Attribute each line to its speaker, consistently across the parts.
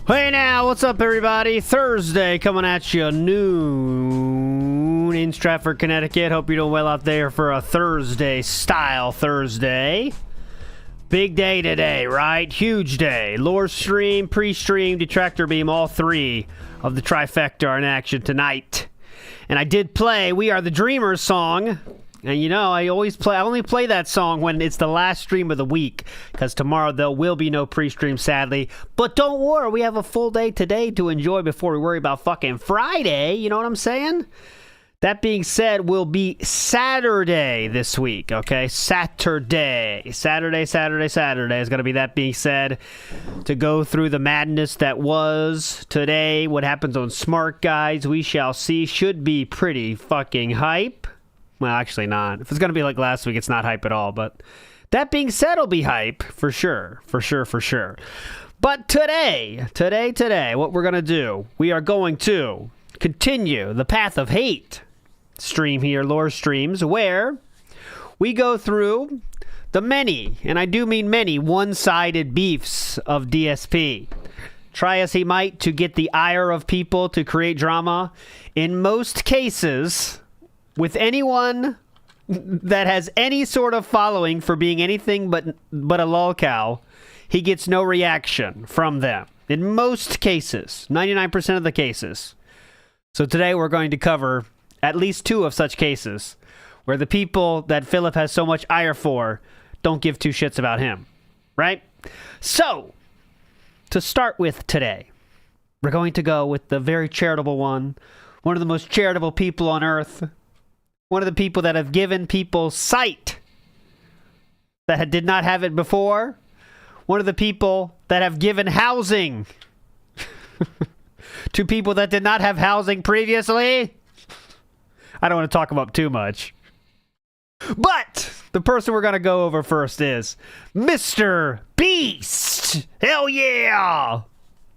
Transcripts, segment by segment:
Speaker 1: Hey now, what's up everybody? Thursday coming at you noon in Stratford, Connecticut. Hope you're doing well out there for a Thursday style Thursday. Big day today, right? Huge day. Lore stream, pre-stream, detractor beam, all three of the trifecta are in action tonight. And I did play We Are the Dreamers song. And you know, I only play that song when it's the last stream of the week, because tomorrow there will be no pre-stream, sadly. But don't worry, we have a full day today to enjoy before we worry about fucking Friday. You know what I'm saying? That being said, will be Saturday this week, okay? Saturday is going to be, that being said, to go through the madness that was today. What happens on Smart Guides, we shall see. Should be pretty fucking hype. Well, actually not. If it's going to be like last week, it's not hype at all. But that being said, it'll be hype for sure. For sure. But today, what we're going to do, we are going to continue the Path of Hate stream here, lore streams, where we go through the many, and I do mean many, one-sided beefs of DSP. Try as he might to get the ire of people to create drama. In most cases, with anyone that has any sort of following for being anything but a lolcow, he gets no reaction from them. In most cases, 99% of the cases. So today we're going to cover at least two of such cases where the people that Philip has so much ire for don't give two shits about him. Right? So, to start with today, we're going to go with the very charitable one of the most charitable people on earth. One of the people that have given people sight that did not have it before. One of the people that have given housing to people that did not have housing previously. I don't want to talk about too much. But the person we're going to go over first is Mr. Beast. Hell yeah!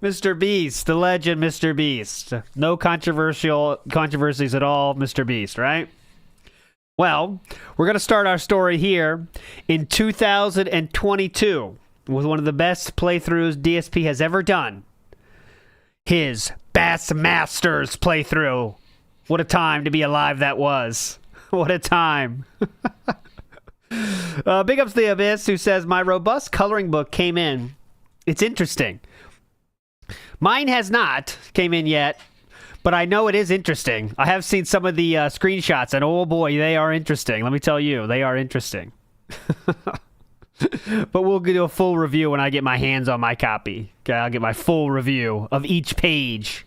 Speaker 1: Mr. Beast, the legend Mr. Beast. No controversies at all, Mr. Beast, right? Well, we're going to start our story here in 2022 with one of the best playthroughs DSP has ever done. His Bassmasters playthrough. What a time to be alive that was. What a time. Big ups to the Abyss, who says, my robust coloring book came in. It's interesting. Mine has not came in yet. But I know it is interesting. I have seen some of the screenshots, and oh boy, they are interesting. Let me tell you, they are interesting. But we'll do a full review when I get my hands on my copy. Okay, I'll get my full review of each page.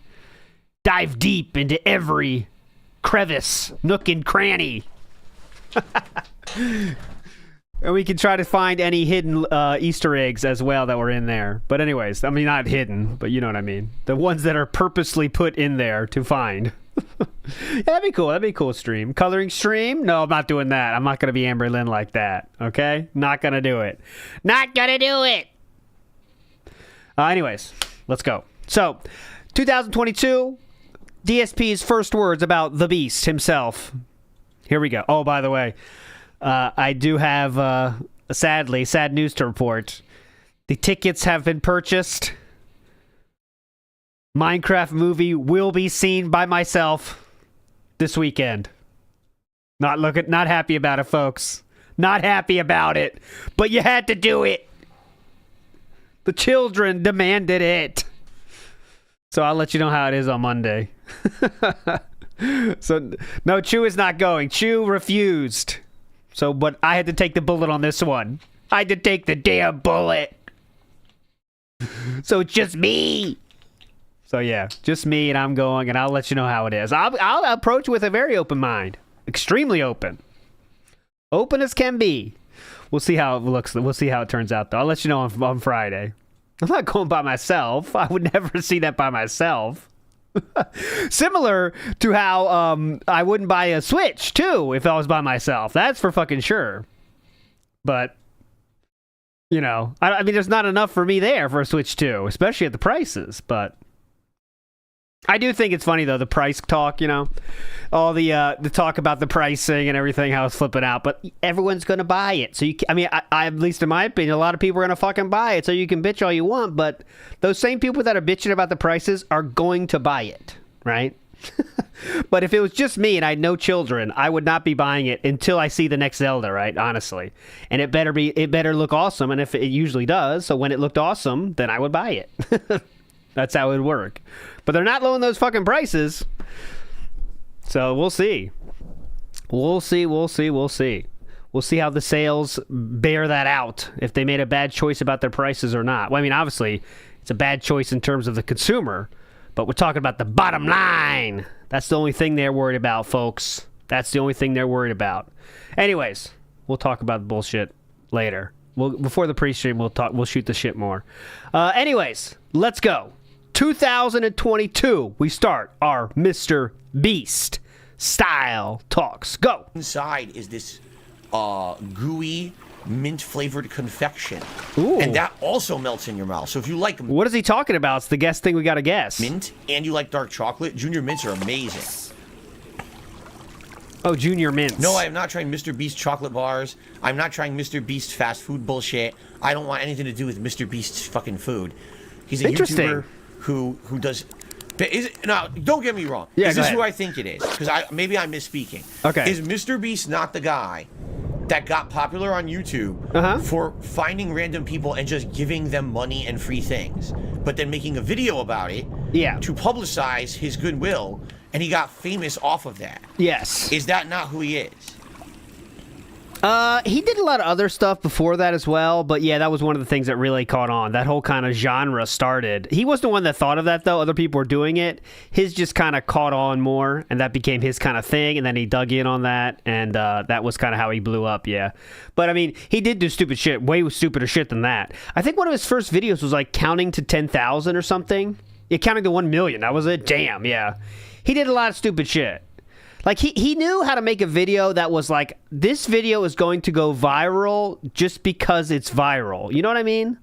Speaker 1: Dive deep into every crevice, nook, and cranny. And we can try to find any hidden Easter eggs as well that were in there. But anyways, I mean, not hidden, but you know what I mean. The ones that are purposely put in there to find. Yeah, that'd be cool. That'd be a cool stream. Coloring stream? No, I'm not doing that. I'm not going to be Amber Lynn like that. Okay? Not going to do it. Not going to do it! Anyways, let's go. So, 2022, DSP's first words about the Beast himself. Here we go. Oh, by the way, I do have, sadly, sad news to report. The tickets have been purchased. Minecraft movie will be seen by myself this weekend. Not happy about it, folks. Not happy about it. But you had to do it. The children demanded it. So I'll let you know how it is on Monday. So, no, Chew is not going. Chew refused. So, but I had to take the bullet on this one. I had to take the damn bullet. So it's just me. So yeah, just me, and I'm going, and I'll let you know how it is. I'll approach with a very open mind. Extremely open. Open as can be. We'll see how it looks. We'll see how it turns out, though. I'll let you know on Friday. I'm not going by myself. I would never see that by myself. Similar to how I wouldn't buy a Switch too if I was by myself. That's for fucking sure. But you know, I mean, there's not enough for me there for a Switch 2, especially at the prices. But I do think it's funny though, the price talk, you know, all the talk about the pricing and everything, how it's flipping out, but everyone's going to buy it. So I at least in my opinion, a lot of people are going to fucking buy it. So you can bitch all you want, but those same people that are bitching about the prices are going to buy it, right? But if it was just me and I had no children, I would not be buying it until I see the next Zelda, right? Honestly. And it better look awesome. And if it usually does, so when it looked awesome, then I would buy it. That's how it would work. But they're not lowering those fucking prices. So we'll see. We'll see. We'll see how the sales bear that out. If they made a bad choice about their prices or not. Well, I mean, obviously, it's a bad choice in terms of the consumer. But we're talking about the bottom line. That's the only thing they're worried about, folks. That's the only thing they're worried about. Anyways, we'll talk about bullshit later. Before the pre-stream, we'll shoot the shit more. Anyways, let's go. 2022, we start our Mr. Beast style talks. Go.
Speaker 2: Inside is this gooey mint-flavored confection.
Speaker 1: Ooh.
Speaker 2: And that also melts in your mouth. So if you like...
Speaker 1: What is he talking about? It's the guess thing we got to guess.
Speaker 2: Mint, and you like dark chocolate, Junior Mints are amazing.
Speaker 1: Oh, Junior Mints.
Speaker 2: No, I am not trying Mr. Beast chocolate bars. I'm not trying Mr. Beast fast food bullshit. I don't want anything to do with Mr. Beast's fucking food. He's a YouTuber who does... Now, don't get me wrong.
Speaker 1: Yeah,
Speaker 2: is this who I think it is? Because maybe I'm misspeaking.
Speaker 1: Okay.
Speaker 2: Is Mr. Beast not the guy that got popular on YouTube for finding random people and just giving them money and free things, but then making a video about it to publicize his goodwill, and he got famous off of that?
Speaker 1: Yes.
Speaker 2: Is that not who he is?
Speaker 1: He did a lot of other stuff before that as well, but yeah, that was one of the things that really caught on. That whole kind of genre started. He wasn't the one that thought of that, though. Other people were doing it. His just kind of caught on more, and that became his kind of thing, and then he dug in on that, and that was kind of how he blew up, yeah. But, I mean, he did do stupid shit, way stupider shit than that. I think one of his first videos was, like, counting to 10,000 or something. Yeah, counting to 1 million. That was it? Damn, yeah. He did a lot of stupid shit. Like, he knew how to make a video that was like, this video is going to go viral just because it's viral. You know what I mean?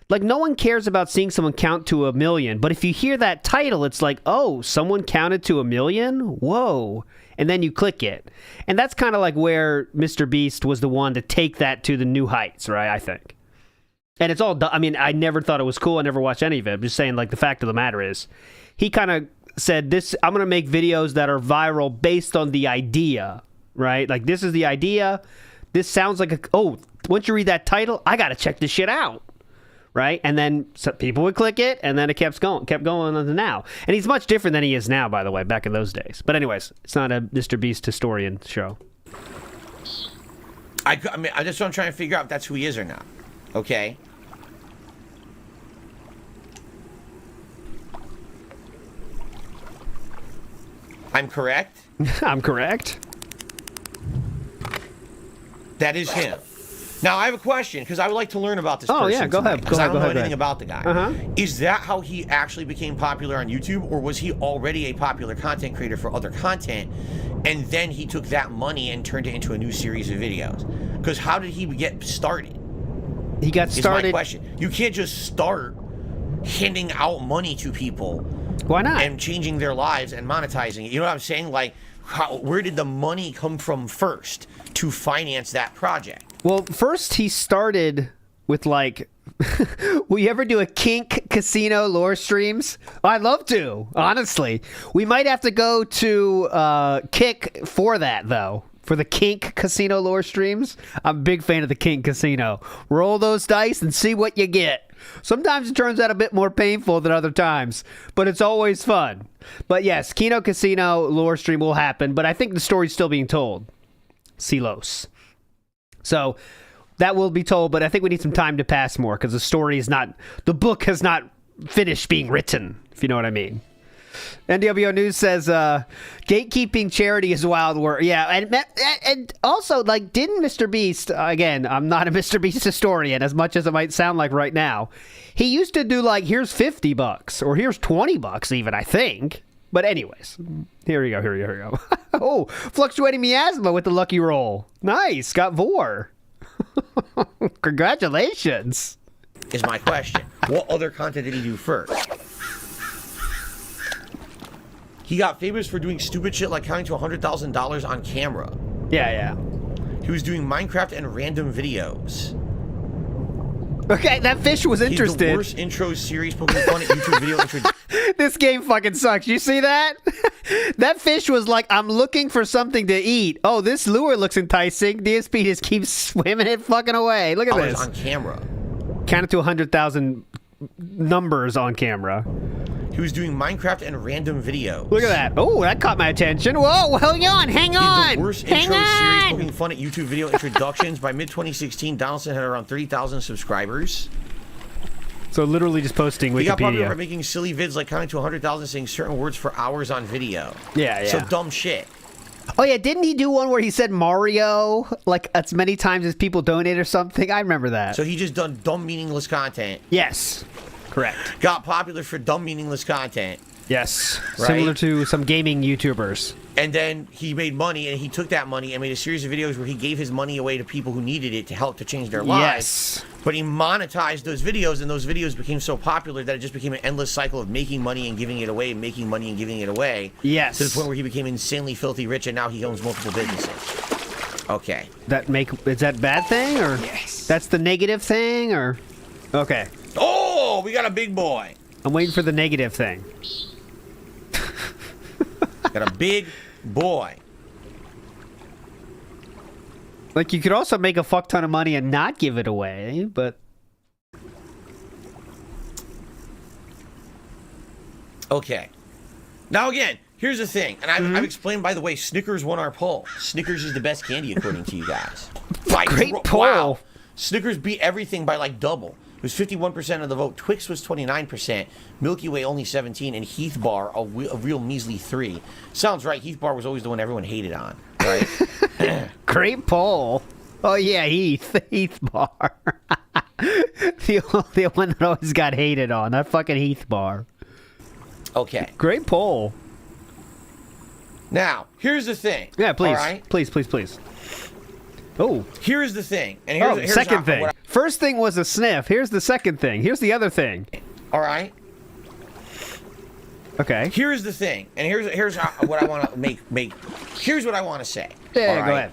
Speaker 1: Like, no one cares about seeing someone count to 1 million. But if you hear that title, it's like, oh, someone counted to 1 million? Whoa. And then you click it. And that's kind of like where Mr. Beast was the one to take that to the new heights, right? I think. And it's all, I mean, I never thought it was cool. I never watched any of it. I'm just saying, like, the fact of the matter is, he kind of said, I'm going to make videos that are viral based on the idea, right? Like, this is the idea. This sounds like once you read that title, I got to check this shit out, right? And then people would click it, and then it kept going on to now. And he's much different than he is now, by the way, back in those days. But anyways, it's not a Mr. Beast historian show.
Speaker 2: I mean, I just want to try and figure out if that's who he is or not. Okay? I'm correct?
Speaker 1: I'm correct.
Speaker 2: That is him. Now, I have a question, because I would like to learn about this person.
Speaker 1: Oh, yeah, go ahead.
Speaker 2: Because I don't know anything about the guy. Is that how he actually became popular on YouTube, or was he already a popular content creator for other content, and then he took that money and turned it into a new series of videos? Because how did he get started?
Speaker 1: He got started...
Speaker 2: Is my question. You can't just start handing out money to people.
Speaker 1: Why not?
Speaker 2: And changing their lives and monetizing it. You know what I'm saying? Like, where did the money come from first to finance that project?
Speaker 1: Well, first he started with, like, will you ever do a kink casino lore streams? I'd love to, honestly. We might have to go to Kick for that, though. For the kink casino lore streams. I'm a big fan of the kink casino. Roll those dice and see what you get. Sometimes it turns out a bit more painful than other times, but it's always fun. But yes, Kino Casino lore stream will happen, but I think the story's still being told. Silos. So that will be told, but I think we need some time to pass more, because the book has not finished being written, if you know what I mean. NWO News says, gatekeeping charity is wild work. Yeah, and also, like, didn't Mr. Beast, again, I'm not a Mr. Beast historian, as much as it might sound like right now, he used to do, like, here's $50, or here's $20 even, I think. But anyways, here we go. Oh, fluctuating miasma with the lucky roll. Nice, got Vor. Congratulations.
Speaker 2: Is my question. What other content did he do first? He got famous for doing stupid shit like counting to $100,000 on camera.
Speaker 1: Yeah.
Speaker 2: He was doing Minecraft and random videos.
Speaker 1: Okay, that fish was interested.
Speaker 2: He's the worst intro series poking fun at YouTube video intro.
Speaker 1: This game fucking sucks. You see that? That fish was like, I'm looking for something to eat. Oh, this lure looks enticing. DSP just keeps swimming it fucking away. Look at this.
Speaker 2: On camera.
Speaker 1: Counted to 100,000 numbers on camera.
Speaker 2: He was doing Minecraft and random videos.
Speaker 1: Look at that. Oh, that caught my attention. Whoa, hang on.
Speaker 2: He's the worst intro series poking fun at YouTube video introductions. By mid-2016, Donaldson had around 30,000 subscribers.
Speaker 1: So literally just posting Wikipedia.
Speaker 2: He got popular by making silly vids like counting to 100,000, saying certain words for hours on video.
Speaker 1: Yeah.
Speaker 2: So dumb shit.
Speaker 1: Oh, yeah, didn't he do one where he said Mario, like, as many times as people donate or something? I remember that.
Speaker 2: So he just done dumb, meaningless content.
Speaker 1: Yes. Correct.
Speaker 2: Got popular for dumb, meaningless content.
Speaker 1: Yes.
Speaker 2: Right?
Speaker 1: Similar to some gaming YouTubers.
Speaker 2: And then he made money, and he took that money and made a series of videos where he gave his money away to people who needed it to help to change their lives.
Speaker 1: Yes.
Speaker 2: But he monetized those videos, and those videos became so popular that it just became an endless cycle of making money and giving it away, and making money and giving it away.
Speaker 1: Yes.
Speaker 2: To the point where he became insanely filthy rich, and now he owns multiple businesses. Okay.
Speaker 1: Is that bad thing, or?
Speaker 2: Yes.
Speaker 1: That's the negative thing, or? Okay.
Speaker 2: Oh, we got a big boy.
Speaker 1: I'm waiting for the negative thing.
Speaker 2: Got a big boy.
Speaker 1: Like, you could also make a fuck ton of money and not give it away, but...
Speaker 2: Okay. Now, again, here's the thing. And I've explained, by the way, Snickers won our poll. Snickers is the best candy, according to you guys.
Speaker 1: Great poll.
Speaker 2: Wow. Snickers beat everything by, like, double. It was 51% of the vote. Twix was 29%. Milky Way only 17%. And Heath Bar, a real measly 3%. Sounds right. Heath Bar was always the one everyone hated on, right?
Speaker 1: Great poll. Oh, yeah, Heath Bar. the one that always got hated on. That fucking Heath Bar.
Speaker 2: Okay.
Speaker 1: Great poll.
Speaker 2: Now, here's the thing.
Speaker 1: Yeah, please.
Speaker 2: All right?
Speaker 1: Please. Oh.
Speaker 2: Here's the thing. And here's
Speaker 1: second thing. First thing was a sniff. Here's the second thing. Here's the other thing.
Speaker 2: All right.
Speaker 1: Okay.
Speaker 2: Here's the thing. And here's what I want to make. Here's what I want to say.
Speaker 1: Yeah, go ahead.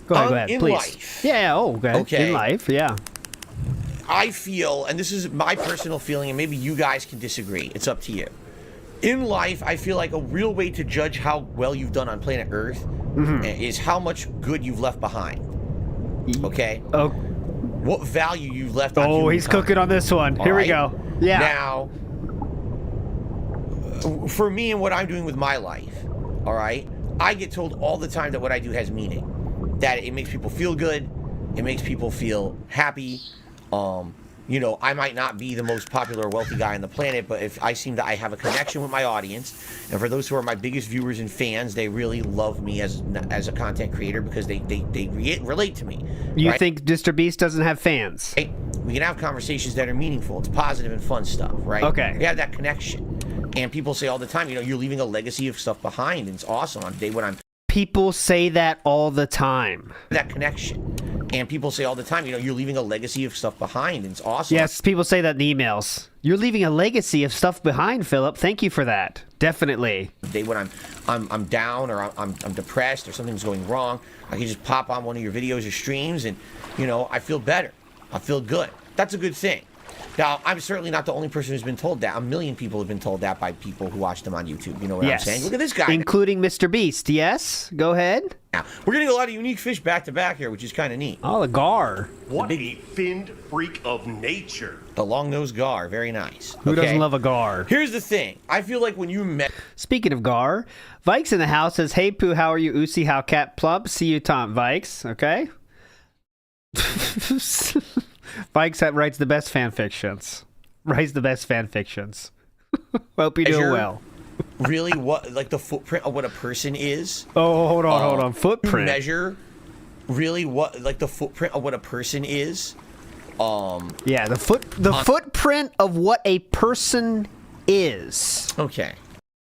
Speaker 1: Go ahead,
Speaker 2: in
Speaker 1: please.
Speaker 2: Life.
Speaker 1: Yeah, okay. In life, yeah.
Speaker 2: I feel, and this is my personal feeling, and maybe you guys can disagree. It's up to you. In life, I feel like a real way to judge how well you've done on planet Earth is how much good you've left behind. Okay?
Speaker 1: Oh.
Speaker 2: What value you've left on humankind.
Speaker 1: He's cooking on this one. Here we go. Yeah.
Speaker 2: Now, for me and what I'm doing with my life, all right, I get told all the time that what I do has meaning. That it makes people feel good. It makes people feel happy. You know, I might not be the most popular or wealthy guy on the planet, but if I have a connection with my audience, and for those who are my biggest viewers and fans, they really love me as a content creator because they relate to me.
Speaker 1: You
Speaker 2: right?
Speaker 1: think Mr. Beast doesn't have fans?
Speaker 2: Right? We can have conversations that are meaningful. It's positive and fun stuff, right?
Speaker 1: Okay.
Speaker 2: We have that connection. And people say all the time, you know, you're leaving a legacy of stuff behind, and it's awesome on the day when I'm...
Speaker 1: People say that all the time.
Speaker 2: That connection. And people say all the time, you know, you're leaving a legacy of stuff behind, and it's awesome.
Speaker 1: Yes, people say that in emails. You're leaving a legacy of stuff behind, Philip. Thank you for that. Definitely.
Speaker 2: The day when I'm down or I'm depressed or something's going wrong, I can just pop on one of your videos or streams, and you know, I feel better. I feel good. That's a good thing. Now, I'm certainly not the only person who's been told that. A million people have been told that by people who watch them on YouTube. You know what I'm saying? Look at this guy.
Speaker 1: Including Mr. Beast, yes? Go ahead.
Speaker 2: Now, we're getting a lot of unique fish back to back here, which is kind of neat.
Speaker 1: Oh, the gar.
Speaker 3: What a finned freak of nature.
Speaker 2: The long-nosed gar. Very nice.
Speaker 1: Who doesn't love a gar?
Speaker 2: Here's the thing. I feel like when you met...
Speaker 1: Speaking of gar, Vikes in the house says, hey, Pooh, how are you? Usi, how cat plump? See you, Tom. Vikes, okay? Vikes that writes the best fan fictions. Hope you do well.
Speaker 2: Really, what, like the footprint of what a person is?
Speaker 1: Oh, hold on. Footprint.
Speaker 2: Measure, really, what, like the footprint of what a person is?
Speaker 1: Yeah, the footprint of what a person is.
Speaker 2: Okay.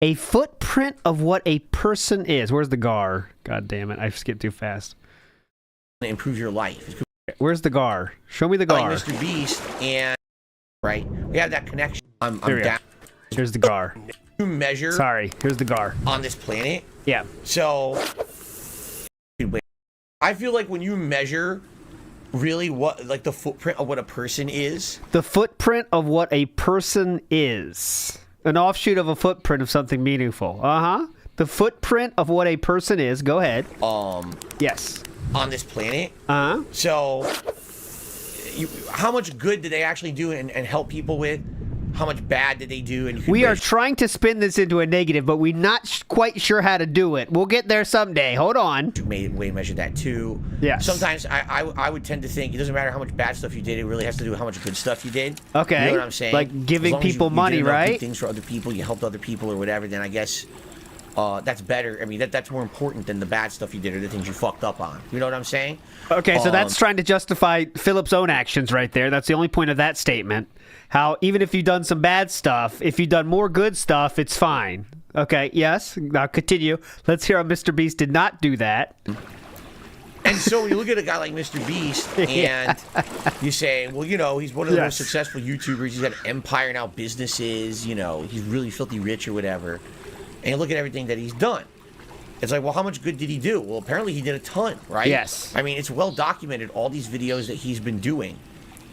Speaker 1: A footprint of what a person is. Where's the gar? God damn it, I skipped too fast.
Speaker 2: Improve your life.
Speaker 1: Where's the gar? Show me the gar.
Speaker 2: Like Mr. Beast, and right, we have that connection. I'm
Speaker 1: down. Here's the gar.
Speaker 2: measure.
Speaker 1: Sorry, here's the gar.
Speaker 2: On this planet.
Speaker 1: Yeah.
Speaker 2: So, I feel like when you measure really what, like the footprint of what a person is.
Speaker 1: The footprint of what a person is. An offshoot of a footprint of something meaningful. Uh-huh. The footprint of what a person is. Go ahead. Yes.
Speaker 2: On this planet.
Speaker 1: Uh-huh.
Speaker 2: So, how much good did they actually do and help people with? How much bad did they do? And
Speaker 1: we are trying to spin this into a negative, but we're not quite sure how to do it. We'll get there someday. Hold on.
Speaker 2: Way measure that too.
Speaker 1: Yeah.
Speaker 2: Sometimes I would tend to think it doesn't matter how much bad stuff you did. It really has to do with how much good stuff you did.
Speaker 1: Okay.
Speaker 2: You know what I'm saying?
Speaker 1: Like giving people
Speaker 2: you
Speaker 1: money,
Speaker 2: did enough
Speaker 1: right?
Speaker 2: Good things for other people. You helped other people or whatever. Then I guess that's better. I mean, that's more important than the bad stuff you did or the things you fucked up on. You know what I'm saying?
Speaker 1: Okay, so that's trying to justify Philip's own actions right there. That's the only point of that statement. How even if you've done some bad stuff, if you've done more good stuff, it's fine. Okay, yes. Now continue. Let's hear how Mr. Beast did not do that.
Speaker 2: And so when you look at a guy like Mr. Beast and you say, well, you know, he's one of the most successful YouTubers. He's got an empire now, businesses, you know, he's really filthy rich or whatever. And you look at everything that he's done. It's like, well, how much good did he do? Well, apparently he did a ton, right?
Speaker 1: Yes.
Speaker 2: I mean, it's well documented, all these videos that he's been doing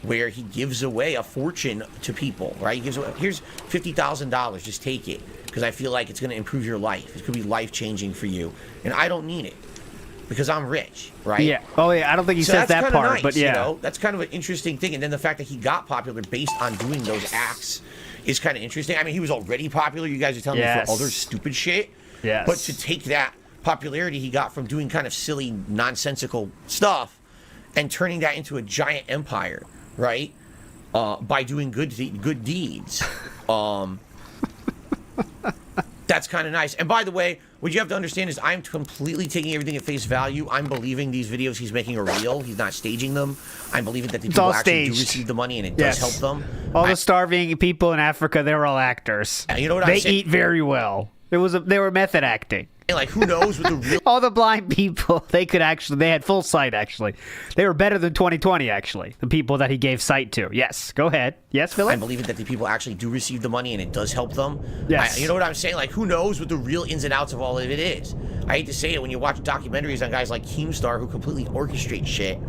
Speaker 2: where he gives away a fortune to people, right? He gives away, here's $50,000, just take it, because I feel like it's going to improve your life. It could be life-changing for you, and I don't need it because I'm rich, right?
Speaker 1: Yeah. Oh, yeah, I don't think he says that part,
Speaker 2: nice,
Speaker 1: but yeah.
Speaker 2: You know, that's kind of an interesting thing, and then the fact that he got popular based on doing those acts is kind of interesting. I mean, he was already popular. You guys are telling me for other stupid shit.
Speaker 1: Yes.
Speaker 2: But to take that popularity he got from doing kind of silly, nonsensical stuff and turning that into a giant empire, right? By doing good deeds. That's kind of nice. And by the way, what you have to understand is I'm completely taking everything at face value. I'm believing these videos he's making are real. He's not staging them. I'm believing that the people actually do receive the money and it does help them.
Speaker 1: All the starving people in Africa, they're all actors.
Speaker 2: You know what
Speaker 1: they eat very well. They were method acting.
Speaker 2: Like, who knows what the real...
Speaker 1: All the blind people, they had full sight, actually. They were better than 2020, actually. The people that he gave sight to. Yes, go ahead. Yes, Philip?
Speaker 2: I'm believing that the people actually do receive the money and it does help them.
Speaker 1: Yes.
Speaker 2: You know what I'm saying? Like, who knows what the real ins and outs of all of it is? I hate to say it, when you watch documentaries on guys like Keemstar who completely orchestrate shit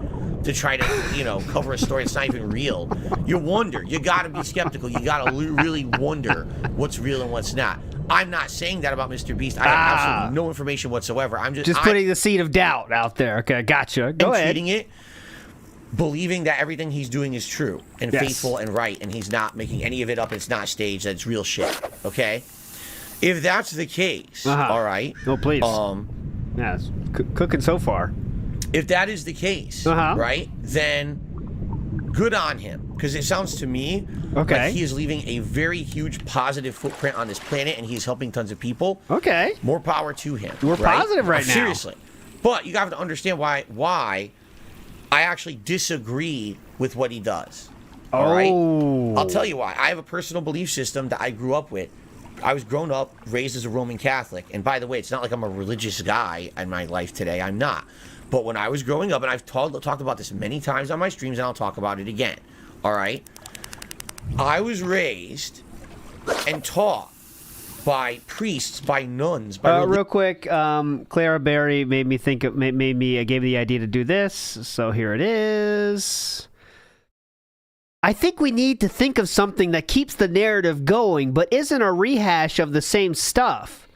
Speaker 2: to try to, you know, cover a story that's not even real, you wonder. You gotta be skeptical. You gotta really wonder what's real and what's not. I'm not saying that about Mr. Beast. I have absolutely no information whatsoever. I'm just
Speaker 1: putting the seed of doubt out there. Okay, gotcha. Go ahead.
Speaker 2: Treating it, believing that everything he's doing is true and faithful and right, and he's not making any of it up. It's not staged. That's real shit. Okay. If that's the case, all right.
Speaker 1: Oh, please. Yeah, it's cooking so far.
Speaker 2: If that is the case, right, then good on him. Because it sounds to me like he is leaving a very huge positive footprint on this planet and he's helping tons of people.
Speaker 1: Okay.
Speaker 2: More power to him.
Speaker 1: We're positive right now.
Speaker 2: Seriously. But you have to understand why I actually disagree with what he does. All right? I'll tell you why. I have a personal belief system that I grew up with. I was grown up, raised as a Roman Catholic. And by the way, it's not like I'm a religious guy in my life today. I'm not. But when I was growing up, and I've talked about this many times on my streams, and I'll talk about it again. All right? I was raised and taught by priests, by nuns.
Speaker 1: Real quick, Clara Berry gave me the idea to do this. So here it is. I think we need to think of something that keeps the narrative going, but isn't a rehash of the same stuff.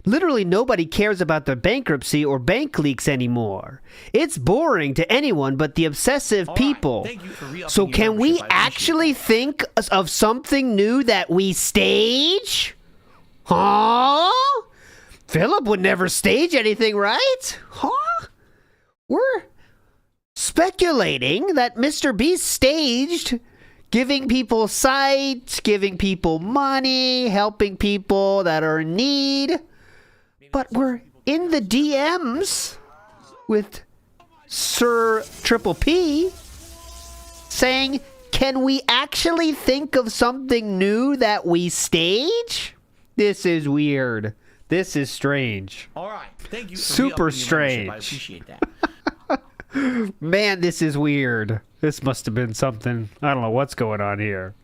Speaker 1: Literally nobody cares about the bankruptcy or bank leaks anymore. It's boring to anyone but the obsessive people. So can we actually think of something new that we stage? Huh? Philip would never stage anything, right? Huh? We're speculating that Mr. Beast staged giving people sight, giving people money, helping people that are in need. But we're in the DMs with Sir Triple P saying, can we actually think of something new that we stage? This is weird. This is strange.
Speaker 2: All right. Thank you.
Speaker 1: Super strange.
Speaker 2: I appreciate that.
Speaker 1: Man, this is weird. This must have been something. I don't know what's going on here.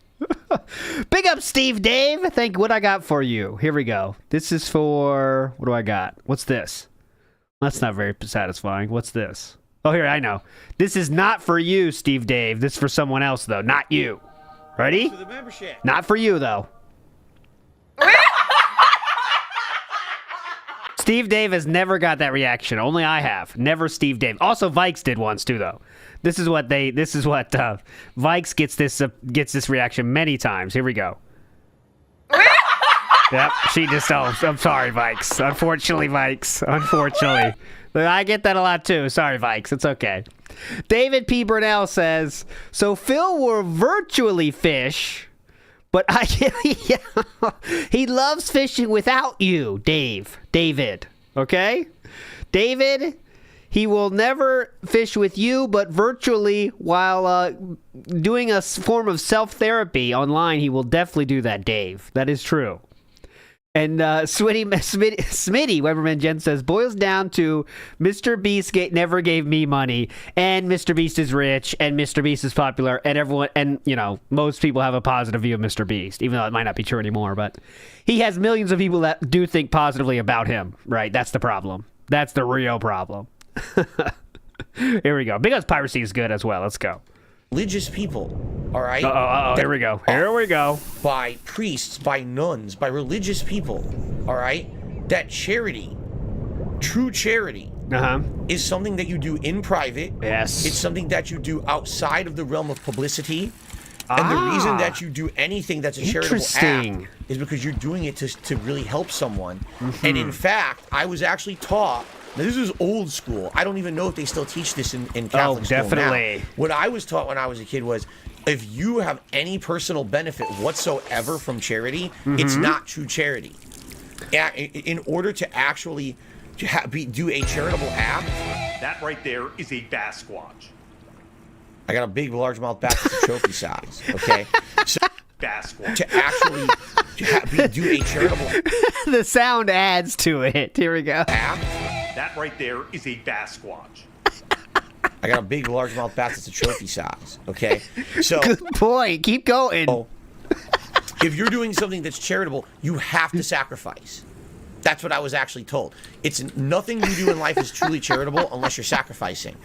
Speaker 1: Big up, Steve Dave. Thank what I got for you. Here we go. This is for... What do I got? What's this? That's not very satisfying. What's this? Oh, here, I know. This is not for you, Steve Dave. This is for someone else, though. Not you. Ready?
Speaker 2: For the membership.
Speaker 1: Not for you, though. Steve Dave has never got that reaction. Only I have. Never Steve Dave. Also, Vikes did once, too, though. This is what Vikes gets this reaction many times. Here we go. Yep, she just, oh, I'm sorry, Vikes. Unfortunately, Vikes. Unfortunately. I get that a lot, too. Sorry, Vikes. It's okay. David P. Burnell says, so Phil will virtually fish, but he loves fishing without you, David. Okay? David, he will never fish with you, but virtually while doing a form of self-therapy online, he will definitely do that, Dave. That is true. And Smitty Weberman Jen says, boils down to Mr. Beast never gave me money, and Mr. Beast is rich, and Mr. Beast is popular, and everyone, and you know, most people have a positive view of Mr. Beast, even though it might not be true anymore. But he has millions of people that do think positively about him. Right? That's the problem. That's the real problem. Here we go. Because piracy is good as well. Let's go.
Speaker 2: Religious people, all right?
Speaker 1: Here we go. Here we go.
Speaker 2: By priests, by nuns, by religious people, all right? That charity, true charity, is something that you do in private.
Speaker 1: Yes.
Speaker 2: It's something that you do outside of the realm of publicity. And the reason that you do anything that's a charitable act is because you're doing it to really help someone. And in fact, I was actually taught, now this is old school. I don't even know if they still teach this in Catholic school
Speaker 1: definitely.
Speaker 2: now. What I was taught when I was a kid was, if you have any personal benefit whatsoever from charity, it's not true charity. In order to actually do a charitable act,
Speaker 3: that right there is a Basquatch.
Speaker 2: I got a big, largemouth bass that's a trophy size. Okay, so
Speaker 3: Basquatch.
Speaker 2: to actually do a charitable
Speaker 1: the sound adds to it. Here we go.
Speaker 3: That right there is a Basquatch.
Speaker 2: I got a big, largemouth bass that's a trophy size. Okay, so
Speaker 1: good point. Keep going.
Speaker 2: So, if you're doing something that's charitable, you have to sacrifice. That's what I was actually told. It's nothing you do in life is truly charitable unless you're sacrificing.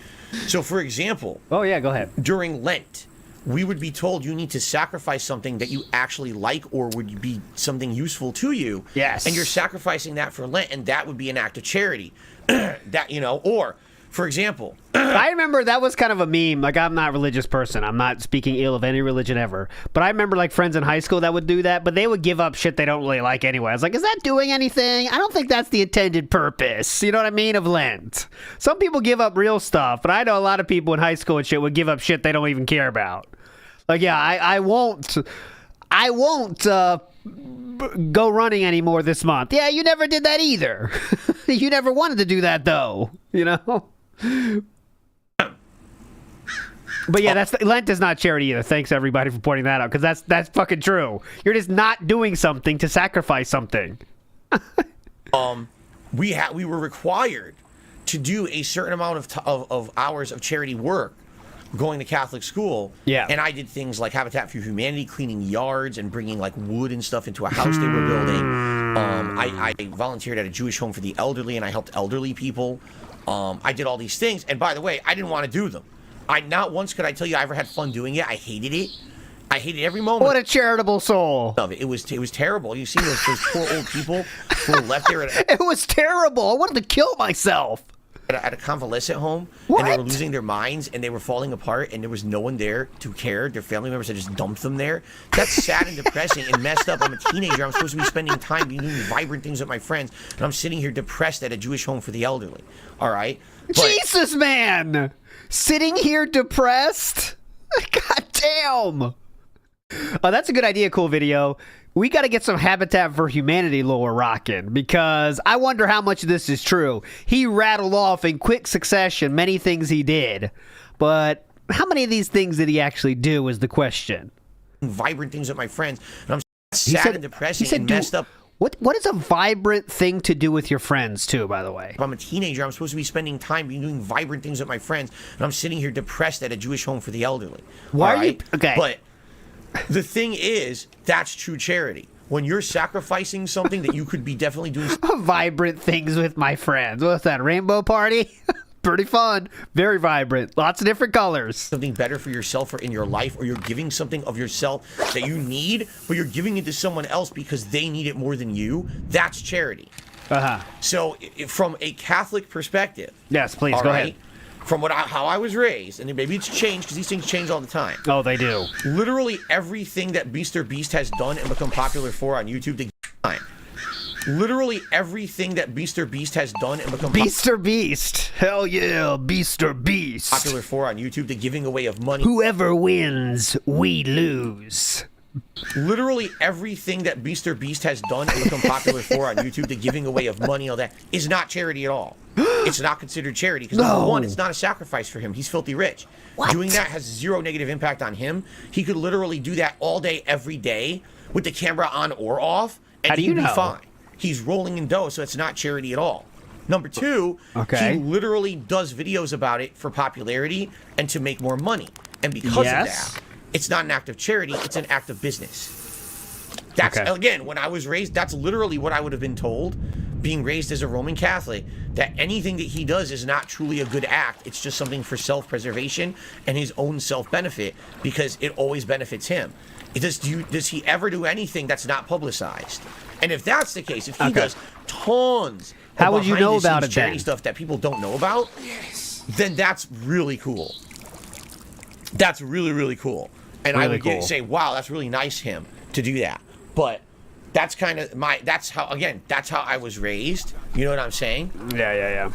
Speaker 2: So, for example,
Speaker 1: go ahead.
Speaker 2: During Lent, we would be told you need to sacrifice something that you actually like or would be something useful to you.
Speaker 1: Yes.
Speaker 2: And you're sacrificing that for Lent, and that would be an act of charity. That, you know, or, for example,
Speaker 1: I remember that was kind of a meme. Like, I'm not a religious person. I'm not speaking ill of any religion ever. But I remember, like, friends in high school that would do that, but they would give up shit they don't really like anyway. I was like, is that doing anything? I don't think that's the intended purpose, you know what I mean, of Lent. Some people give up real stuff, but I know a lot of people in high school and shit would give up shit they don't even care about. Like, yeah, I won't go running anymore this month. Yeah, you never did that either. You never wanted to do that, though, you know? But yeah, Lent is not charity either. Thanks everybody for pointing that out, because that's fucking true. You're just not doing something to sacrifice something.
Speaker 2: We were required to do a certain amount of hours of charity work going to Catholic school.
Speaker 1: Yeah.
Speaker 2: And I did things like Habitat for Humanity, cleaning yards and bringing like wood and stuff into a house they were building. I volunteered at a Jewish home for the elderly, and I helped elderly people. I did all these things, and by the way, I didn't want to do them. Not once could I tell you I ever had fun doing it. I hated it. I hated every moment.
Speaker 1: What a charitable soul.
Speaker 2: Of it. It was terrible. You see those poor old people who were left there.
Speaker 1: It was terrible. I wanted to kill myself.
Speaker 2: At a convalescent home,
Speaker 1: what?
Speaker 2: And they were losing their minds, and they were falling apart, and there was no one there to care. Their family members had just dumped them there. That's sad and depressing and messed up. I'm a teenager. I'm supposed to be spending time doing vibrant things with my friends, and I'm sitting here depressed at a Jewish home for the elderly. All right? But,
Speaker 1: Jesus, man! Sitting here depressed? God damn! Oh, that's a good idea, cool video. We got to get some Habitat for Humanity lore rocking, because I wonder how much of this is true. He rattled off in quick succession many things he did, but how many of these things did he actually do is the question.
Speaker 2: Vibrant things with my friends, and I'm sad and depressing and messed up.
Speaker 1: What is a vibrant thing to do with your friends, too, by the way?
Speaker 2: If I'm a teenager, I'm supposed to be spending time doing vibrant things with my friends, and I'm sitting here depressed at a Jewish home for the elderly.
Speaker 1: Why are you... Okay.
Speaker 2: But The thing is, that's true charity. When you're sacrificing something that you could be definitely doing...
Speaker 1: Vibrant things with my friends. What's that, rainbow party? Pretty fun. Very vibrant. Lots of different colors.
Speaker 2: Something better for yourself or in your life, or you're giving something of yourself that you need, but you're giving it to someone else because they need it more than you. That's charity. So, from a Catholic perspective...
Speaker 1: Yes, please, go ahead.
Speaker 2: From how I was raised, and maybe it's changed because these things change all the time.
Speaker 1: Oh, they do.
Speaker 2: Literally everything that Beast has done and become popular for on YouTube, they time. Literally everything that Beast has done and become
Speaker 1: Beast. Hell yeah, Beast.
Speaker 2: Popular for on YouTube, the giving away of money.
Speaker 1: Whoever wins, we lose.
Speaker 2: Literally everything that Beast has done and become popular for on YouTube, the giving away of money, all that, is not charity at all. It's not considered charity because number one, it's not a sacrifice for him. He's filthy rich. What? Doing that has zero negative impact on him. He could literally do that all day, every day, with the camera on or off, and he'd be fine. He's rolling in dough, so it's not charity at all. Number two, he literally does videos about it for popularity and to make more money. And because of that, it's not an act of charity, it's an act of business. That's, again, when I was raised, that's literally what I would have been told, being raised as a Roman Catholic, that anything that he does is not truly a good act. It's just something for self-preservation and his own self-benefit, because it always benefits him. Does he ever do anything that's not publicized? And if that's the case, if he does tons
Speaker 1: how would you know about it
Speaker 2: charity
Speaker 1: then?
Speaker 2: Stuff that people don't know about, then that's really cool. That's really, really cool. And really I would say, wow, that's really nice of him to do that. But that's kind of that's how I was raised. You know what I'm saying?
Speaker 1: Yeah.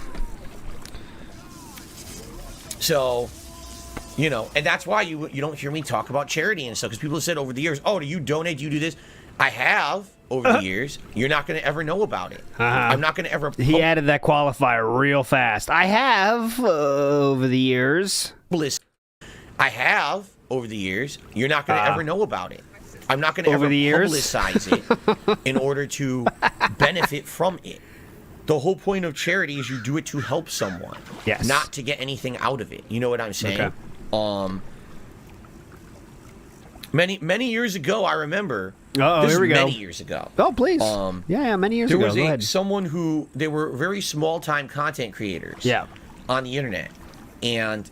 Speaker 2: So, you know, and that's why you don't hear me talk about charity and stuff, because people have said over the years, oh, do you donate? Do you do this? I have over the years. You're not going to ever know about it. I'm not going to ever...
Speaker 1: He added that qualifier real fast. I have over the years.
Speaker 2: I have over the years. You're not going to ever know about it. I'm not going to ever publicize it in order to benefit from it. The whole point of charity is you do it to help someone, not to get anything out of it. You know what I'm saying? Many years ago, I remember.
Speaker 1: Here we go.
Speaker 2: Many years ago.
Speaker 1: Oh, please. Many years ago.
Speaker 2: There was someone who, they were very small-time content creators. On the internet, and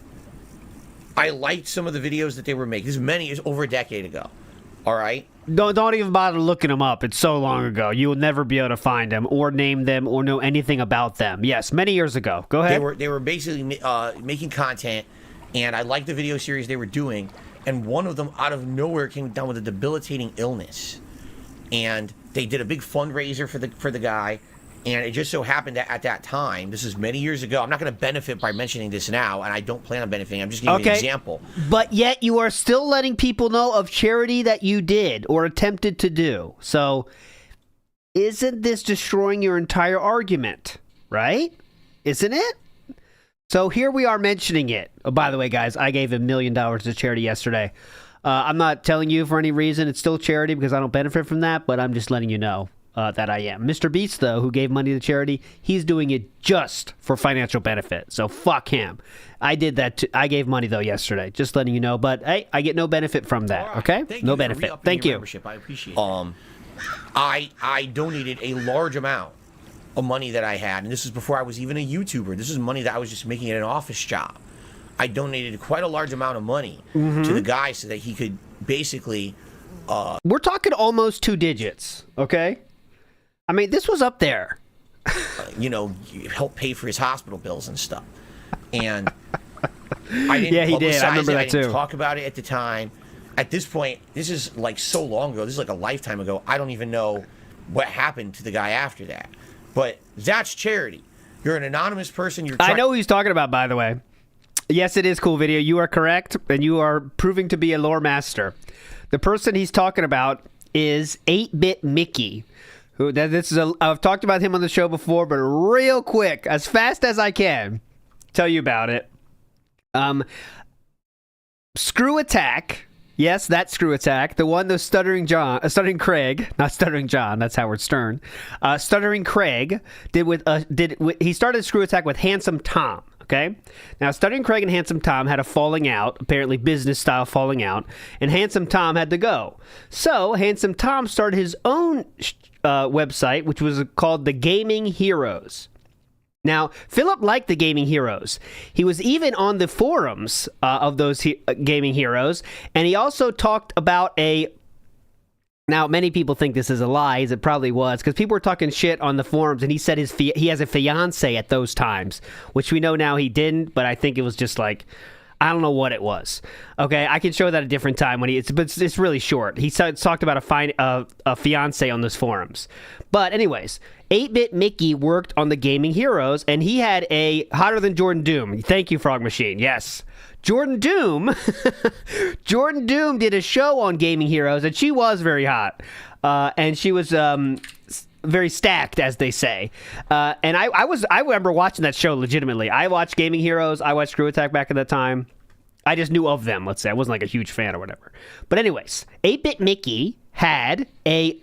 Speaker 2: I liked some of the videos that they were making. This is over a decade ago. All right.
Speaker 1: Don't even bother looking them up. It's so long ago. You will never be able to find them or name them or know anything about them. Yes, many years ago. Go ahead.
Speaker 2: They were basically making content, and I liked the video series they were doing. And one of them, out of nowhere, came down with a debilitating illness, and they did a big fundraiser for the guy. And it just so happened that at that time, this is many years ago, I'm not going to benefit by mentioning this now, and I don't plan on benefiting. I'm just giving you an example.
Speaker 1: But yet you are still letting people know of charity that you did or attempted to do. So isn't this destroying your entire argument, right? Isn't it? So here we are mentioning it. Oh, by the way, guys, I gave $1 million to charity yesterday. I'm not telling you for any reason. It's still charity because I don't benefit from that, but I'm just letting you know. That I am. Mr. Beast, though, who gave money to charity, he's doing it just for financial benefit. So fuck him. I did that. I gave money, though, yesterday. Just letting you know. But, hey, I get no benefit from that, okay? No benefit. Thank you.
Speaker 2: I appreciate it. I donated a large amount of money that I had, and this was before I was even a YouTuber. This is money that I was just making at an office job. I donated quite a large amount of money to the guy so that he could basically...
Speaker 1: We're talking almost 2 digits, okay? I mean, this was up there.
Speaker 2: Help pay for his hospital bills and stuff. And I didn't
Speaker 1: he did. I remember that too.
Speaker 2: I didn't talk about it at the time. At this point, this is like so long ago. This is like a lifetime ago. I don't even know what happened to the guy after that. But that's charity. You're an anonymous person.
Speaker 1: I know who he's talking about, by the way. Yes, it is cool video. You are correct, and you are proving to be a lore master. The person he's talking about is 8-Bit Mickey. I've talked about him on the show before, but real quick, as fast as I can, tell you about it. Screw Attack. Yes, that Screw Attack. The one, the Stuttering Craig, not Stuttering John. That's Howard Stern. Stuttering Craig he started Screw Attack with Handsome Tom. Okay? Now, Stuttering Craig and Handsome Tom had a falling out, apparently business-style falling out, and Handsome Tom had to go. So, Handsome Tom started his own website, which was called The Gaming Heroes. Now, Philip liked the Gaming Heroes. He was even on the forums of those Gaming Heroes, and he also talked about a... Now, many people think this is a lie, as it probably was, because people were talking shit on the forums, and he said he has a fiance at those times, which we know now he didn't, but I think it was just like... I don't know what it was. Okay, I can show that a different time when it's really short. He talked about a fiance on those forums. But anyways, 8-Bit Mickey worked on the Gaming Heroes, and he had a hotter than Jordan Doom. Thank you, Frog Machine. Yes. Jordan Doom did a show on Gaming Heroes, and she was very hot. And she was very stacked, as they say. And I remember watching that show legitimately. I watched Gaming Heroes. I watched Screw Attack back at that time. I just knew of them, let's say. I wasn't like a huge fan or whatever. But anyways, 8-Bit Mickey had a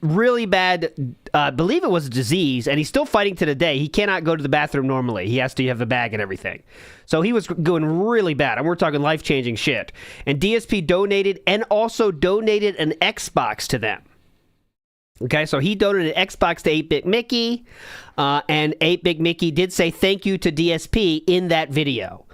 Speaker 1: really bad, I believe it was a disease, and he's still fighting to the day. He cannot go to the bathroom normally. He has to have the bag and everything. So he was going really bad, and we're talking life-changing shit. And DSP donated and also donated an Xbox to them. Okay, so he donated an Xbox to 8-Bit Mickey, and 8-Bit Mickey did say thank you to DSP in that video.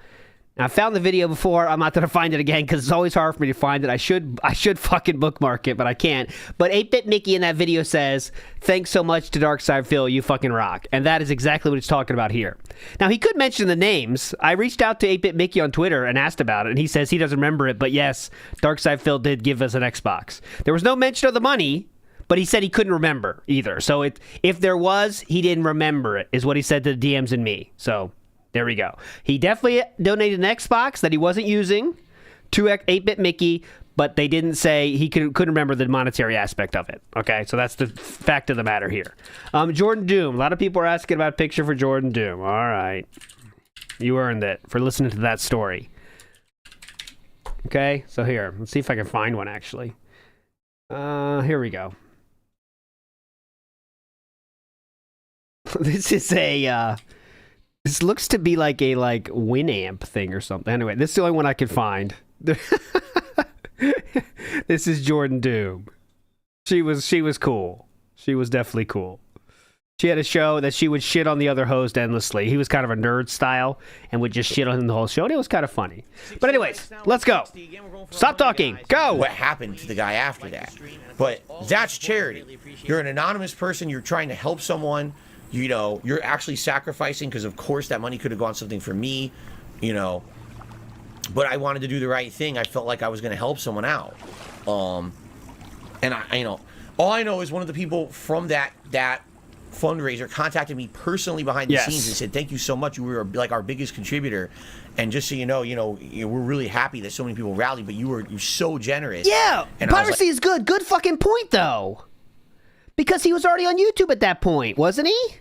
Speaker 1: Now, I found the video before. I'm not going to find it again because it's always hard for me to find it. I should fucking bookmark it, but I can't. But 8-Bit Mickey in that video says, thanks so much to Darkside Phil, you fucking rock. And that is exactly what he's talking about here. Now, he could mention the names. I reached out to 8-Bit Mickey on Twitter and asked about it, and he says he doesn't remember it, but yes, Darkside Phil did give us an Xbox. There was no mention of the money, but he said he couldn't remember either. So if there was, he didn't remember it, is what he said to the DMs and me. So... there we go. He definitely donated an Xbox that he wasn't using to 8-Bit Mickey, but they didn't say he couldn't remember the monetary aspect of it. Okay, so that's the fact of the matter here. Jordan Doom. A lot of people are asking about a picture for Jordan Doom. All right. You earned it for listening to that story. Okay, so here. Let's see if I can find one, actually. Here we go. This is a... This looks to be like a Winamp thing or something. Anyway, this is the only one I could find. This is Jordan Doom. She was cool. She was definitely cool. She had a show that she would shit on the other host endlessly. He was kind of a nerd style and would just shit on him the whole show, and it was kind of funny. But anyways, let's go. Stop talking. Go.
Speaker 2: What happened to the guy after that? But that's charity. You're an anonymous person. You're trying to help someone. You know, you're actually sacrificing because, of course, that money could have gone something for me, you know. But I wanted to do the right thing. I felt like I was going to help someone out. And I, you know, all I know is one of the people from that fundraiser contacted me personally behind the scenes and said, "Thank you so much. You were like our biggest contributor. And just so you know, we're really happy that so many people rallied. But you're so generous."
Speaker 1: Yeah, and piracy is good. Good fucking point, though. Because he was already on YouTube at that point, wasn't he?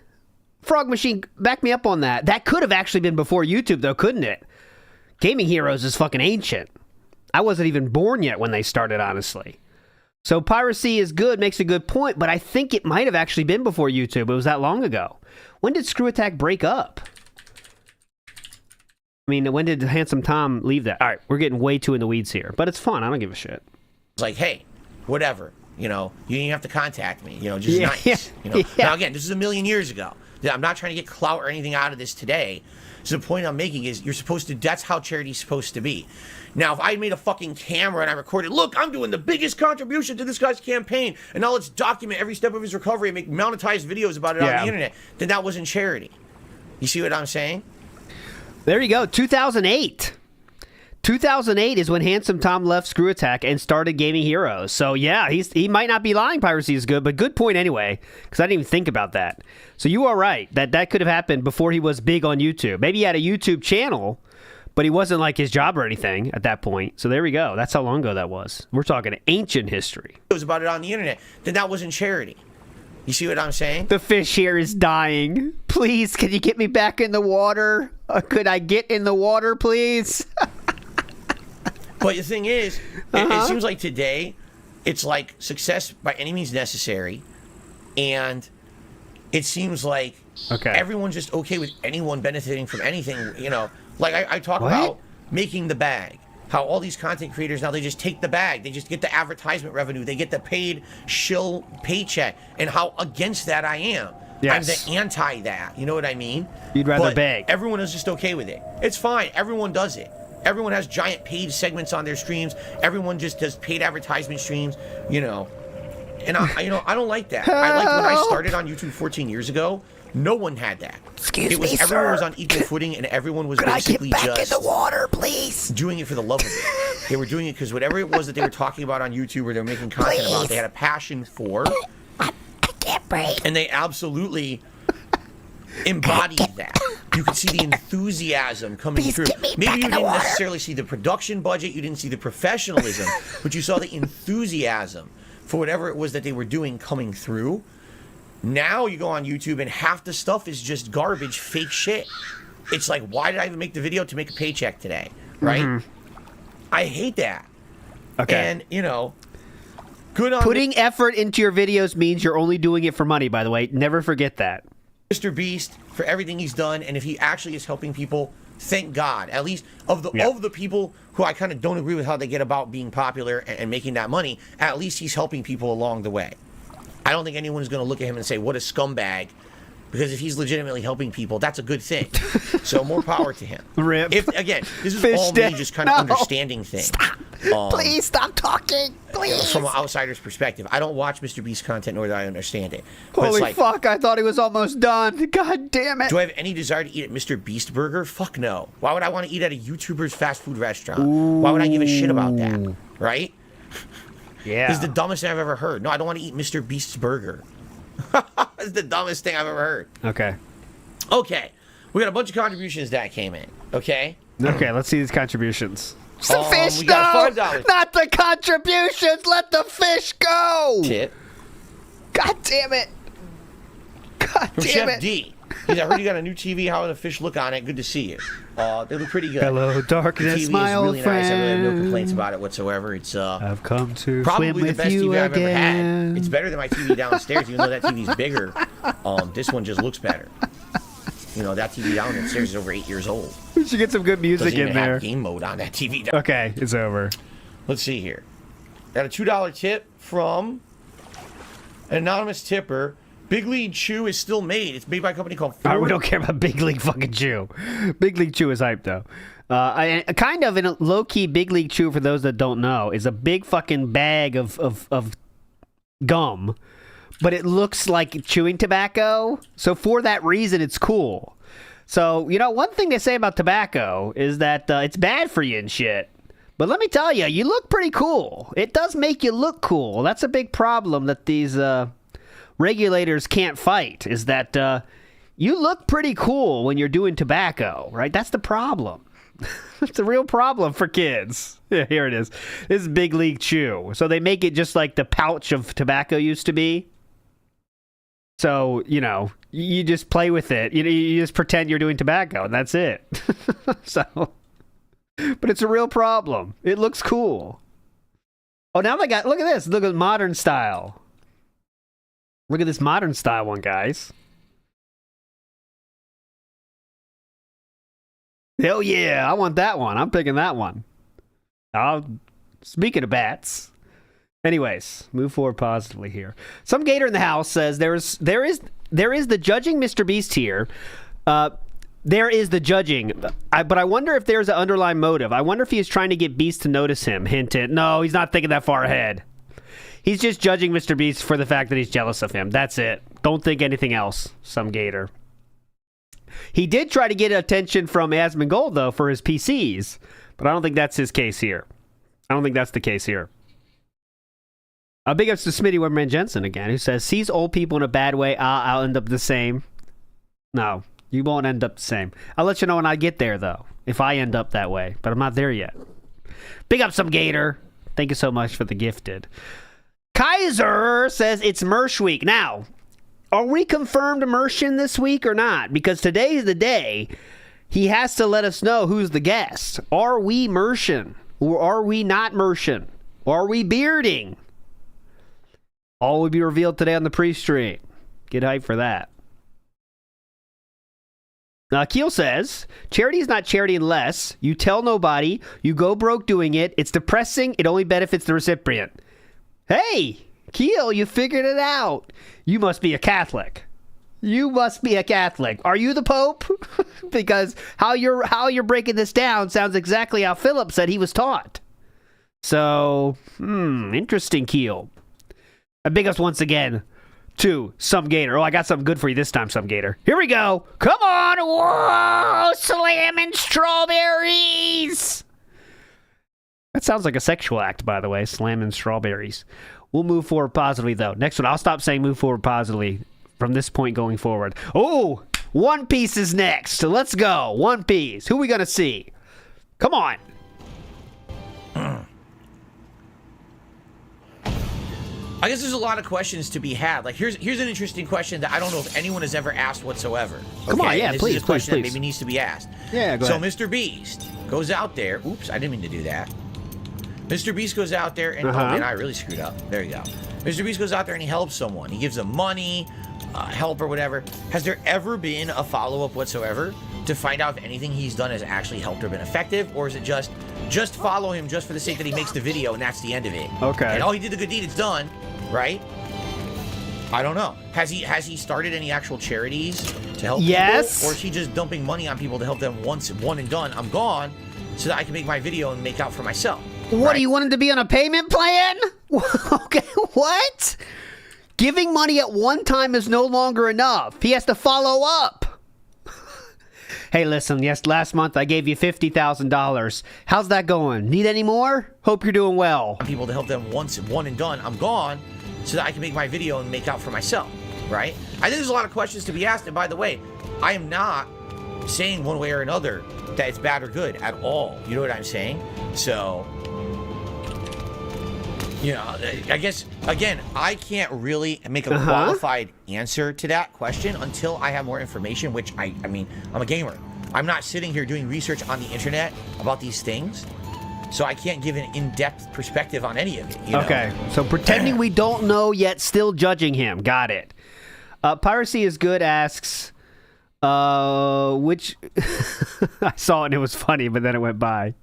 Speaker 1: Frog Machine, back me up on that. That could have actually been before YouTube, though, couldn't it? Gaming Heroes is fucking ancient. I wasn't even born yet when they started, honestly. So piracy is good, makes a good point, but I think it might have actually been before YouTube. It was that long ago. When did Screw Attack break up? I mean, when did Handsome Tom leave that? All right, we're getting way too in the weeds here, but it's fun. I don't give a shit.
Speaker 2: It's like, hey, whatever. You know, you didn't have to contact me. You know, just nice. You know. Now, again, this is a million years ago. I'm not trying to get clout or anything out of this today. So the point I'm making is you're supposed to, that's how charity's supposed to be. Now, if I made a fucking camera and I recorded, look, I'm doing the biggest contribution to this guy's campaign, and now let's document every step of his recovery and make monetized videos about it on the internet, then that wasn't charity. You see what I'm saying?
Speaker 1: There you go. 2008. 2008 is when Handsome Tom left Screw Attack and started Gaming Heroes. So yeah, he might not be lying. Piracy is good, but good point anyway, because I didn't even think about that. So you are right that could have happened before he was big on YouTube. Maybe he had a YouTube channel, but he wasn't like his job or anything at that point. So there we go. That's how long ago that was. We're talking ancient history.
Speaker 2: It was about it on the internet. Then that wasn't charity. You see what I'm saying?
Speaker 1: The fish here is dying. Please, can you get me back in the water? Could I get in the water, please?
Speaker 2: But the thing is, it seems like today, it's like success by any means necessary, and it seems like
Speaker 1: Okay.
Speaker 2: Everyone's just okay with anyone benefiting from anything, you know. Like I talk about making the bag. How all these content creators now, they just take the bag. They just get the advertisement revenue. They get the paid shill paycheck. And how against that I am. Yes. I'm the anti that. You know what I mean?
Speaker 1: You'd rather beg.
Speaker 2: Everyone is just okay with it. It's fine. Everyone does it. Everyone has giant paid segments on their streams. Everyone just does paid advertisement streams, you know. And I don't like that. I like when I started on YouTube 14 years ago, no one had that. Everyone was on equal footing, and everyone was basically
Speaker 4: just
Speaker 2: in
Speaker 4: the water, please.
Speaker 2: Doing it for the love of it. They were doing it because whatever it was that they were talking about on YouTube or they were making content about, they had a passion for.
Speaker 4: I can't breathe.
Speaker 2: And they absolutely embodied that. You could see the enthusiasm coming through. Maybe you didn't necessarily see the production budget, you didn't see the professionalism, but you saw the enthusiasm for whatever it was that they were doing coming through. Now you go on YouTube and half the stuff is just garbage, fake shit. It's like, why did I even make the video? To make a paycheck today, right? Mm-hmm. I hate that.
Speaker 1: Okay.
Speaker 2: And, you know, good on...
Speaker 1: Putting effort into your videos means you're only doing it for money, by the way. Never forget that.
Speaker 2: Mr. Beast, for everything he's done, and if he actually is helping people, thank God. At least of the people who I kind of don't agree with how they get about being popular and making that money, at least he's helping people along the way. I don't think anyone's going to look at him and say, what a scumbag, because if he's legitimately helping people, that's a good thing. So more power to him.
Speaker 1: Rip.
Speaker 2: If, again, this is all me just kind of understanding things.
Speaker 4: Stop. Please stop talking. Please.
Speaker 2: From an outsider's perspective. I don't watch Mr. Beast content, nor do I understand it.
Speaker 1: But holy fuck, I thought he was almost done. God damn it.
Speaker 2: Do I have any desire to eat at Mr. Beast Burger? Fuck no. Why would I want to eat at a YouTuber's fast food restaurant?
Speaker 1: Ooh.
Speaker 2: Why would I give a shit about that? Right?
Speaker 1: Yeah.
Speaker 2: This is the dumbest thing I've ever heard. No, I don't want to eat Mr. Beast's burger. It's the dumbest thing I've ever heard.
Speaker 1: Okay.
Speaker 2: Okay. We got a bunch of contributions that came in. Okay?
Speaker 1: Okay, let's see these contributions.
Speaker 4: The fish,
Speaker 2: we got $5.
Speaker 4: Not the contributions. Let the fish go.
Speaker 2: Tip.
Speaker 4: God damn it. God
Speaker 2: From
Speaker 4: damn
Speaker 2: Chef
Speaker 4: it.
Speaker 2: D. I heard you got a new TV. How do the fish look on it? Good to see you. They look pretty good.
Speaker 1: Hello, darkness, my old
Speaker 2: really
Speaker 1: friend.
Speaker 2: Nice. I really have no complaints about it whatsoever. It's
Speaker 1: I've come to
Speaker 2: probably
Speaker 1: swim
Speaker 2: the
Speaker 1: with
Speaker 2: best
Speaker 1: you
Speaker 2: TV I've ever
Speaker 1: again.
Speaker 2: had. It's better than my TV downstairs, even though that TV's bigger. This one just looks better. You know, that TV downstairs is over 8 years old.
Speaker 1: We should get some good music
Speaker 2: Doesn't
Speaker 1: in
Speaker 2: even
Speaker 1: there.
Speaker 2: have game mode on that TV.
Speaker 1: Okay, it's over.
Speaker 2: Let's see here. Got a $2 tip from an anonymous tipper. Big League Chew is still made. It's made by a company called Feuds.
Speaker 1: We don't care about Big League fucking Chew. Big League Chew is hype, though. Kind of in a low-key Big League Chew, for those that don't know, is a big fucking bag of gum, but it looks like chewing tobacco. So for that reason, it's cool. So, you know, one thing they say about tobacco is that it's bad for you and shit. But let me tell you, you look pretty cool. It does make you look cool. That's a big problem that these regulators can't fight, is that you look pretty cool when you're doing tobacco, right? That's the problem. It's a real problem for kids. Yeah, here it is. This is Big League Chew. So they make it just like the pouch of tobacco used to be. So, you know, you just play with it. You just pretend you're doing tobacco, and that's it. So, but it's a real problem. It looks cool. Oh, now they got, look at this. Look at modern style. Look at this modern style one, guys. Hell yeah, I want that one. I'm picking that one. Speaking of bats. Anyways, move forward positively here. Some gator in the house says there is the judging Mr. Beast here. There is the judging, but I wonder if there's an underlying motive. I wonder if he is trying to get Beast to notice him. Hint, hint. No, he's not thinking that far ahead. He's just judging Mr. Beast for the fact that he's jealous of him. That's it. Don't think anything else, some gator. He did try to get attention from Asmongold, though, for his PCs, but I don't think that's his case here. I don't think that's the case here. Big ups to Smitty Webman Jensen again, who says, sees old people in a bad way, I'll end up the same. No, you won't end up the same. I'll let you know when I get there, though, if I end up that way, but I'm not there yet. Big up some gator. Thank you so much for the gifted. Kaiser says it's Mersh week. Now, are we confirmed immersion this week or not? Because today is the day he has to let us know who's the guest. Are we Mershing? Or are we not Mershing? Are we bearding? All will be revealed today on the pre-stream. Get hyped for that. Keel says, charity is not charity unless you tell nobody, you go broke doing it. It's depressing. It only benefits the recipient. Hey, Keel, you figured it out. You must be a Catholic. You must be a Catholic. Are you the Pope? Because how you're breaking this down sounds exactly how Philip said he was taught. So, interesting, Keel. And big ups once again to Some Gator. Oh, I got something good for you this time, Some Gator. Here we go. Come on. Whoa, slamming strawberries. That sounds like a sexual act, by the way, slamming strawberries. We'll move forward positively, though. Next one, I'll stop saying move forward positively from this point going forward. Oh, One Piece is next. So let's go. One Piece. Who are we going to see? Come on.
Speaker 2: I guess there's a lot of questions to be had. Like, here's an interesting question that I don't know if anyone has ever asked whatsoever.
Speaker 1: Come on, yeah,
Speaker 2: and this
Speaker 1: please,
Speaker 2: is a question
Speaker 1: please.
Speaker 2: that maybe needs to be asked.
Speaker 1: Yeah, go ahead.
Speaker 2: So Mr. Beast goes out there. Oops, I didn't mean to do that. Mr. Beast goes out there and, oh man, I really screwed up. There you go. Mr. Beast goes out there and he helps someone. He gives them money, help or whatever. Has there ever been a follow-up whatsoever to find out if anything he's done has actually helped or been effective? Or is it just follow him just for the sake that he makes the video and that's the end of it?
Speaker 1: Okay.
Speaker 2: And he did the good deed, it's done, right? I don't know. Has he started any actual charities to help people? Or is he just dumping money on people to help them once, one and done? I'm gone so that I can make my video and make out for myself.
Speaker 1: What, do you want him to be on a payment plan? Okay, what? Giving money at one time is no longer enough. He has to follow up. Hey, listen, yes, last month I gave you $50,000. How's that going? Need any more? Hope you're doing well.
Speaker 2: People to help them once, one and done. I'm gone so that I can make my video and make out for myself, right? I think there's a lot of questions to be asked. And by the way, I am not saying one way or another that it's bad or good at all. You know what I'm saying? So, you know, I guess, again, I can't really make a qualified answer to that question until I have more information, which I mean, I'm a gamer. I'm not sitting here doing research on the internet about these things. So I can't give an in-depth perspective on any of it. You know?
Speaker 1: Okay, so pretending we don't know yet, still judging him. Got it. Piracy is good asks, which I saw it and it was funny, but then it went by.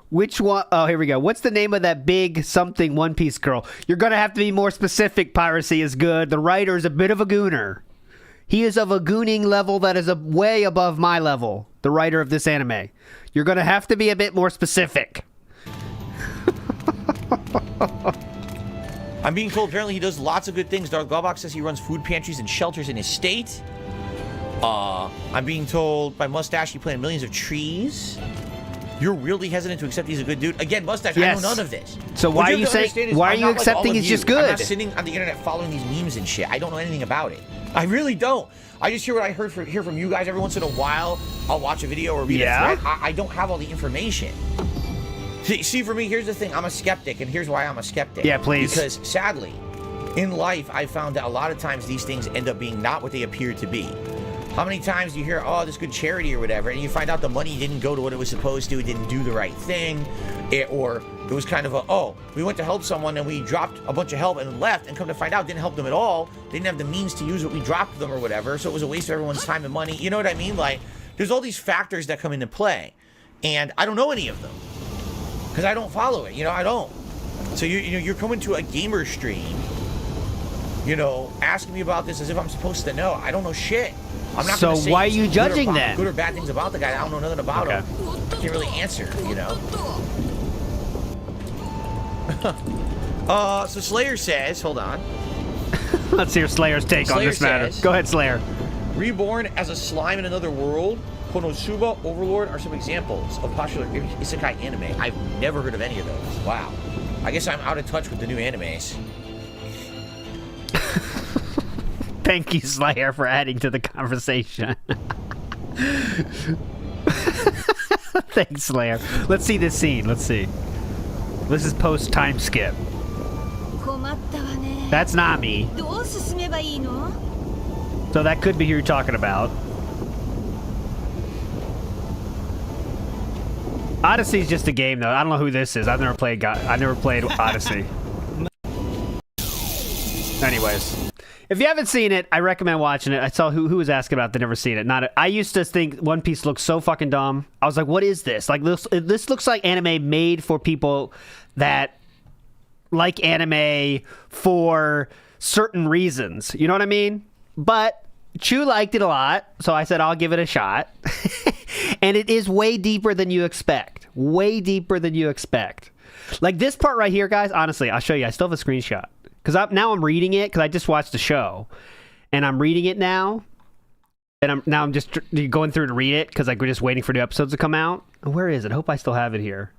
Speaker 1: Which one? Oh, here we go. What's the name of that big something One Piece girl? You're going to have to be more specific. Piracy is good. The writer is a bit of a gooner. He is of a gooning level that is way above my level, the writer of this anime. You're going to have to be a bit more specific.
Speaker 2: I'm being told apparently he does lots of good things. Dark Glowbox says he runs food pantries and shelters in his state. I'm being told by Mustache he planted millions of trees. You're really hesitant to accept he's a good dude. Again, Mustache, I know none of this.
Speaker 1: So why are you saying? Why are you accepting he's just good?
Speaker 2: I'm not sitting on the internet following these memes and shit. I don't know anything about it. I really don't. I just hear what I hear from you guys every once in a while. I'll watch a video or read a thread. I don't have all the information. See, for me, here's the thing. I'm a skeptic, and here's why I'm a skeptic.
Speaker 1: Yeah, please.
Speaker 2: Because sadly, in life, I found that a lot of times these things end up being not what they appear to be. How many times do you hear, oh, this good charity or whatever, and you find out the money didn't go to what it was supposed to, it didn't do the right thing, or it was kind of a, oh, we went to help someone and we dropped a bunch of help and left, and come to find out didn't help them at all, they didn't have the means to use what we dropped them or whatever, so it was a waste of everyone's time and money. You know what I mean? Like, there's all these factors that come into play, and I don't know any of them, because I don't follow it, I don't. So you're coming to a gamer stream, asking me about this as if I'm supposed to know. I don't know shit. I'm not
Speaker 1: so why are you judging then?
Speaker 2: Good or bad things about the guy. I don't know nothing about him. I can't really answer, So Slayer says, hold on.
Speaker 1: Let's hear Slayer's take on this matter. Go ahead, Slayer.
Speaker 2: Reborn as a slime in another world, Konosuba, Overlord are some examples of popular isekai anime. I've never heard of any of those. Wow. I guess I'm out of touch with the new animes.
Speaker 1: Thank you, Slayer, for adding to the conversation. Thanks, Slayer. Let's see this scene. Let's see. This is post time skip. That's Nami. So that could be who you're talking about. Odyssey's just a game, though. I don't know who this is. I've never played Odyssey. Anyways, if you haven't seen it, I recommend watching it. I saw who was asking about it. They never seen it. I used to think One Piece looked so fucking dumb. I was like, what is this? Like this looks like anime made for people that like anime for certain reasons. You know what I mean? But Chu liked it a lot, so I said I'll give it a shot. And it is way deeper than you expect. Way deeper than you expect. Like this part right here, guys, honestly, I'll show you. I still have a screenshot. Because now I'm reading it, because I just watched the show. And I'm reading it now. And I'm just going through to read it, because like, we're just waiting for new episodes to come out. Where is it? I hope I still have it here.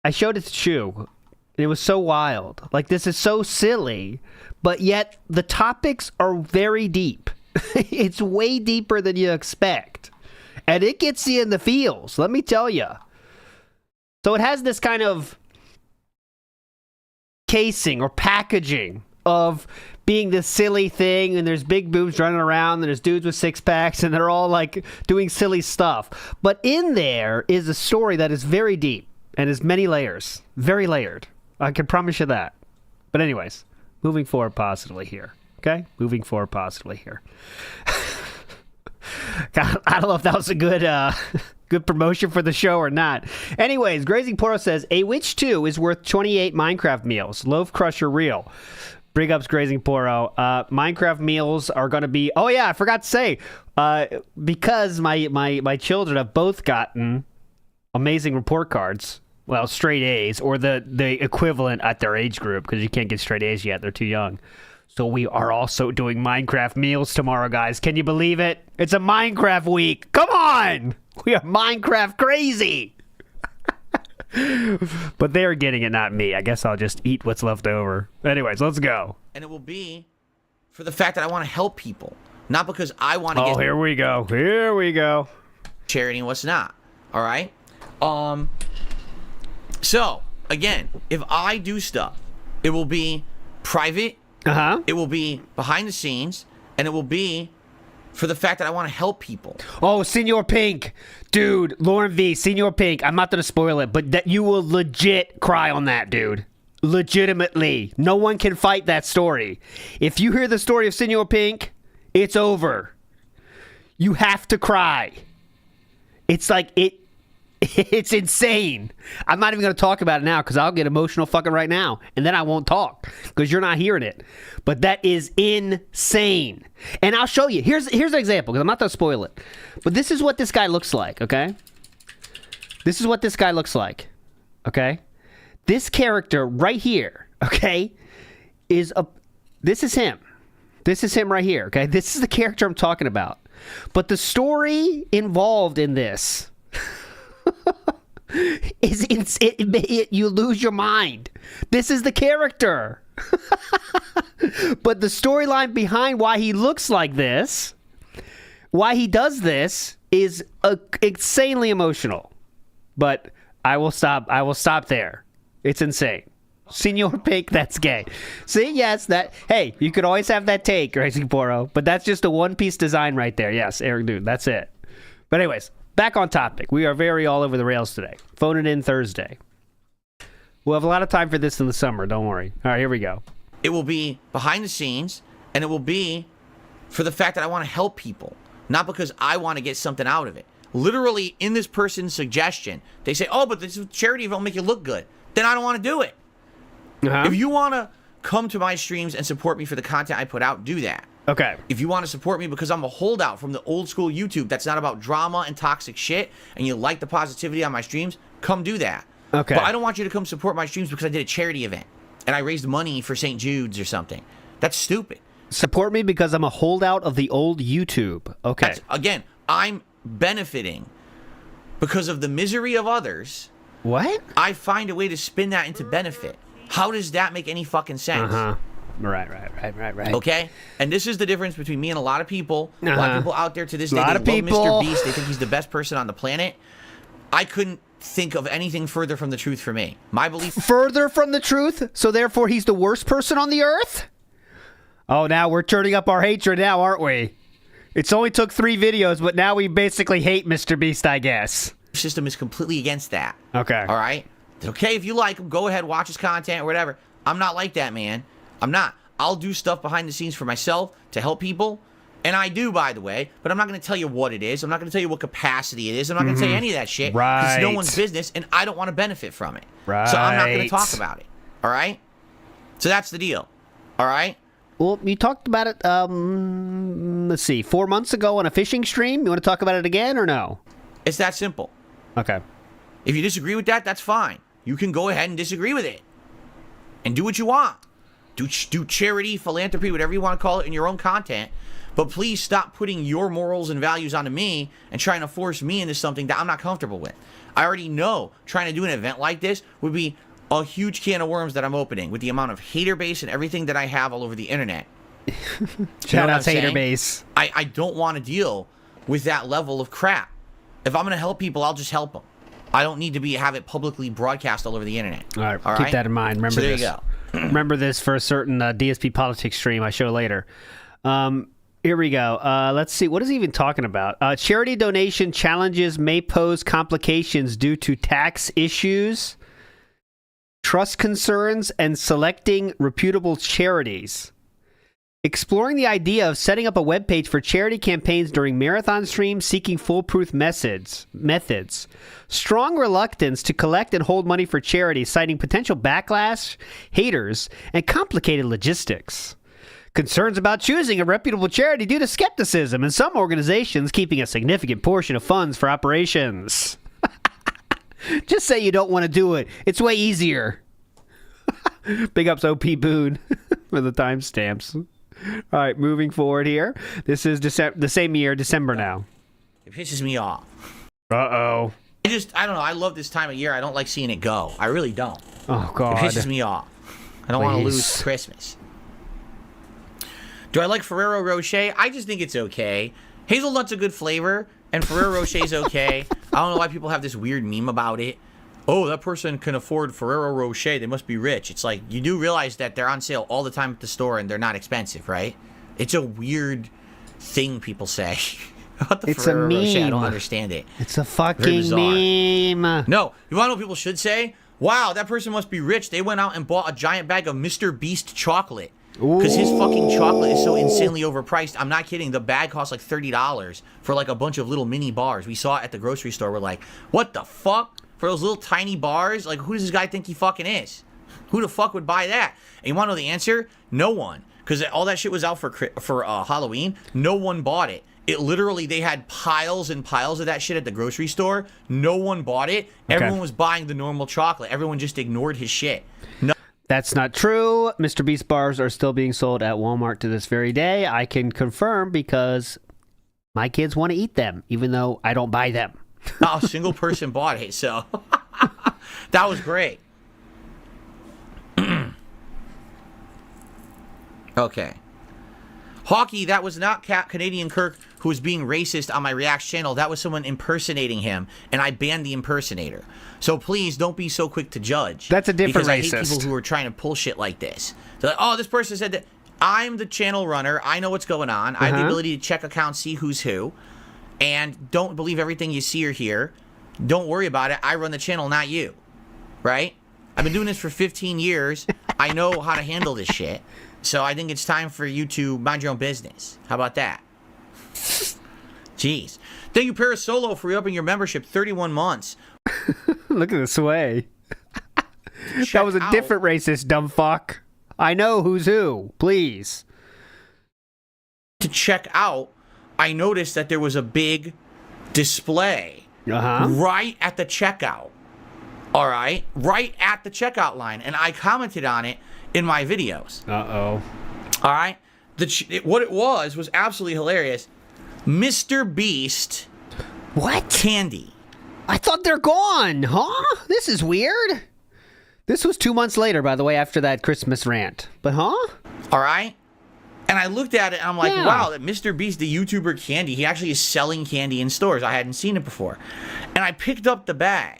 Speaker 1: I showed it to Chu. And it was so wild. Like, this is so silly. But yet, the topics are very deep. It's way deeper than you expect. And it gets you in the feels, let me tell you. So it has this kind of casing or packaging of being this silly thing, and there's big boobs running around, and there's dudes with six-packs, and they're all, like, doing silly stuff. But in there is a story that is very deep and has many layers. Very layered. I can promise you that. But anyways, moving forward positively here. Okay? Moving forward positively here. I don't know if that was a good good promotion for the show or not. Anyways, Grazing Poro says, a Witch 2 is worth 28 Minecraft meals. Loaf Crusher real. Big ups, Grazing Poro. Minecraft meals are going to be... Oh, yeah, I forgot to say. Because my children have both gotten amazing report cards. Well, straight A's, or the equivalent at their age group, because you can't get straight A's yet. They're too young. So we are also doing Minecraft meals tomorrow, guys. Can you believe it? It's a Minecraft week. Come on! We are Minecraft crazy! But they're getting it, not me. I guess I'll just eat what's left over. Anyways, let's go.
Speaker 2: And it will be for the fact that I want to help people. Not because I want to get...
Speaker 1: Oh, here we go. Here we go.
Speaker 2: Charity and what's not. All right? So, again, if I do stuff, it will be private. It will be behind the scenes, and it will be for the fact that I want to help people.
Speaker 1: Oh, Senor Pink. Dude, Lauren V, Senor Pink. I'm not going to spoil it, but that you will legit cry on that, dude. Legitimately. No one can fight that story. If you hear the story of Senor Pink, it's over. You have to cry. It's like it's insane. I'm not even going to talk about it now because I'll get emotional fucking right now. And then I won't talk because you're not hearing it. But that is insane. And I'll show you. Here's an example because I'm not going to spoil it. But this is what this guy looks like, okay? This is what this guy looks like, okay? This character right here, okay, this is him. This is him right here, okay? This is the character I'm talking about. But the story involved in this... you lose your mind. This is the character. But the storyline behind why he looks like this, why he does this, is insanely emotional. But I will stop there. It's insane. Senor Pink, that's gay. See, yes, that. Hey, you could always have that take, Racing Poro, but that's just a one-piece design right there. Yes, Eric Dude, that's it. But anyways, back on topic. We are very all over the rails today. Phone it in Thursday. We'll have a lot of time for this in the summer. Don't worry. All right, here we go.
Speaker 2: It will be behind the scenes, and it will be for the fact that I want to help people, not because I want to get something out of it. Literally, in this person's suggestion, they say, oh, but this is charity if it'll make you look good. Then I don't want to do it. If you want to come to my streams and support me for the content I put out, do that.
Speaker 1: Okay.
Speaker 2: If you want to support me because I'm a holdout from the old school YouTube that's not about drama and toxic shit, and you like the positivity on my streams, come do that.
Speaker 1: Okay.
Speaker 2: But I don't want you to come support my streams because I did a charity event and I raised money for St. Jude's or something. That's stupid.
Speaker 1: Support me because I'm a holdout of the old YouTube. Okay.
Speaker 2: Again, I'm benefiting because of the misery of others.
Speaker 1: What?
Speaker 2: I find a way to spin that into benefit. How does that make any fucking sense?
Speaker 1: Right.
Speaker 2: Okay? And this is the difference between me and a lot of people. A lot of people out there to this day, they love
Speaker 1: people.
Speaker 2: Mr. Beast. They think he's the best person on the planet. I couldn't think of anything further from the truth for me. My belief...
Speaker 1: Further from the truth? So therefore he's the worst person on the earth? Oh, now we're turning up our hatred now, aren't we? It's only took 3 videos, but now we basically hate Mr. Beast, I guess.
Speaker 2: System is completely against that.
Speaker 1: Okay.
Speaker 2: All right? It's okay if you like him. Go ahead, watch his content or whatever. I'm not like that, man. I'm not. I'll do stuff behind the scenes for myself to help people. And I do, by the way, but I'm not going to tell you what it is. I'm not going to tell you what capacity it is. I'm not going to tell you any of that shit.
Speaker 1: Right.
Speaker 2: Because it's no one's business, and I don't want to benefit from it.
Speaker 1: Right.
Speaker 2: So I'm not going to talk about it. All right? So that's the deal. All right?
Speaker 1: Well, you talked about it, let's see, 4 months ago on a fishing stream. You want to talk about it again or no?
Speaker 2: It's that simple.
Speaker 1: Okay.
Speaker 2: If you disagree with that, that's fine. You can go ahead and disagree with it. And do what you want. Do charity, philanthropy, whatever you want to call it in your own content. But please stop putting your morals and values onto me and trying to force me into something that I'm not comfortable with. I already know trying to do an event like this would be a huge can of worms that I'm opening with the amount of hater base and everything that I have all over the internet.
Speaker 1: Shout out to hater base.
Speaker 2: I don't want to deal with that level of crap. If I'm going to help people, I'll just help them. I don't need to have it publicly broadcast all over the internet.
Speaker 1: All right, keep that in mind. Remember
Speaker 2: there
Speaker 1: this.
Speaker 2: You go.
Speaker 1: Remember this for a certain DSP politics stream I show later. Here we go. Let's see. What is he even talking about? Charity donation challenges may pose complications due to tax issues, trust concerns, and selecting reputable charities. Exploring the idea of setting up a webpage for charity campaigns during marathon streams seeking foolproof methods. Strong reluctance to collect and hold money for charity, citing potential backlash, haters, and complicated logistics. Concerns about choosing a reputable charity due to skepticism and some organizations keeping a significant portion of funds for operations. Just say you don't want to do it. It's way easier. Big ups OP Boone for the timestamps. All right, moving forward here. This is the same year, December now.
Speaker 2: It pisses me off.
Speaker 1: Uh-oh.
Speaker 2: I don't know. I love this time of year. I don't like seeing it go. I really don't.
Speaker 1: Oh, God.
Speaker 2: It pisses me off. I don't want to lose Christmas. Do I like Ferrero Rocher? I just think it's okay. Hazelnut's a good flavor, and Ferrero Rocher's okay. I don't know why people have this weird meme about it. Oh, that person can afford Ferrero Rocher. They must be rich. It's like, you do realize that they're on sale all the time at the store, and they're not expensive, right? It's a weird thing people say about the Ferrero Rocher. I don't understand it.
Speaker 1: It's a fucking meme.
Speaker 2: No, you want to know what people should say? Wow, that person must be rich. They went out and bought a giant bag of Mr. Beast chocolate. Because his fucking chocolate is so insanely overpriced. I'm not kidding. The bag costs like $30 for like a bunch of little mini bars. We saw it at the grocery store. We're like, what the fuck? For those little tiny bars? Like, who does this guy think he fucking is? Who the fuck would buy that? And you want to know the answer? No one. Because all that shit was out for Halloween. No one bought it. It literally, they had piles and piles of that shit at the grocery store. No one bought it. Okay. Everyone was buying the normal chocolate. Everyone just ignored his shit. No.
Speaker 1: That's not true. Mr. Beast bars are still being sold at Walmart to this very day. I can confirm because my kids want to eat them, even though I don't buy them.
Speaker 2: Not a single person bought it, so that was great. Okay. Hawkey, that was not Canadian Kirk who was being racist on my Reacts channel. That was someone impersonating him, and I banned the impersonator. So please don't be so quick to judge.
Speaker 1: That's a different racist.
Speaker 2: Because I hate people who are trying to pull shit like this. They're like, oh, this person said that. I'm the channel runner. I know what's going on. I have the ability to check accounts, see who's who. And don't believe everything you see or hear. Don't worry about it. I run the channel, not you. Right? I've been doing this for 15 years. I know how to handle this shit. So I think it's time for you to mind your own business. How about that? Jeez. Thank you, Parasolo, for re-upping your membership 31 months.
Speaker 1: Look at the sway. That was a different racist, dumb fuck. I know who's who. Please.
Speaker 2: To check out, I noticed that there was a big display right at the checkout. All right? Right at the checkout line. And I commented on it in my videos.
Speaker 1: Uh-oh.
Speaker 2: All right? What it was absolutely hilarious. Mr. Beast.
Speaker 1: What?
Speaker 2: Candy.
Speaker 1: I thought they're gone, huh? This is weird. This was 2 months later, by the way, after that Christmas rant. But
Speaker 2: All right? And I looked at it, and I'm like, wow, that Mr. Beast, the YouTuber Candy, he actually is selling candy in stores. I hadn't seen it before. And I picked up the bag.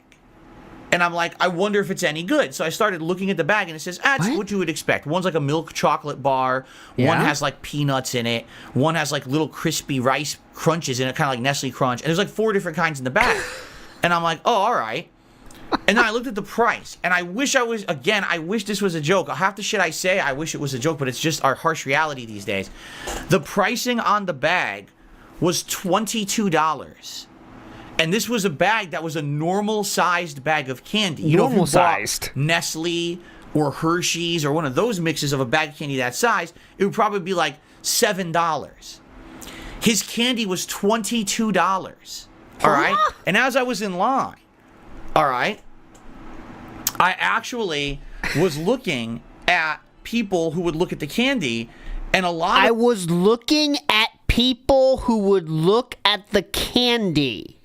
Speaker 2: And I'm like, I wonder if it's any good. So I started looking at the bag, and it says, it's what you would expect. One's like a milk chocolate bar. Yeah? One has like peanuts in it. One has like little crispy rice crunches in it, kind of like Nestle Crunch. And there's like 4 different kinds in the bag. And I'm like, oh, all right. And then I looked at the price, and I wish this was a joke. Half the shit I say, I wish it was a joke, but it's just our harsh reality these days. The pricing on the bag was $22. And this was a bag that was a normal-sized bag of candy. You know, if you bought Nestle or Hershey's or one of those mixes of a bag of candy that size, it would probably be like $7. His candy was $22. All right? And as I was in line, all right, I actually was looking at people who would look at the candy, and
Speaker 1: I was looking at people who would look at the candy.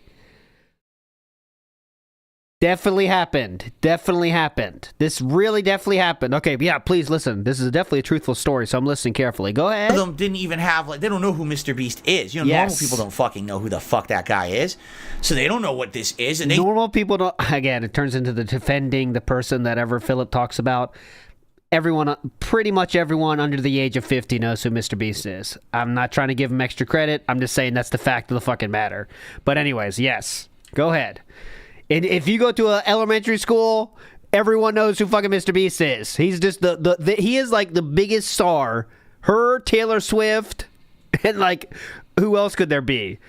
Speaker 1: Definitely happened. Definitely happened. This really definitely happened. Okay, yeah, please listen. This is definitely a truthful story, so I'm listening carefully. Go ahead.
Speaker 2: Some of them didn't even have, like, they don't know who Mr. Beast is. You know, normal people don't fucking know who the fuck that guy is. So they don't know what this is. And
Speaker 1: normal people don't, again, it turns into the defending the person that ever Philip talks about. Everyone, pretty much everyone under the age of 50 knows who Mr. Beast is. I'm not trying to give him extra credit. I'm just saying that's the fact of the fucking matter. But anyways, yes, go ahead. And if you go to an elementary school, everyone knows who fucking Mr. Beast is. He's just he is like the biggest star. Her, Taylor Swift, and like, who else could there be?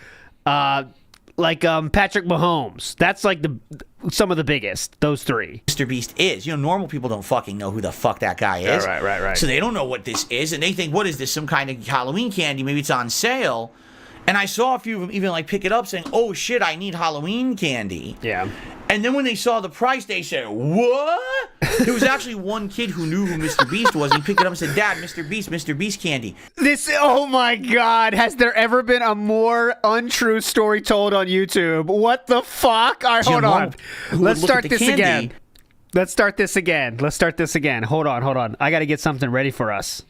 Speaker 1: Patrick Mahomes. That's like some of the biggest, those three.
Speaker 2: Mr. Beast is. You know, normal people don't fucking know who the fuck that guy is.
Speaker 1: Right.
Speaker 2: So they don't know what this is, and they think, what is this, some kind of Halloween candy? Maybe it's on sale. And I saw a few of them even like pick it up saying, oh shit, I need Halloween candy.
Speaker 1: Yeah.
Speaker 2: And then when they saw the price, they said, what? There was actually one kid who knew who Mr. Beast was. He picked it up and said, Dad, Mr. Beast candy.
Speaker 1: Oh my God. Has there ever been a more untrue story told on YouTube? What the fuck? All right, hold on. Let's start this again. Hold on. I got to get something ready for us.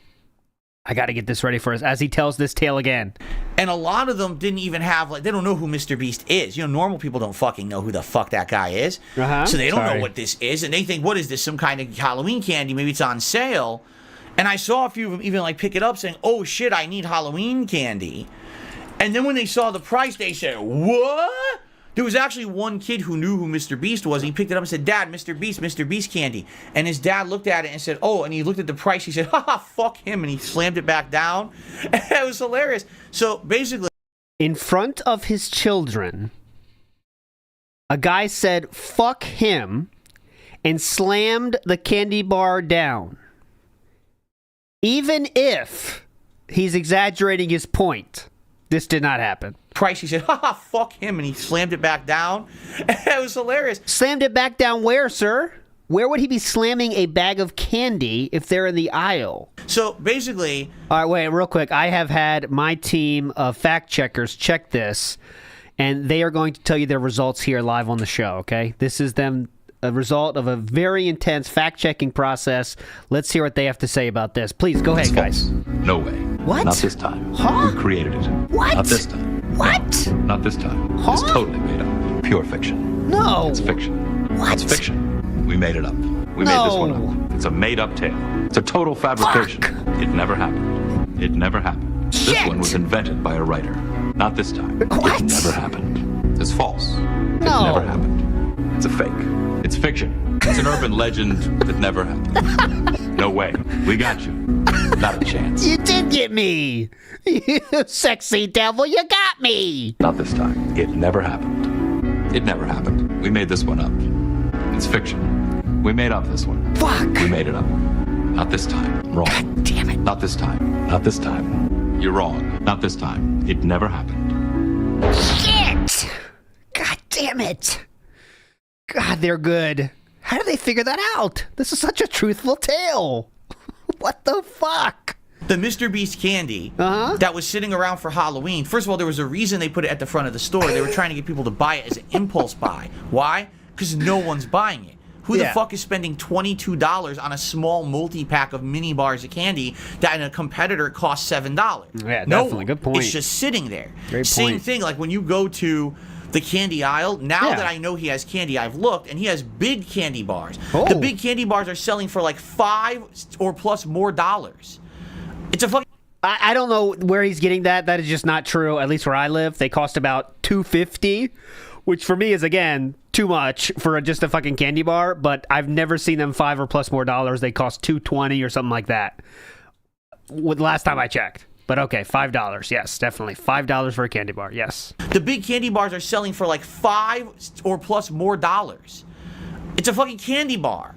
Speaker 1: I got to get this ready for us as he tells this tale again.
Speaker 2: And a lot of them didn't even have, like, they don't know who Mr. Beast is. You know, normal people don't fucking know who the fuck that guy is. So they don't know what this is. And they think, what is this, some kind of Halloween candy? Maybe it's on sale. And I saw a few of them even like pick it up saying, oh shit, I need Halloween candy. And then when they saw the price, they said, what? There was actually one kid who knew who Mr. Beast was, and he picked it up and said, Dad, Mr. Beast candy. And his dad looked at it and said, oh, and he looked at the price, he said, haha, fuck him, and he slammed it back down. It was hilarious. So basically,
Speaker 1: in front of his children, a guy said, fuck him, and slammed the candy bar down. Even if he's exaggerating his point, this did not happen.
Speaker 2: Price, he said, haha, fuck him, and he slammed it back down. It was hilarious.
Speaker 1: Slammed it back down where, sir? Where would he be slamming a bag of candy if they're in the aisle?
Speaker 2: So basically...
Speaker 1: All right, wait, real quick. I have had my team of fact checkers check this, and they are going to tell you their results here live on the show, okay? This is them, a result of a very intense fact-checking process. Let's hear what they have to say about this. Please, go ahead, guys.
Speaker 5: No way.
Speaker 1: What?
Speaker 5: Not this time.
Speaker 1: Huh?
Speaker 5: We created it.
Speaker 1: What?
Speaker 5: Not this time.
Speaker 1: What?
Speaker 5: Not this time.
Speaker 1: Huh?
Speaker 5: It's totally made up. Pure fiction.
Speaker 1: No.
Speaker 5: It's fiction.
Speaker 1: What?
Speaker 5: It's fiction. We made it up. We made this one up. It's a made-up tale. It's a total fabrication.
Speaker 1: Fuck.
Speaker 5: It never happened. It never happened.
Speaker 1: Shit.
Speaker 5: This one was invented by a writer. Not this time.
Speaker 1: What?
Speaker 5: It never happened. It's false.
Speaker 1: No.
Speaker 5: It never happened. It's a fake. It's fiction. It's an urban legend that never happened. No way. We got you. Not a chance.
Speaker 1: You did get me. You sexy devil, you got me.
Speaker 5: Not this time. It never happened. It never happened. We made this one up. It's fiction. We made up this one.
Speaker 1: Fuck.
Speaker 5: We made it up. Not this time. Wrong.
Speaker 1: God damn it.
Speaker 5: Not this time. Not this time. You're wrong. Not this time. It never happened.
Speaker 1: Shit. God damn it. God, they're good. How did they figure that out? This is such a truthful tale. What the fuck?
Speaker 2: The Mr. Beast candy that was sitting around for Halloween. First of all, there was a reason they put it at the front of the store. They were trying to get people to buy it as an impulse buy. Why? Because no one's buying it. Who the fuck is spending $22 on a small multi-pack of mini bars of candy that in a competitor costs $7?
Speaker 1: Yeah,
Speaker 2: no
Speaker 1: definitely.
Speaker 2: One.
Speaker 1: Good point.
Speaker 2: It's just sitting there.
Speaker 1: Great
Speaker 2: Same
Speaker 1: point.
Speaker 2: thing, like when you go to the candy aisle, now that I know he has candy, I've looked, and he has big candy bars.
Speaker 1: Oh.
Speaker 2: The big candy bars are selling for like $5 or plus more dollars. It's a fucking...
Speaker 1: I don't know where he's getting that. That is just not true. At least where I live, they cost about $2.50, which for me is, again, too much for just a fucking candy bar, but I've never seen them $5 or plus more dollars. They cost $2.20 or something like that. Last time I checked. But okay, $5. Yes, definitely. $5 for a candy bar. Yes.
Speaker 2: The big candy bars are selling for like $5 or plus more dollars. It's a fucking candy bar.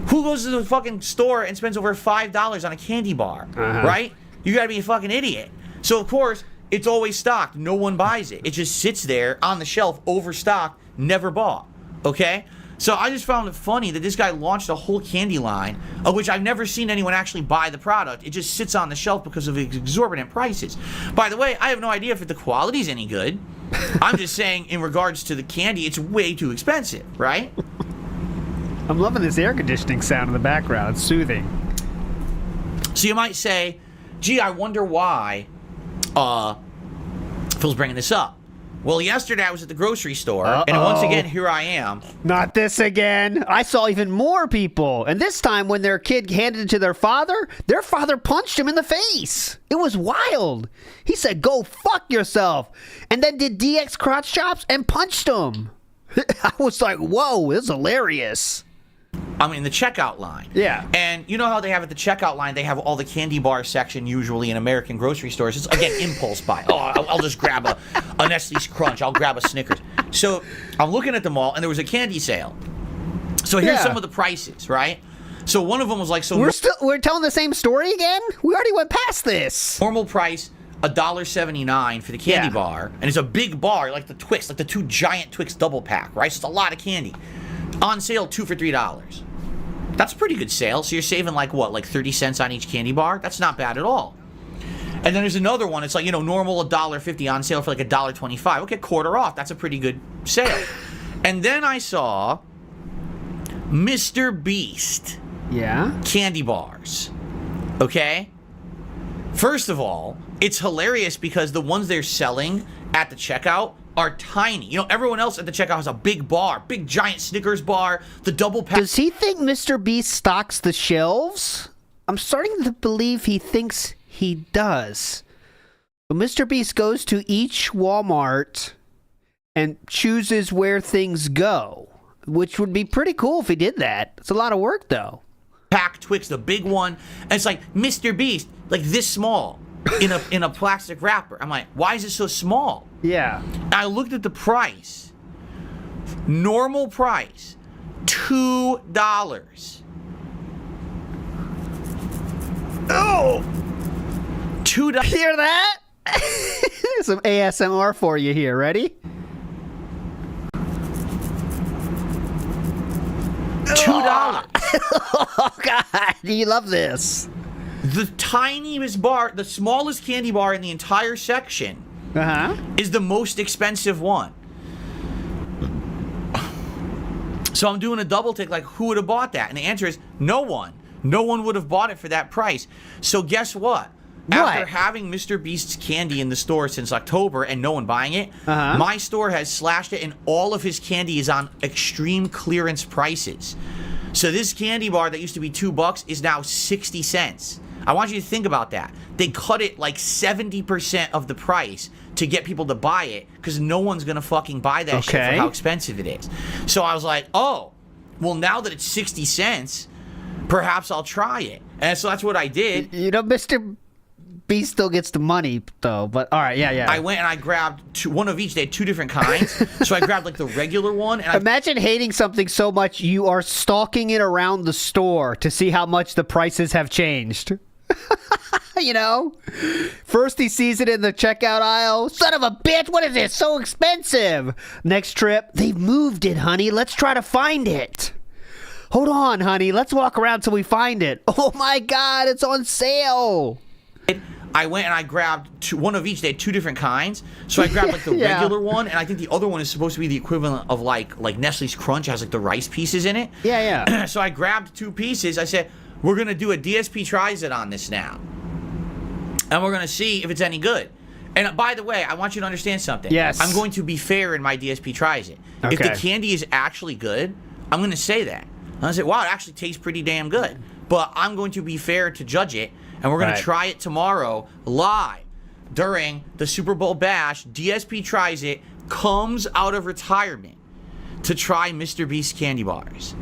Speaker 2: Who goes to the fucking store and spends over $5 on a candy bar, right? You gotta be a fucking idiot. So, of course, it's always stocked. No one buys it. It just sits there on the shelf, overstocked, never bought, okay? So I just found it funny that this guy launched a whole candy line, of which I've never seen anyone actually buy the product. It just sits on the shelf because of exorbitant prices. By the way, I have no idea if the quality's any good. I'm just saying, in regards to the candy, it's way too expensive, right?
Speaker 1: I'm loving this air conditioning sound in the background. It's soothing.
Speaker 2: So you might say, gee, I wonder why Phil's bringing this up. Well, yesterday I was at the grocery store, and once again, here I am.
Speaker 1: Not this again. I saw even more people. And this time, when their kid handed it to their father punched him in the face. It was wild. He said, go fuck yourself. And then did DX crotch chops and punched him. I was like, whoa, this is hilarious.
Speaker 2: I mean, the checkout line.
Speaker 1: Yeah.
Speaker 2: And you know how they have at the checkout line, they have all the candy bar section usually in American grocery stores. It's, again, impulse buy. Oh, I'll just grab a Nestle's Crunch. I'll grab a Snickers. So I'm looking at them all, and there was a candy sale. So here's some of the prices, right? So one of them was like...
Speaker 1: We're telling the same story again? We already went past this.
Speaker 2: Normal price, $1.79 for the candy bar. And it's a big bar, like the Twix, like the 2 giant Twix double pack, right? So it's a lot of candy. On sale, 2 for $3. That's a pretty good sale. So you're saving like what, like 30 cents on each candy bar? That's not bad at all. And then there's another one. It's like, you know, normal $1.50 on sale for like $1.25. Okay, quarter off. That's a pretty good sale. And then I saw Mr. Beast.
Speaker 1: Yeah.
Speaker 2: Candy bars. Okay? First of all, it's hilarious because the ones they're selling at the checkout are tiny. You know, everyone else at the checkout has a big bar, big giant Snickers bar, the double pack.
Speaker 1: Does he think Mr. Beast stocks the shelves? I'm starting to believe he thinks he does. But Mr. Beast goes to each Walmart and chooses where things go, which would be pretty cool if he did that. It's a lot of work, though.
Speaker 2: Pack Twix, the big one, and it's like Mr. Beast, like this small, in a plastic wrapper. I'm like, why is it so small?
Speaker 1: Yeah.
Speaker 2: I looked at the price. Normal price, $2.
Speaker 1: Oh!
Speaker 2: $2.
Speaker 1: Hear that? Some ASMR for you here. Ready?
Speaker 2: $2.
Speaker 1: Oh, God. You love this.
Speaker 2: The tiniest bar, the smallest candy bar in the entire section, is the most expensive one. So I'm doing a double take, like, who would have bought that? And the answer is no one. No one would have bought it for that price. So guess what? After having Mr. Beast's candy in the store since October and no one buying it, my store has slashed it, and all of his candy is on extreme clearance prices. So this candy bar that used to be $2 is now 60 cents. I want you to think about that. They cut it like 70% of the price to get people to buy it because no one's going to fucking buy that shit for how expensive it is. So I was like, oh, well, now that it's 60 cents, perhaps I'll try it. And so that's what I did.
Speaker 1: You know, Mr. Beast still gets the money, though. But all right, yeah.
Speaker 2: I went and I grabbed one of each. They had 2 different kinds. So I grabbed like the regular one. And
Speaker 1: imagine hating something so much you are stalking it around the store to see how much the prices have changed. You know? First he sees it in the checkout aisle. Son of a bitch, what is this? So expensive. Next trip, they've moved it, honey. Let's try to find it. Hold on, honey. Let's walk around till we find it. Oh my God, it's on sale.
Speaker 2: I went and I grabbed one of each. They had 2 different kinds. So I grabbed like the regular one, and I think the other one is supposed to be the equivalent of like Nestle's Crunch. It has like the rice pieces in it.
Speaker 1: Yeah.
Speaker 2: So I grabbed 2 pieces. I said, we're going to do a DSP tries it on this now. And we're going to see if it's any good. And by the way, I want you to understand something.
Speaker 1: Yes.
Speaker 2: I'm going to be fair in my DSP tries it.
Speaker 1: Okay.
Speaker 2: If the candy is actually good, I'm going to say that. I'm going to say, wow, it actually tastes pretty damn good. But I'm going to be fair to judge it. And we're going to try it tomorrow live during the Super Bowl bash. DSP tries it, comes out of retirement to try Mr. Beast candy bars.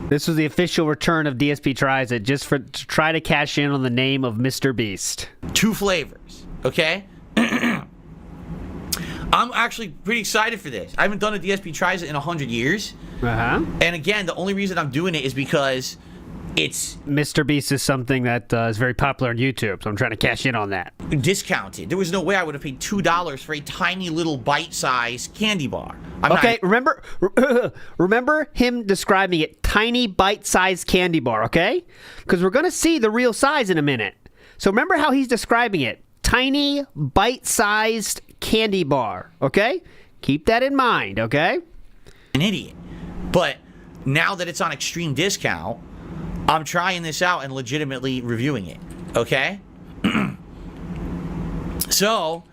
Speaker 1: This was the official return of DSP Tries It, just to try to cash in on the name of Mr. Beast.
Speaker 2: 2 flavors, okay? I'm actually pretty excited for this. I haven't done a DSP Tries It in 100 years.
Speaker 1: Uh-huh.
Speaker 2: And again, the only reason I'm doing it is because it's...
Speaker 1: Mr. Beast is something that is very popular on YouTube, so I'm trying to cash in on that.
Speaker 2: Discounted. There was no way I would have paid $2 for a tiny little bite-sized candy bar.
Speaker 1: Okay, remember him describing it, tiny bite-sized candy bar, okay? Because we're going to see the real size in a minute. So remember how he's describing it, tiny bite-sized candy bar, okay? Keep that in mind, okay?
Speaker 2: An idiot. But now that it's on extreme discount, I'm trying this out and legitimately reviewing it, okay? So,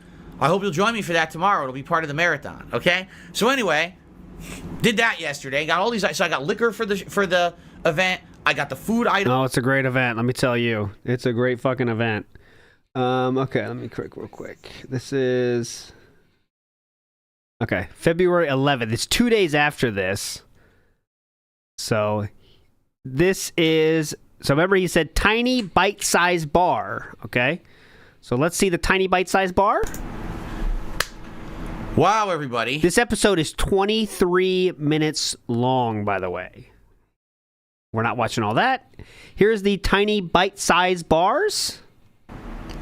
Speaker 2: I hope you'll join me for that tomorrow. It'll be part of the marathon, okay? So anyway, did that yesterday. Got all these. So I got liquor for the event. I got the food item.
Speaker 1: Oh, it's a great event. Let me tell you, it's a great fucking event. Okay, let me click real quick. This is February 11th. It's 2 days after this. So this is. So remember, he said tiny bite-sized bar. Okay, so let's see the tiny bite-sized bar.
Speaker 2: Wow, everybody.
Speaker 1: This episode is 23 minutes long, by the way. We're not watching all that. Here's the tiny bite-sized bars.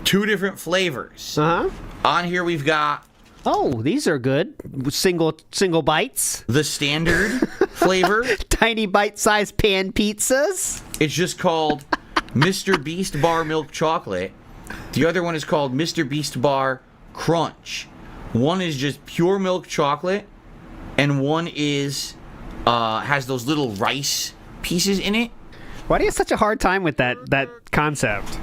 Speaker 2: 2 different flavors.
Speaker 1: Uh-huh.
Speaker 2: On here we've got...
Speaker 1: Oh, these are good. Single bites.
Speaker 2: The standard flavor.
Speaker 1: Tiny bite-sized pan pizzas.
Speaker 2: It's just called Mr. Beast Bar Milk Chocolate. The other one is called Mr. Beast Bar Crunch. One is just pure milk chocolate, and one is has those little rice pieces in it.
Speaker 1: Why do you have such a hard time with that concept?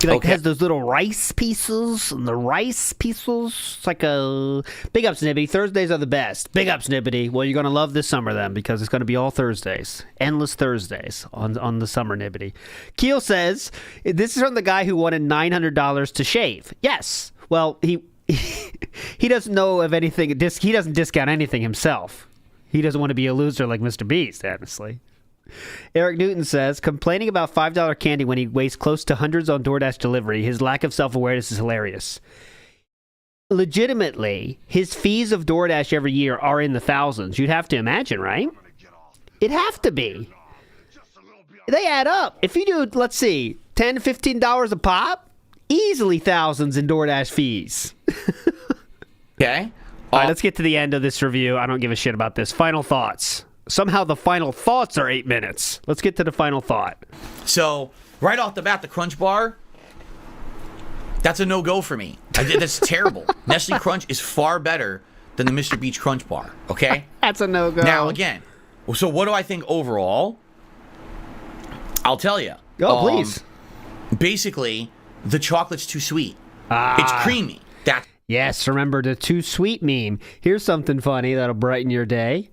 Speaker 1: It has those little rice pieces, and the rice pieces. It's like a big ups, Nibbity. Thursdays are the best. Big ups, Nibbity. Well, you're gonna love this summer then, because it's gonna be all Thursdays, endless Thursdays on the summer, Nibbity. Keel says this is from the guy who wanted $900 to shave. Yes. Well, he doesn't know of anything. He doesn't discount anything himself. He doesn't want to be a loser like Mr. Beast, honestly. Eric Newton says, complaining about $5 candy when he wastes close to hundreds on DoorDash delivery, his lack of self-awareness is hilarious. Legitimately, his fees of DoorDash every year are in the thousands. You'd have to imagine, right? It'd have to be. They add up. If you do, let's see, $10 to $15 a pop, easily thousands in DoorDash fees.
Speaker 2: Okay.
Speaker 1: All right, let's get to the end of this review. I don't give a shit about this. Final thoughts. Somehow the final thoughts are 8 minutes. Let's get to the final thought.
Speaker 2: So, right off the bat, the Crunch Bar, that's a no-go for me. That's terrible. Nestle Crunch is far better than the Mr. Beach Crunch Bar, okay?
Speaker 1: That's a no-go.
Speaker 2: Now, again, so what do I think overall? I'll tell you.
Speaker 1: Oh, please.
Speaker 2: Basically, the chocolate's too sweet. It's creamy.
Speaker 1: Yes, remember the too sweet meme. Here's something funny that'll brighten your day.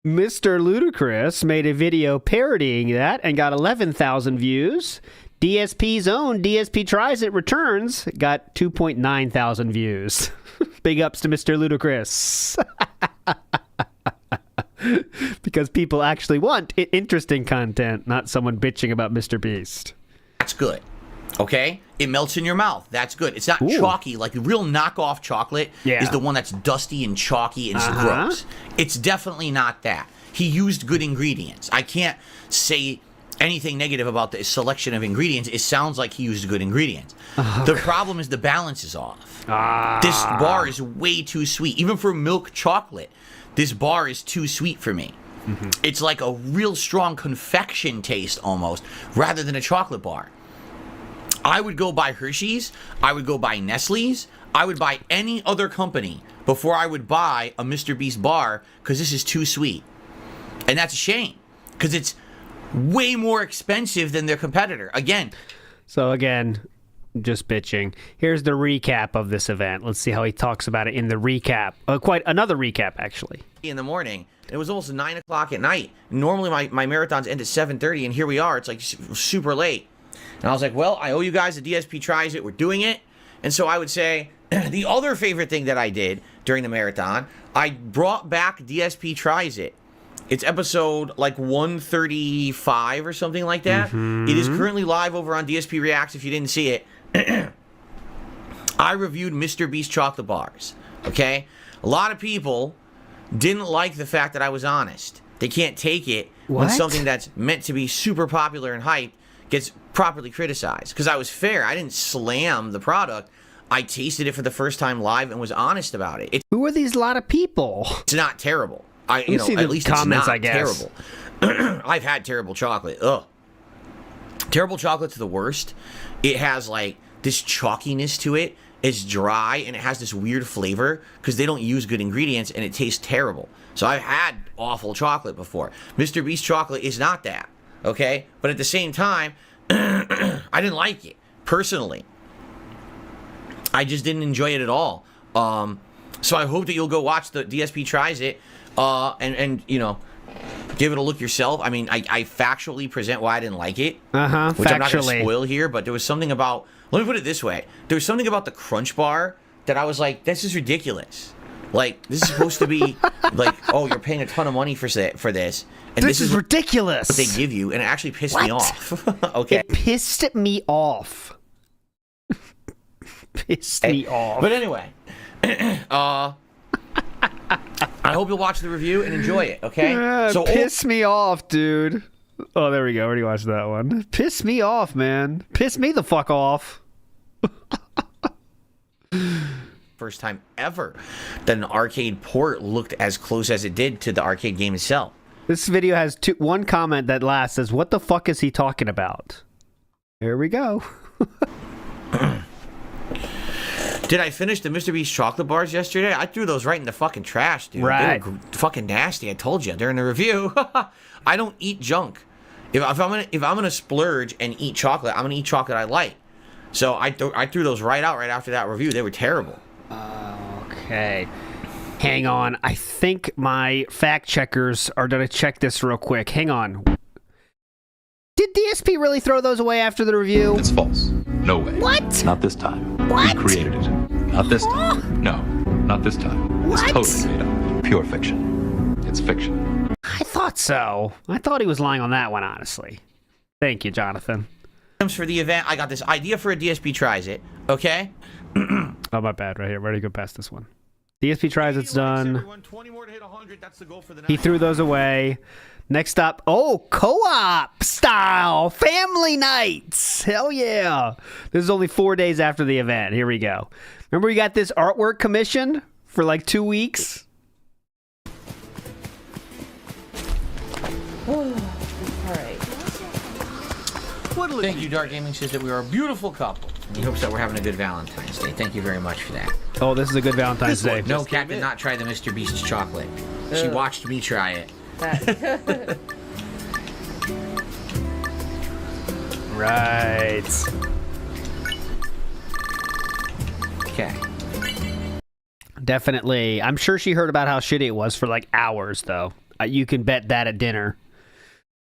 Speaker 1: Mr. Ludacris made a video parodying that and got 11,000 views. DSP's own DSP Tries It returns got 2.9 thousand views. Big ups to Mr. Ludacris. Because people actually want interesting content, not someone bitching about Mr. Beast.
Speaker 2: That's good. Okay? It melts in your mouth. That's good. It's not chalky. Like, the real knockoff chocolate is the one that's dusty and chalky and it's gross. It's definitely not that. He used good ingredients. I can't say anything negative about the selection of ingredients. It sounds like he used good ingredients. The problem is the balance is off. This bar is way too sweet. Even for milk chocolate, this bar is too sweet for me. It's like a real strong confection taste almost, rather than a chocolate bar. I would go buy Hershey's, I would go buy Nestle's, I would buy any other company before I would buy a Mr. Beast bar, because this is too sweet. And that's a shame, because it's way more expensive than their competitor. Again.
Speaker 1: So again, just bitching. Here's the recap of this event. Let's see how he talks about it in the recap. Quite another recap, actually.
Speaker 2: In the morning. It was almost 9 o'clock at night. Normally my marathons end at 7:30, and here we are. It's like super late. And I was like, well, I owe you guys a DSP Tries It. We're doing it. And so I would say the other favorite thing that I did during the marathon. I brought back DSP Tries It. It's episode like 135 or something like that. It is currently live over on DSP Reacts if you didn't see it. I reviewed Mr. Beast chocolate bars, okay? A lot of people didn't like the fact that I was honest. They can't take it when something that's meant to be super popular and hyped gets properly criticized. Because I was fair. I didn't slam the product. I tasted it for the first time live and was honest about it.
Speaker 1: Who are these lot of people?
Speaker 2: It's not terrible. At least
Speaker 1: comments,
Speaker 2: it's not
Speaker 1: I guess.
Speaker 2: terrible. I've had terrible chocolate. Ugh. Terrible chocolate's the worst. It has like this chalkiness to it. It's dry and it has this weird flavor because they don't use good ingredients and it tastes terrible. So I've had awful chocolate before. Mr. Beast chocolate is not that, okay? But at the same time, I didn't like it personally. I just didn't enjoy it at all. So I hope that you'll go watch the DSP Tries It and you know, give it a look yourself. I mean, I factually present why I didn't like it, which
Speaker 1: factually.
Speaker 2: I'm not going to spoil here, but there was something about, let me put it this way. There was something about the Crunch Bar that I was like, this is ridiculous. Like, this is supposed to be like, oh, you're paying a ton of money for this. And
Speaker 1: this is ridiculous.
Speaker 2: What they give you, and it actually pissed me off. Okay.
Speaker 1: It pissed me off. Me off.
Speaker 2: But anyway, I hope you'll watch the review and enjoy it, okay?
Speaker 1: Yeah,
Speaker 2: so
Speaker 1: piss me off, dude. Oh, there we go. Already watched that one. Piss me off, man. Piss me the fuck off.
Speaker 2: First time ever that an arcade port looked as close as it did to the arcade game itself.
Speaker 1: This video has one comment that last says, "What the fuck is he talking about?" There we go.
Speaker 2: Did I finish the Mr. Beast chocolate bars yesterday? I threw those right in the fucking trash, dude.
Speaker 1: Right.
Speaker 2: They were fucking nasty. I told you during the review. I don't eat junk. If I'm gonna splurge and eat chocolate, I'm gonna eat chocolate I like. So I threw those right out right after that review. They were terrible.
Speaker 1: Okay. Hang on. I think my fact checkers are going to check this real quick. Hang on. Did DSP really throw those away after the review?
Speaker 5: It's false. No way.
Speaker 1: What?
Speaker 5: Not this time.
Speaker 1: What?
Speaker 5: We created it. Not this time. No, not this time.
Speaker 1: What?
Speaker 5: It's totally made up. Pure fiction. It's fiction.
Speaker 1: I thought so. I thought he was lying on that one, honestly. Thank you, Jonathan.
Speaker 2: For the event, I got this idea for a DSP Tries It, okay?
Speaker 1: Oh, my bad. Right here. Ready to go past this one. DSP Tries It's done.
Speaker 2: 20 more to hit 100. That's the goal for the night.
Speaker 1: He threw those away. Next up, co-op style family nights. Hell yeah. This is only 4 days after the event. Here we go. Remember we got this artwork commission for like 2 weeks?
Speaker 6: All right.
Speaker 2: Thank you, Dark Gaming says that we are a beautiful couple. He hopes that we're having a good Valentine's Day. Thank you very much for that.
Speaker 1: Oh, this is a good Valentine's Day.
Speaker 2: No, Kat did not try the Mr. Beast chocolate. She watched me try it.
Speaker 1: Right.
Speaker 2: Okay.
Speaker 1: Definitely. I'm sure she heard about how shitty it was for like hours, though. You can bet that at dinner.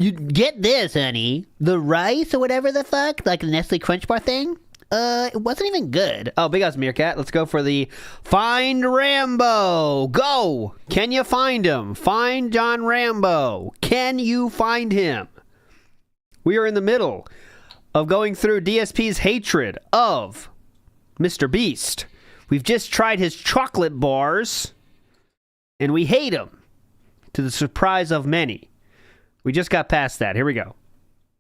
Speaker 1: You get this, honey. The rice or whatever the fuck, like the Nestle Crunch Bar thing. It wasn't even good. Oh, big ass Meerkat. Let's go for the Find Rambo. Go. Can you find him? Find John Rambo. Can you find him? We are in the middle of going through DSP's hatred of Mr. Beast. We've just tried his chocolate bars, and we hate him, to the surprise of many. We just got past that. Here we go.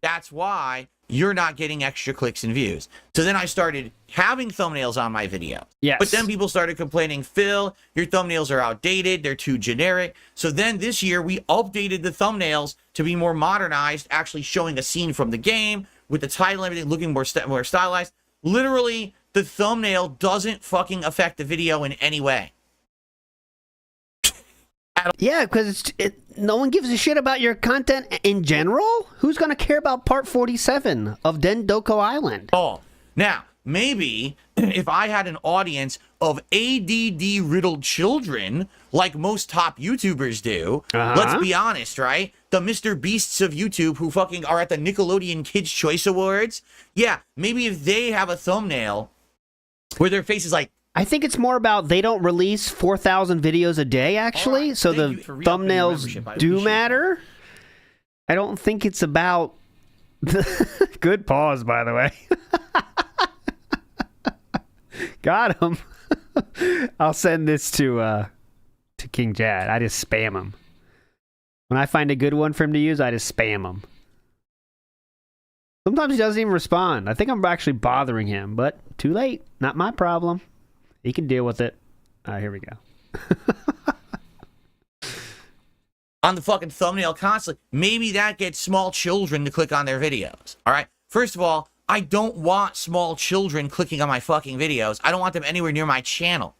Speaker 2: That's why you're not getting extra clicks and views. So then I started having thumbnails on my video.
Speaker 1: Yes.
Speaker 2: But then people started complaining, Phil, your thumbnails are outdated. They're too generic. So then this year we updated the thumbnails to be more modernized, actually showing a scene from the game with the title and everything looking more stylized. Literally, the thumbnail doesn't fucking affect the video in any way.
Speaker 1: Yeah, because no one gives a shit about your content in general. Who's going to care about part 47 of Dendoko Island?
Speaker 2: Oh, now, maybe if I had an audience of ADD-riddled children, like most top YouTubers do, let's be honest, right? The Mr. Beasts of YouTube who fucking are at the Nickelodeon Kids' Choice Awards. Yeah, maybe if they have a thumbnail where their face is like,
Speaker 1: I think it's more about they don't release 4,000 videos a day, actually,
Speaker 2: right.
Speaker 1: so
Speaker 2: Thank
Speaker 1: the
Speaker 2: you for re-upping your
Speaker 1: thumbnails
Speaker 2: membership.
Speaker 1: do matter. I don't think it's about... Good pause, by the way. Got him. I'll send this to King Jad. I just spam him. When I find a good one for him to use, I just spam him. Sometimes he doesn't even respond. I think I'm actually bothering him, but too late. Not my problem. He can deal with it. Here we go.
Speaker 2: On the fucking thumbnail constantly. Maybe that gets small children to click on their videos. All right? First of all, I don't want small children clicking on my fucking videos. I don't want them anywhere near my channel.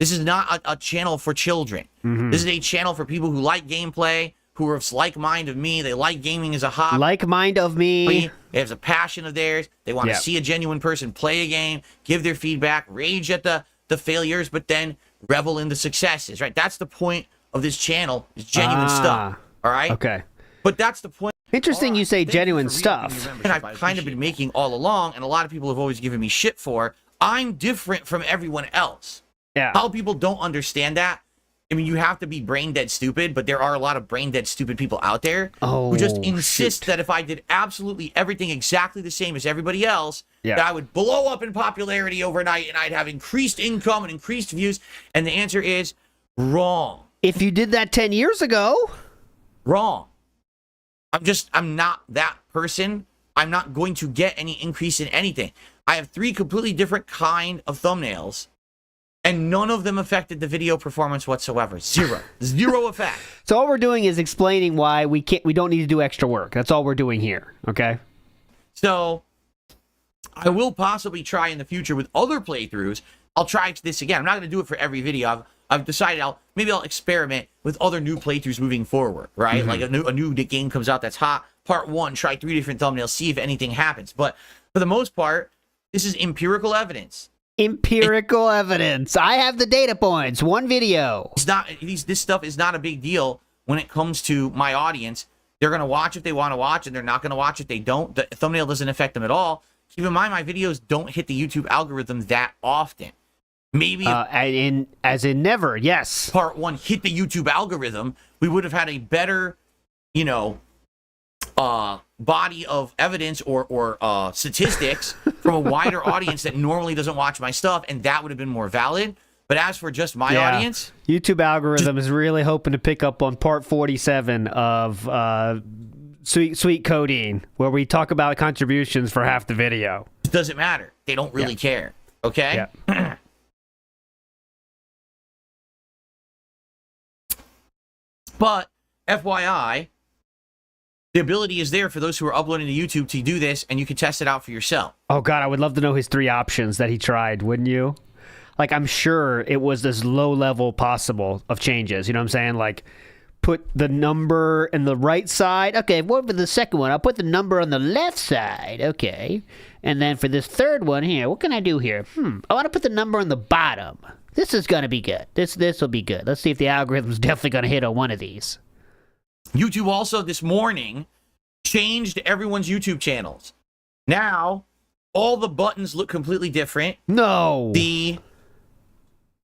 Speaker 2: This is not a channel for children. Mm-hmm. This is a channel for people who like gameplay, who are like mind of me. They like gaming as a hobby. Like mind of me. It's a passion of theirs. They want to see a genuine person play a game, give their feedback, rage at the failures, but then revel in the successes, right? That's the point of this channel, is genuine stuff, all right?
Speaker 1: Okay.
Speaker 2: But that's the point.
Speaker 1: Interesting you say genuine stuff.
Speaker 2: And I've kind of been making all along, and a lot of people have always given me shit for. I'm different from everyone else.
Speaker 1: Yeah.
Speaker 2: How people don't understand that. I mean, you have to be brain dead stupid, but there are a lot of brain dead stupid people out there who just insist that if I did absolutely everything exactly the same as everybody else, that I would blow up in popularity overnight and I'd have increased income and increased views. And the answer is wrong.
Speaker 1: If you did that 10 years ago.
Speaker 2: Wrong. I'm not that person. I'm not going to get any increase in anything. I have 3 completely different kind of thumbnails. And none of them affected the video performance whatsoever. Zero effect.
Speaker 1: So all we're doing is explaining why we don't need to do extra work. That's all we're doing here, okay?
Speaker 2: So I will possibly try in the future with other playthroughs. I'll try this again. I'm not going to do it for every video. I've decided maybe I'll experiment with other new playthroughs moving forward, right? Mm-hmm. Like a new game comes out that's hot. Part 1, try 3 different thumbnails, see if anything happens. But for the most part, this is empirical evidence.
Speaker 1: Empirical evidence. I have the data points. 1 video.
Speaker 2: This stuff is not a big deal when it comes to my audience. They're going to watch if they want to watch, and they're not going to watch if they don't. The thumbnail doesn't affect them at all. Keep in mind, my videos don't hit the YouTube algorithm that often. Maybe
Speaker 1: as in never. Yes.
Speaker 2: Part 1 hit the YouTube algorithm, we would have had a better, body of evidence or statistics from a wider audience that normally doesn't watch my stuff, and that would have been more valid. But as for just my audience,
Speaker 1: YouTube algorithm is really hoping to pick up on part 47 of Sweet Codeine, where we talk about contributions for half the video.
Speaker 2: It doesn't matter. They don't really care. Okay? Yeah. But FYI, the ability is there for those who are uploading to YouTube to do this, and you can test it out for yourself.
Speaker 1: Oh, God, I would love to know his 3 options that he tried, wouldn't you? Like, I'm sure it was as low level possible of changes. You know what I'm saying? Like, put the number in the right side. Okay, what for the second one? I'll put the number on the left side. Okay. And then for this third one here, what can I do here? I want to put the number on the bottom. This is going to be good. This will be good. Let's see if the algorithm's definitely going to hit on one of these.
Speaker 2: YouTube also this morning changed everyone's YouTube channels. Now, all the buttons look completely different.
Speaker 1: No.
Speaker 2: The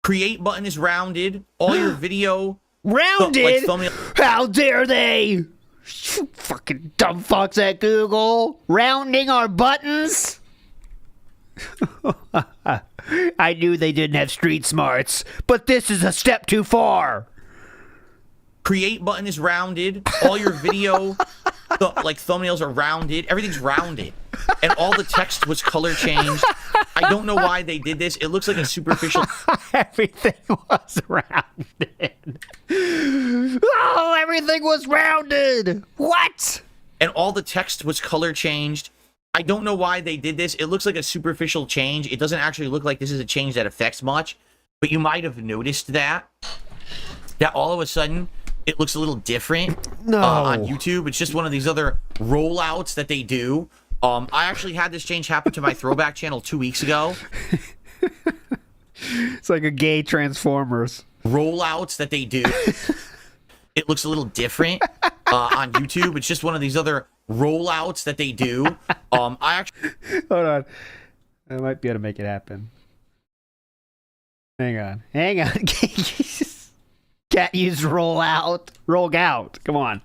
Speaker 2: create button is rounded. All your video...
Speaker 1: Rounded? How dare they? You fucking dumb fucks at Google. Rounding our buttons? I knew they didn't have street smarts, but this is a step too far.
Speaker 2: Create button is rounded. All your video, thumbnails are rounded. Everything's rounded. And all the text was color changed. I don't know why they did this. It looks like a superficial...
Speaker 1: Everything was rounded. Oh, everything was rounded. What?
Speaker 2: And all the text was color changed. I don't know why they did this. It looks like a superficial change. It doesn't actually look like this is a change that affects much. But you might have noticed that all of a sudden... it looks a little different on YouTube. It's just one of these other rollouts that they do. I actually had this change happen to my throwback channel 2 weeks ago.
Speaker 1: It's like a gay Transformers.
Speaker 2: Rollouts that they do. It looks a little different on YouTube. It's just one of these other rollouts that they do.
Speaker 1: Hold on. I might be able to make it happen. Hang on. Can't use roll out. Come on.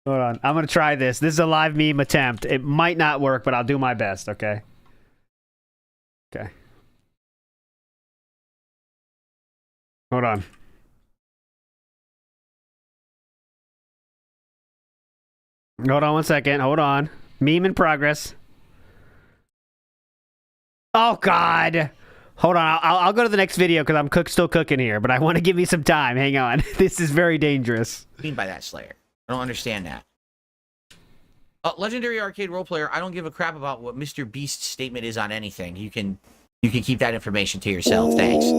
Speaker 1: Hold on. I'm going to try this. This is a live meme attempt. It might not work, but I'll do my best, okay? Okay. Hold on. Hold on 1 second. Hold on. Meme in progress. Oh, God. Hold on. I'll go to the next video because I'm still cooking here, but I want to give me some time. Hang on. This is very dangerous.
Speaker 2: What do you mean by that, Slayer? I don't understand that. Legendary arcade role player, I don't give a crap about what Mr. Beast's statement is on anything. You can keep that information to yourself. Thanks. You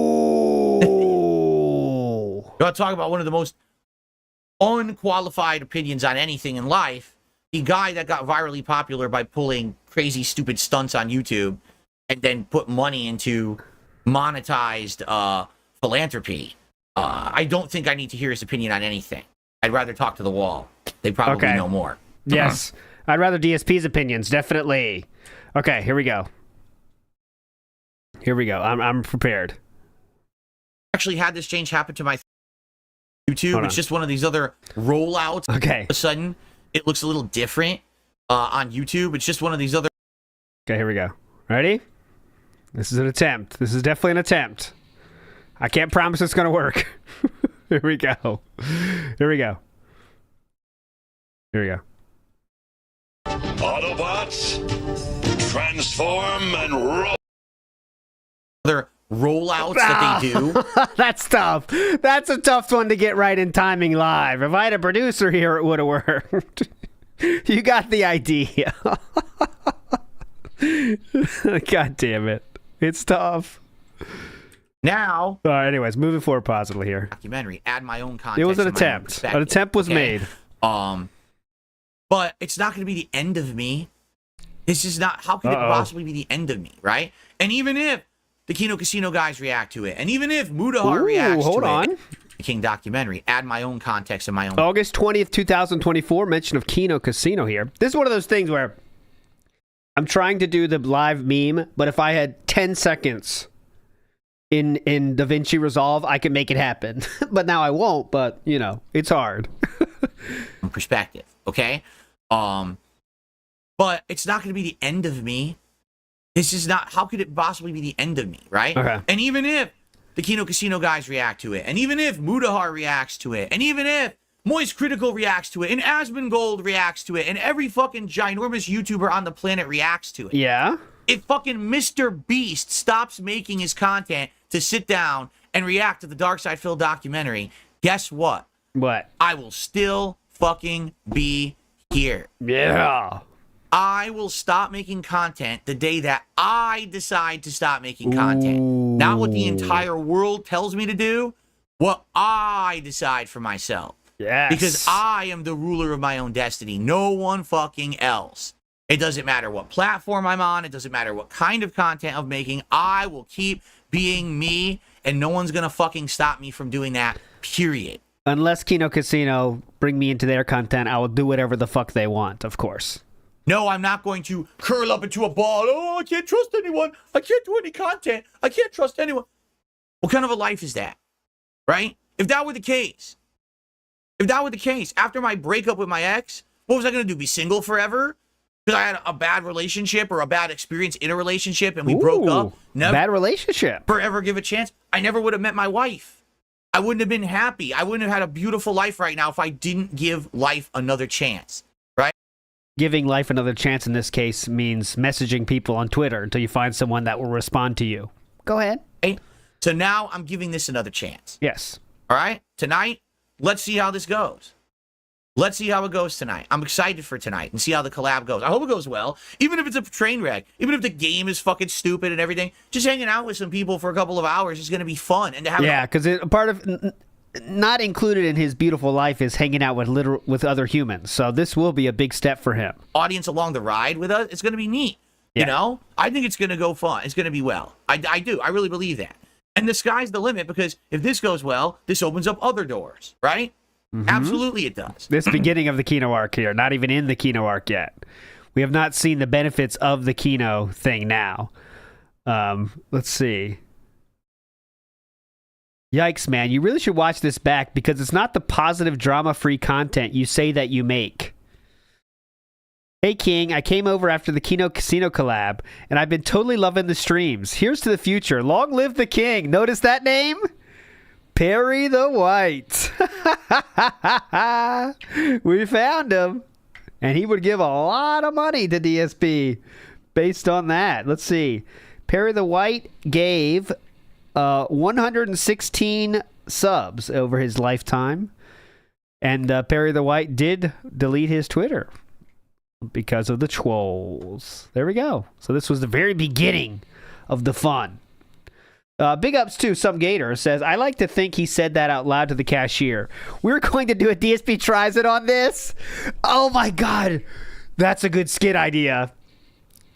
Speaker 2: want to talk about one of the most unqualified opinions on anything in life? The guy that got virally popular by pulling crazy, stupid stunts on YouTube and then put money into monetized philanthropy. I don't think I need to hear his opinion on anything. I'd rather talk to the wall. They probably know more.
Speaker 1: Yes. I'd rather DSP's opinions, definitely. Okay, here we go. I'm prepared.
Speaker 2: Actually had this change happen to my YouTube. It's just one of these other rollouts.
Speaker 1: Okay.
Speaker 2: All of a sudden, it looks a little different on YouTube. It's just one of these other...
Speaker 1: Okay, here we go. Ready? This is an attempt. This is definitely an attempt. I can't promise it's going to work. Here we go.
Speaker 6: Autobots, transform and roll.
Speaker 2: Other rollouts that they do.
Speaker 1: That's tough. That's a tough one to get right in timing live. If I had a producer here, it would have worked. You got the idea. God damn it. It's tough.
Speaker 2: Now.
Speaker 1: Anyways, moving forward positively here.
Speaker 2: Documentary. Add my own context.
Speaker 1: It was an attempt. An attempt was made.
Speaker 2: But it's not going to be the end of me. This is not. How could it possibly be the end of me, right? And even if the Kino Casino guys react to it, and even if Mudahar reacts to it, the King documentary, add my own context and my own.
Speaker 1: August 20th, 2024, mention of Kino Casino here. This is one of those things where I'm trying to do the live meme, but if I had 10 seconds in DaVinci Resolve, I could make it happen. But now I won't, but, you know, it's hard.
Speaker 2: Perspective, okay? But it's not going to be the end of me. This is not, how could it possibly be the end of me, right?
Speaker 1: Okay.
Speaker 2: And even if the Kino Casino guys react to it, and even if Mudahar reacts to it, and even if Moist Critical reacts to it, and Asmongold reacts to it, and every fucking ginormous YouTuber on the planet reacts to it.
Speaker 1: Yeah?
Speaker 2: If fucking Mr. Beast stops making his content to sit down and react to the Dark Side Phil documentary, guess what?
Speaker 1: What?
Speaker 2: I will still fucking be here.
Speaker 1: Yeah.
Speaker 2: I will stop making content the day that I decide to stop making content. Not what the entire world tells me to do, what I decide for myself.
Speaker 1: Yes.
Speaker 2: Because I am the ruler of my own destiny. No one fucking else. It doesn't matter what platform I'm on. It doesn't matter what kind of content I'm making. I will keep being me, and no one's going to fucking stop me from doing that, period.
Speaker 1: Unless Kino Casino bring me into their content, I will do whatever the fuck they want, of course.
Speaker 2: No, I'm not going to curl up into a ball. Oh, I can't trust anyone. I can't do any content. I can't trust anyone. What kind of a life is that? Right? If that were the case, after my breakup with my ex, what was I going to do? Be single forever? Because I had a bad relationship or a bad experience in a relationship and we broke up? Never,
Speaker 1: bad relationship.
Speaker 2: Forever give a chance? I never would have met my wife. I wouldn't have been happy. I wouldn't have had a beautiful life right now if I didn't give life another chance. Right?
Speaker 1: Giving life another chance in this case means messaging people on Twitter until you find someone that will respond to you. Go ahead.
Speaker 2: Okay? So now I'm giving this another chance.
Speaker 1: Yes.
Speaker 2: All right? Tonight, let's see how this goes. Let's see how it goes tonight. I'm excited for tonight and see how the collab goes. I hope it goes well. Even if it's a train wreck, even if the game is fucking stupid and everything, just hanging out with some people for a couple of hours is going to be fun. And to have
Speaker 1: because part of not included in his beautiful life is hanging out with other humans. So this will be a big step for him.
Speaker 2: Audience along the ride with us. It's going to be neat. Yeah. You know, I think it's going to go fun. It's going to be well. I do. I really believe that. And the sky's the limit because if this goes well, this opens up other doors, right? Mm-hmm. Absolutely it does.
Speaker 1: This beginning of the Kino arc here, not even in the Kino arc yet. We have not seen the benefits of the Kino thing now. Let's see. Yikes, man. You really should watch this back because it's not the positive drama-free content you say that you make. Hey, King. I came over after the Kino Casino collab, and I've been totally loving the streams. Here's to the future. Long live the King. Notice that name? Perry the White. We found him. And he would give a lot of money to DSP based on that. Let's see. Perry the White gave 116 subs over his lifetime. And Perry the White did delete his Twitter because of the trolls. There we go. So this was the very beginning of the fun. Big ups to Some Gator says, I like to think he said that out loud to the cashier. We're going to do a DSP Tries It on this. Oh my God. That's a good skit idea.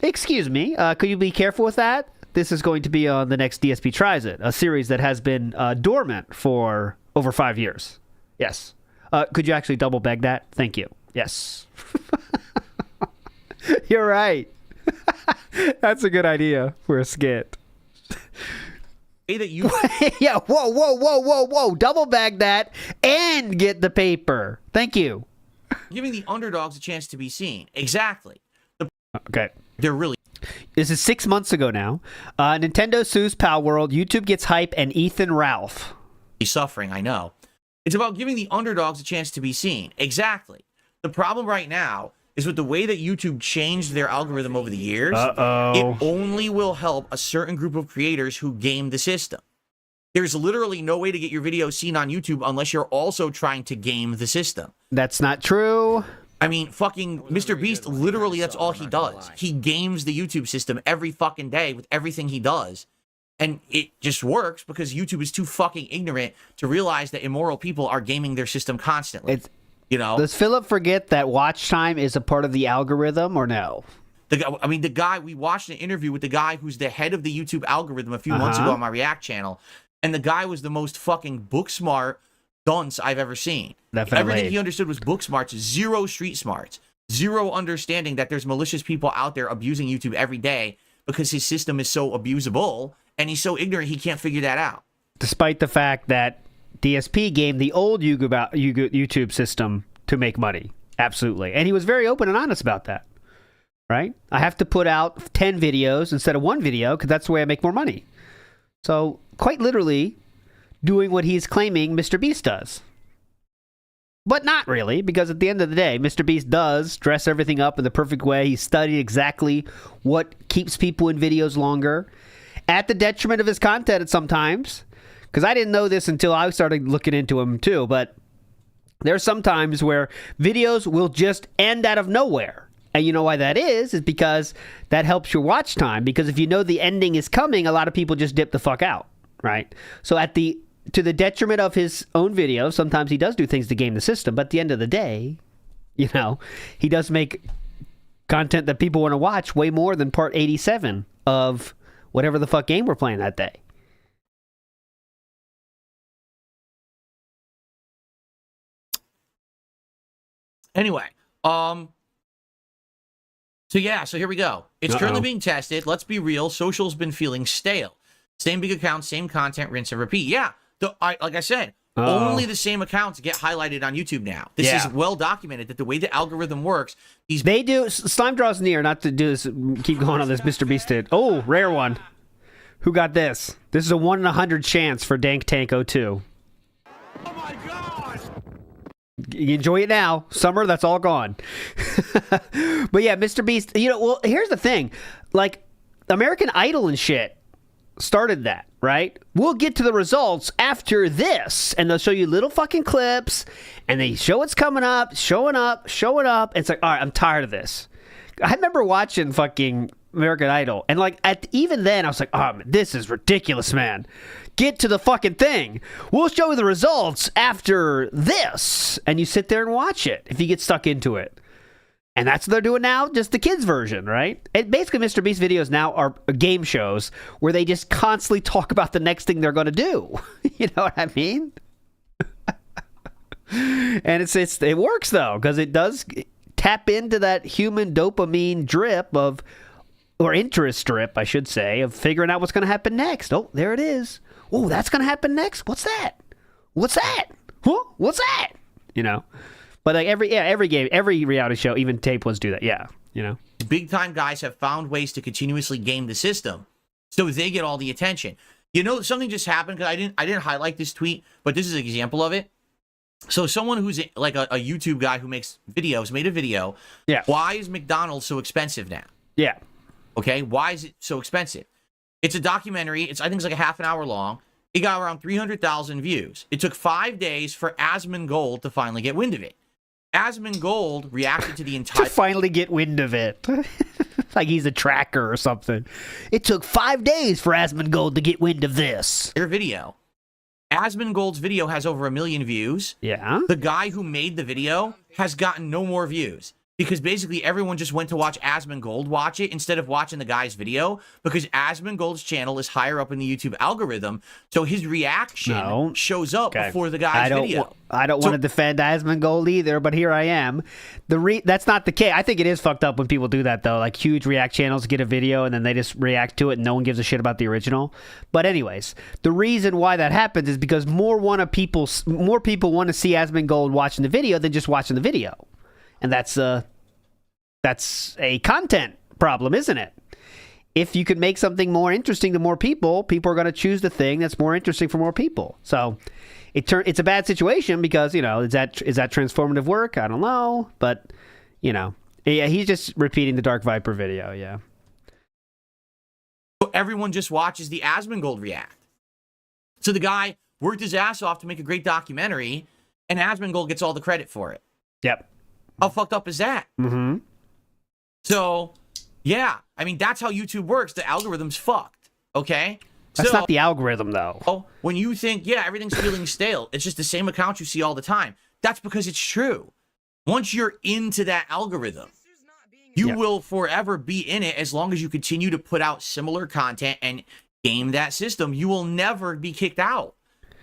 Speaker 1: Excuse me. Could you be careful with that? This is going to be on the next DSP Tries It, a series that has been dormant for over 5 years. Yes. Could you actually double beg that? Thank you. Yes. You're right. That's a good idea for a skit.
Speaker 2: That you
Speaker 1: yeah, whoa. Double bag that and get the paper. Thank you.
Speaker 2: Giving the underdogs a chance to be seen. Exactly.
Speaker 1: Okay.
Speaker 2: They're really...
Speaker 1: This is 6 months ago now. Nintendo sues Pal World, YouTube gets hype, and Ethan Ralph.
Speaker 2: He's suffering, I know. It's about giving the underdogs a chance to be seen. Exactly. The problem right now is with the way that YouTube changed their algorithm over the years, it only will help a certain group of creators who game the system. There's literally no way to get your video seen on YouTube unless you're also trying to game the system.
Speaker 1: That's not true.
Speaker 2: I mean, fucking Mr. Beast, literally that's all he does. He games the YouTube system every fucking day with everything he does. And it just works because YouTube is too fucking ignorant to realize that immoral people are gaming their system constantly. You know?
Speaker 1: Does Philip forget that watch time is a part of the algorithm or no?
Speaker 2: The guy, we watched an interview with the guy who's the head of the YouTube algorithm a few months ago on my React channel. And the guy was the most fucking book smart dunce I've ever seen.
Speaker 1: Definitely.
Speaker 2: Everything he understood was book smarts, zero street smarts, zero understanding that there's malicious people out there abusing YouTube every day because his system is so abusable and he's so ignorant he can't figure that out.
Speaker 1: Despite the fact that DSP gamed the old YouTube system to make money. Absolutely. And he was very open and honest about that. Right? I have to put out 10 videos instead of one video because that's the way I make more money. So, quite literally, doing what he's claiming Mr. Beast does. But not really, because at the end of the day, Mr. Beast does dress everything up in the perfect way. He studied exactly what keeps people in videos longer, at the detriment of his content at sometimes. Because I didn't know this until I started looking into him too, but there's some times where videos will just end out of nowhere. And you know why that is because that helps your watch time. Because if you know the ending is coming, a lot of people just dip the fuck out, right? So to the detriment of his own videos, sometimes he does do things to game the system. But at the end of the day, you know, he does make content that people want to watch way more than part 87 of whatever the fuck game we're playing that day.
Speaker 2: Anyway, so here we go. It's currently being tested. Let's be real. Social's been feeling stale. Same big account, same content, rinse and repeat. Yeah, like I said, only the same accounts get highlighted on YouTube now. This is well documented that the way the algorithm works,
Speaker 1: they do. Slime draws near. Not to do this. Keep going on this. Mr. Beast did. Oh, rare one. Who got this? This is a 1 in 100 chance for Dank Tank 02.
Speaker 6: Oh my God!
Speaker 1: You enjoy it now. Summer, that's all gone. But yeah, Mr. Beast, you know, well, here's the thing. Like, American Idol and shit started that, right? We'll get to the results after this. And they'll show you little fucking clips. And they show what's coming up, showing up. It's like, all right, I'm tired of this. I remember watching fucking American Idol. And like, even then, I was like, oh, man, this is ridiculous, man. Get to the fucking thing. We'll show you the results after this. And you sit there and watch it if you get stuck into it. And that's what they're doing now, just the kids' version, right? And basically, Mr. Beast videos now are game shows where they just constantly talk about the next thing they're going to do. You know what I mean? And it works, though, because it does tap into that human dopamine drip of or interest strip, I should say, of figuring out what's going to happen next. Oh, there it is. Oh, that's going to happen next. What's that? What's that? Huh? What's that? You know, but like every game, every reality show, even tape ones do that. Yeah, you know,
Speaker 2: big time guys have found ways to continuously game the system, so they get all the attention. You know, something just happened because I didn't highlight this tweet, but this is an example of it. So someone who's like a YouTube guy who makes videos made a video.
Speaker 1: Yeah.
Speaker 2: Why is McDonald's so expensive now?
Speaker 1: Yeah.
Speaker 2: Okay. Why is it so expensive? It's a documentary. I think it's like a half an hour long. It got around 300,000 views. It took 5 days for Asmongold to finally get wind of it. Asmongold reacted to the entire...
Speaker 1: to finally get wind of it. Like he's a tracker or something. It took 5 days for Asmongold to get wind of this.
Speaker 2: Their video. Asmongold's video has over 1 million views.
Speaker 1: Yeah.
Speaker 2: The guy who made the video has gotten no more views. Because basically everyone just went to watch Asmongold watch it instead of watching the guy's video, because Asmongold's channel is higher up in the YouTube algorithm, so his reaction shows up before the guy's video.
Speaker 1: I don't want to defend Asmongold either, but here I am. That's not the case. I think it is fucked up when people do that, though. Like huge React channels get a video and then they just react to it and no one gives a shit about the original. But anyways, the reason why that happens is because more people want to see Asmongold watching the video than just watching the video. And that's a content problem, isn't it? If you could make something more interesting to more people, people are going to choose the thing that's more interesting for more people. So it's a bad situation because, you know, is that transformative work? I don't know. But, you know, yeah, he's just repeating the Dark Viper video, yeah.
Speaker 2: Everyone just watches the Asmongold react. So the guy worked his ass off to make a great documentary, and Asmongold gets all the credit for it.
Speaker 1: Yep.
Speaker 2: How fucked up is that?
Speaker 1: Mm-hmm.
Speaker 2: So, yeah. I mean, that's how YouTube works. The algorithm's fucked. Okay?
Speaker 1: That's not the algorithm, though.
Speaker 2: When you think, yeah, everything's feeling stale, it's just the same account you see all the time. That's because it's true. Once you're into that algorithm, you will forever be in it as long as you continue to put out similar content and game that system. You will never be kicked out.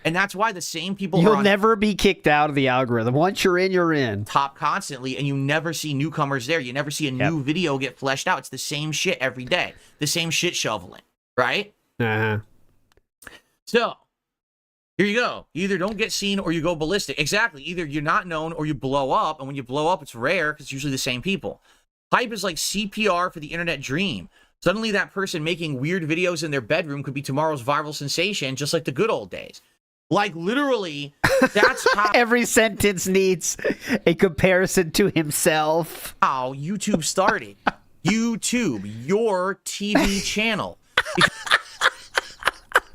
Speaker 2: And that's why the same people
Speaker 1: You'll never be kicked out of the algorithm. Once you're in, you're in.
Speaker 2: Top constantly, and you never see newcomers there. You never see a new video get fleshed out. It's the same shit every day. The same shit shoveling, right?
Speaker 1: Uh-huh.
Speaker 2: So, here you go. You either don't get seen or you go ballistic. Exactly. Either you're not known or you blow up. And when you blow up, it's rare because it's usually the same people. Hype is like CPR for the internet dream. Suddenly that person making weird videos in their bedroom could be tomorrow's viral sensation, just like the good old days. Like, literally, that's how...
Speaker 1: Every sentence needs a comparison to himself.
Speaker 2: How YouTube started. YouTube, your TV channel.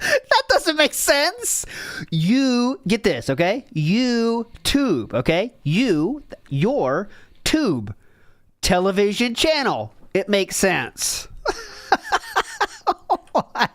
Speaker 1: That doesn't make sense. You, get this, okay? YouTube, okay? Your tube, television channel. It makes sense. What?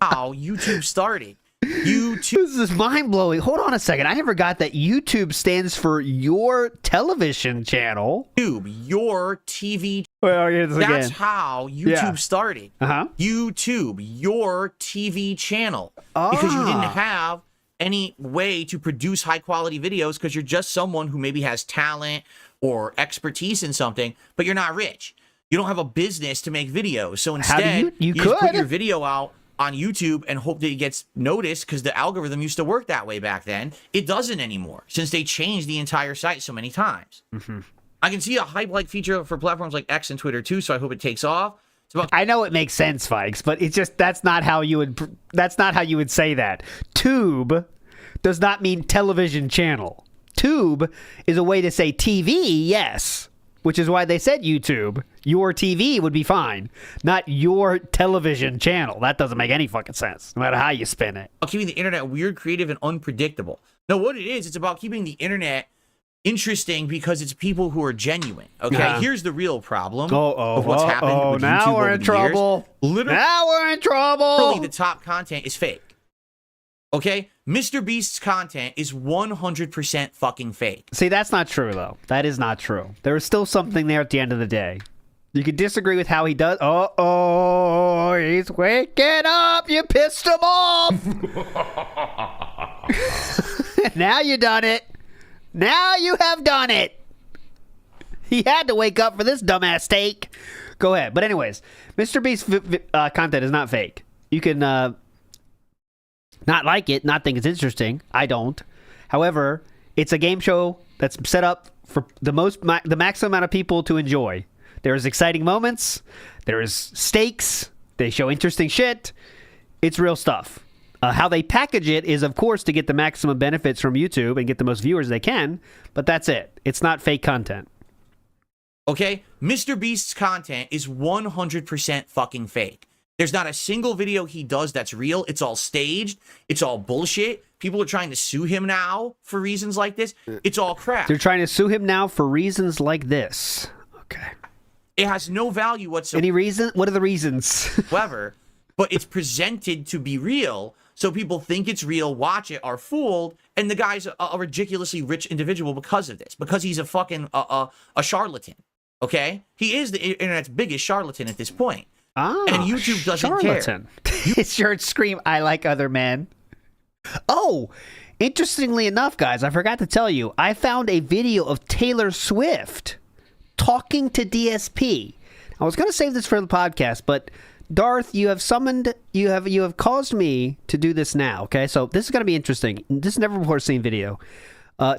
Speaker 2: How YouTube started. YouTube.
Speaker 1: This is mind-blowing. Hold on a second. I never got that YouTube stands for your television channel.
Speaker 2: YouTube, your TV.
Speaker 1: That's
Speaker 2: how YouTube started. YouTube, your TV channel. Because you didn't have any way to produce high-quality videos because you're just someone who maybe has talent or expertise in something, but you're not rich. You don't have a business to make videos. So instead, you just put your video out on YouTube and hope that it gets noticed because the algorithm used to work that way back then. It doesn't anymore since they changed the entire site so many times. Mm-hmm. I can see a hype-like feature for platforms like X and Twitter too, so I hope it takes off.
Speaker 1: I know it makes sense, Fikes, but it's just that's not how you would say that. Tube does not mean television channel. Tube is a way to say TV, yes. Which is why they said YouTube. Your TV would be fine. Not your television channel. That doesn't make any fucking sense, no matter how you spin it.
Speaker 2: Keeping the internet weird, creative, and unpredictable. No, what it is, it's about keeping the internet interesting because it's people who are genuine. Okay, here's the real problem of what's happened with YouTube over the years. Literally,
Speaker 1: now we're in trouble.
Speaker 2: Literally, the top content is fake. Okay? Mr. Beast's content is 100% fucking fake.
Speaker 1: See, that's not true, though. That is not true. There is still something there at the end of the day. You can disagree with how he does. Oh, he's waking up. You pissed him off. Now you done it. Now you have done it. He had to wake up for this dumbass steak. Go ahead. But anyways, Mr. Beast's content is not fake. You can not like it, not think it's interesting. I don't. However, it's a game show that's set up for the maximum amount of people to enjoy. There's exciting moments. There's stakes. They show interesting shit. It's real stuff. How they package it is, of course, to get the maximum benefits from YouTube and get the most viewers they can. But that's it. It's not fake content.
Speaker 2: Okay? Mr. Beast's content is 100% fucking fake. There's not a single video he does that's real. It's all staged. It's all bullshit. People are trying to sue him now for reasons like this. It's all crap.
Speaker 1: They're trying to sue him now for reasons like this. Okay.
Speaker 2: It has no value whatsoever.
Speaker 1: Any reason? What are the reasons?
Speaker 2: However, but it's presented to be real, so people think it's real, watch it, are fooled, and the guy's a ridiculously rich individual because of this, because he's a fucking a charlatan. Okay? He is the internet's biggest charlatan at this point.
Speaker 1: Ah,
Speaker 2: and YouTube doesn't
Speaker 1: charlatan.
Speaker 2: care.
Speaker 4: His shirts scream, "I like other men."
Speaker 1: Oh, interestingly enough, guys, I forgot to tell you, I found a video of Taylor Swift talking to DSP. I was going to save this for the podcast, but Darth, you have caused me to do this now. Okay, so this is going to be interesting. This is never before seen video.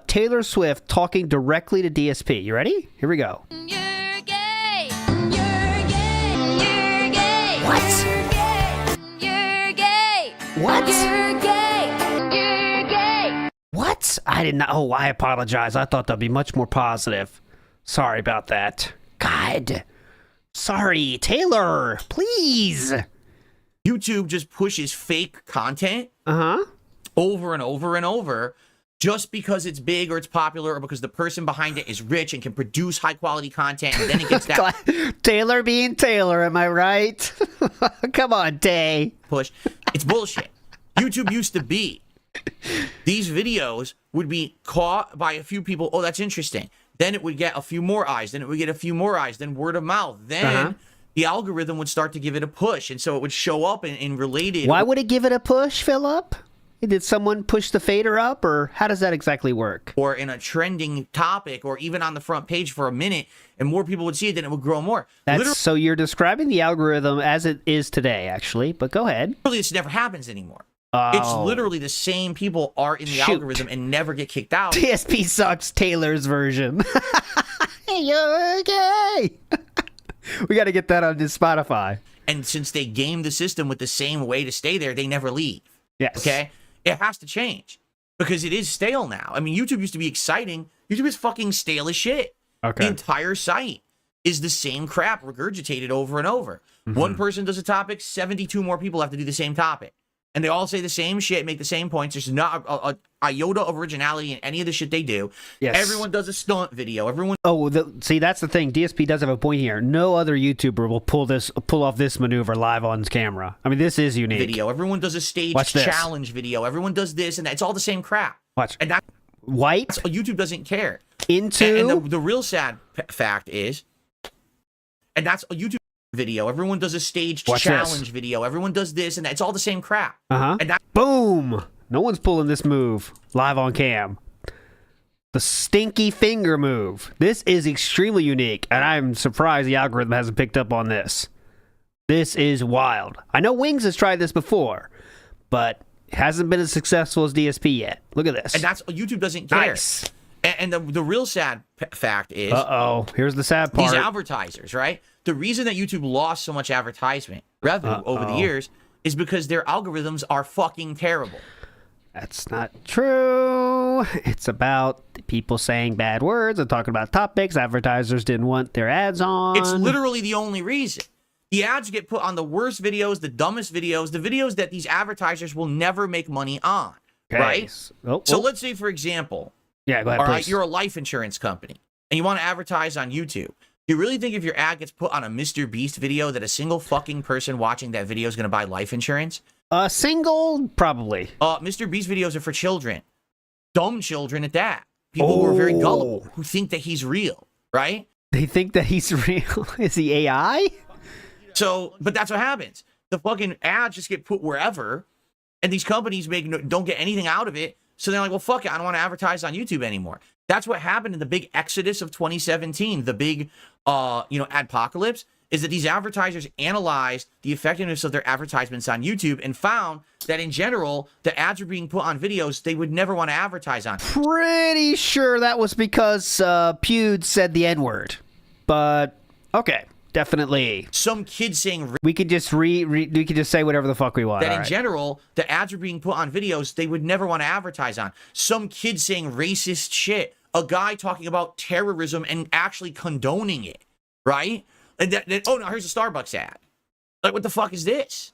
Speaker 1: Taylor Swift talking directly to DSP. You ready? Here we go.
Speaker 7: You're gay. You're gay. You're gay.
Speaker 1: What?
Speaker 7: You're gay.
Speaker 1: What?
Speaker 7: You're gay. You're gay.
Speaker 1: What? I did not. Oh, I apologize. I thought that'd be much more positive. Sorry about that. God. Sorry, Taylor. Please.
Speaker 2: YouTube just pushes fake content over and over and over just because it's big or it's popular or because the person behind it is rich and can produce high quality content, and then it gets that
Speaker 1: Taylor being Taylor, am I right? Come on, Tay.
Speaker 2: push. It's bullshit. YouTube used to be. These videos would be caught by a few people. Oh, that's interesting. Then it would get a few more eyes. Then it would get a few more eyes. Then word of mouth. Then the algorithm would start to give it a push. And so it would show up in related.
Speaker 1: Why would it give it a push, Philip? Did someone push the fader up, or how does that exactly work?
Speaker 2: Or in a trending topic, or even on the front page for a minute, and more people would see it, then it would grow more.
Speaker 1: So you're describing the algorithm as it is today, actually, but go ahead.
Speaker 2: Literally, this never happens anymore.
Speaker 1: Oh.
Speaker 2: It's literally the same people are in the algorithm and never get kicked out.
Speaker 1: DSP sucks Taylor's version. You're gay. We got to get that on this Spotify.
Speaker 2: And since they game the system with the same way to stay there, they never leave.
Speaker 1: Yes.
Speaker 2: Okay? It has to change because it is stale now. I mean, YouTube used to be exciting. YouTube is fucking stale as shit.
Speaker 1: Okay.
Speaker 2: The entire site is the same crap regurgitated over and over. One person does a topic, 72 more people have to do the same topic. And they all say the same shit, make the same points. There's not a iota of originality in any of the shit they do.
Speaker 1: Yes.
Speaker 2: Everyone does a stunt video. Everyone.
Speaker 1: Oh, see, that's the thing. DSP does have a point here. No other YouTuber will pull off this maneuver live on camera. I mean, this is unique.
Speaker 2: Video. Everyone does a stage challenge video. Everyone does this and that. It's all the same crap.
Speaker 1: Watch.
Speaker 2: And that's
Speaker 1: White.
Speaker 2: YouTube doesn't care.
Speaker 1: Into.
Speaker 2: And the real sad fact is, and that's a YouTube video. Everyone does a staged challenge video. Everyone does this and that. It's all the same crap. And that
Speaker 1: Boom. No one's pulling this move live on cam. The stinky finger move. This is extremely unique, and I'm surprised the algorithm hasn't picked up on this. This is wild. I know Wings has tried this before, but it hasn't been as successful as DSP yet. Look at this.
Speaker 2: And that's YouTube doesn't care.
Speaker 1: Nice.
Speaker 2: And the real sad fact is,
Speaker 1: here's the sad part.
Speaker 2: These advertisers, right? The reason that YouTube lost so much advertisement revenue over the years is because their algorithms are fucking terrible.
Speaker 1: That's not true. It's about people saying bad words and talking about topics advertisers didn't want their ads on.
Speaker 2: It's literally the only reason. The ads get put on the worst videos, the dumbest videos, the videos that these advertisers will never make money on, right? So let's say, for example,
Speaker 1: go ahead,
Speaker 2: all right, you're a life insurance company and you want to advertise on YouTube. Do you really think if your ad gets put on a Mr. Beast video that a single fucking person watching that video is going to buy life insurance?
Speaker 1: Single, probably.
Speaker 2: Mr. Beast videos are for children. Dumb children at that. People who are very gullible, who think that he's real, right?
Speaker 1: They think that he's real? Is he AI?
Speaker 2: So, but that's what happens. The fucking ads just get put wherever, and these companies don't get anything out of it. So they're like, well, fuck it, I don't want to advertise on YouTube anymore. That's what happened in the big exodus of 2017, the big, adpocalypse. is that these advertisers analyzed the effectiveness of their advertisements on YouTube and found that in general, the ads were being put on videos they would never want to advertise on.
Speaker 1: Pretty sure that was because Feuds said the N-word. But, okay. Definitely.
Speaker 2: Some kid saying...
Speaker 1: We could just we could just say whatever the fuck we want.
Speaker 2: That in general, the ads were being put on videos they would never want to advertise on. Some kid saying racist shit. A guy talking about terrorism and actually condoning it. Right? And oh, no, here's a Starbucks ad. Like, what the fuck is this?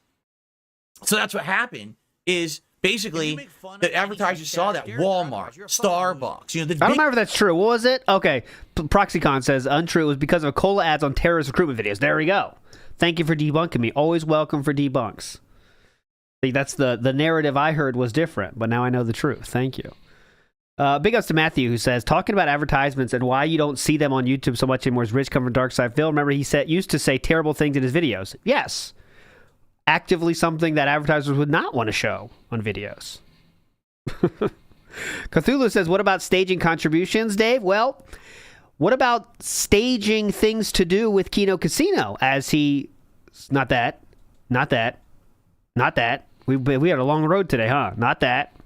Speaker 2: So that's what happened is... Basically, the advertisers saw that Walmart, Starbucks, I don't
Speaker 1: remember if that's true. What was it? Okay, ProxyCon says untrue. It was because of cola ads on terrorist recruitment videos. There we go. Thank you for debunking me. Always welcome for debunks. See, that's the narrative I heard was different, but now I know the truth. Thank you. Big ups to Matthew, who says, talking about advertisements and why you don't see them on YouTube so much anymore is Rich coming from Dark Side Phil. Remember, he used to say terrible things in his videos. Yes. Actively something that advertisers would not want to show on videos. Cthulhu says, what about staging contributions, Dave? Well, what about staging things to do with Kino Casino as he... Not that. We had a long road today, huh? Not that.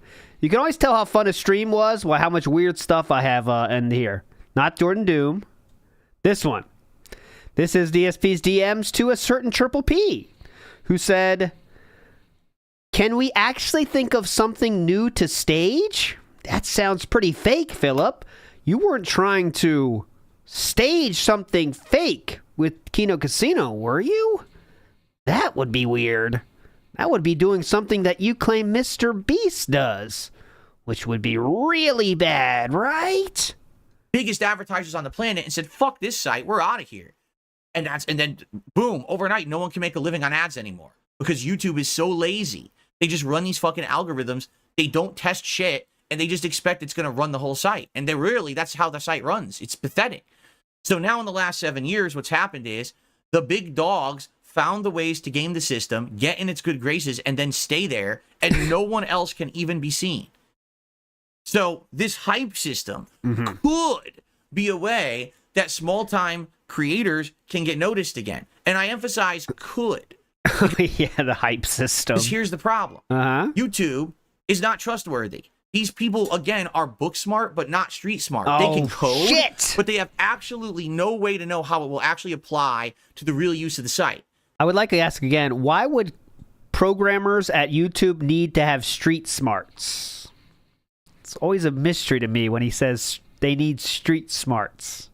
Speaker 1: You can always tell how fun a stream was by how much weird stuff I have in here. Not Jordan Doom. This one. This is DSP's DMs to a certain Triple P, who said, can we actually think of something new to stage? That sounds pretty fake, Philip. You weren't trying to stage something fake with Kino Casino, were you? That would be weird. That would be doing something that you claim Mr. Beast does, which would be really bad, right?
Speaker 2: Biggest advertisers on the planet and said, fuck this site, we're out of here. And then, boom, overnight, no one can make a living on ads anymore because YouTube is so lazy. They just run these fucking algorithms. They don't test shit, and they just expect it's going to run the whole site. And that's how the site runs. It's pathetic. So now in the last 7 years, what's happened is the big dogs found the ways to game the system, get in its good graces, and then stay there, and no one else can even be seen. So this hype system could be a way that small-time creators can get noticed again. And I emphasize could.
Speaker 1: Yeah, the hype system.
Speaker 2: Because here's the problem. YouTube is not trustworthy. These people, again, are book smart, but not street smart.
Speaker 1: Oh,
Speaker 2: they can code,
Speaker 1: shit.
Speaker 2: But they have absolutely no way to know how it will actually apply to the real use of the site.
Speaker 1: I would like to ask again, why would programmers at YouTube need to have street smarts? It's always a mystery to me when he says they need street smarts.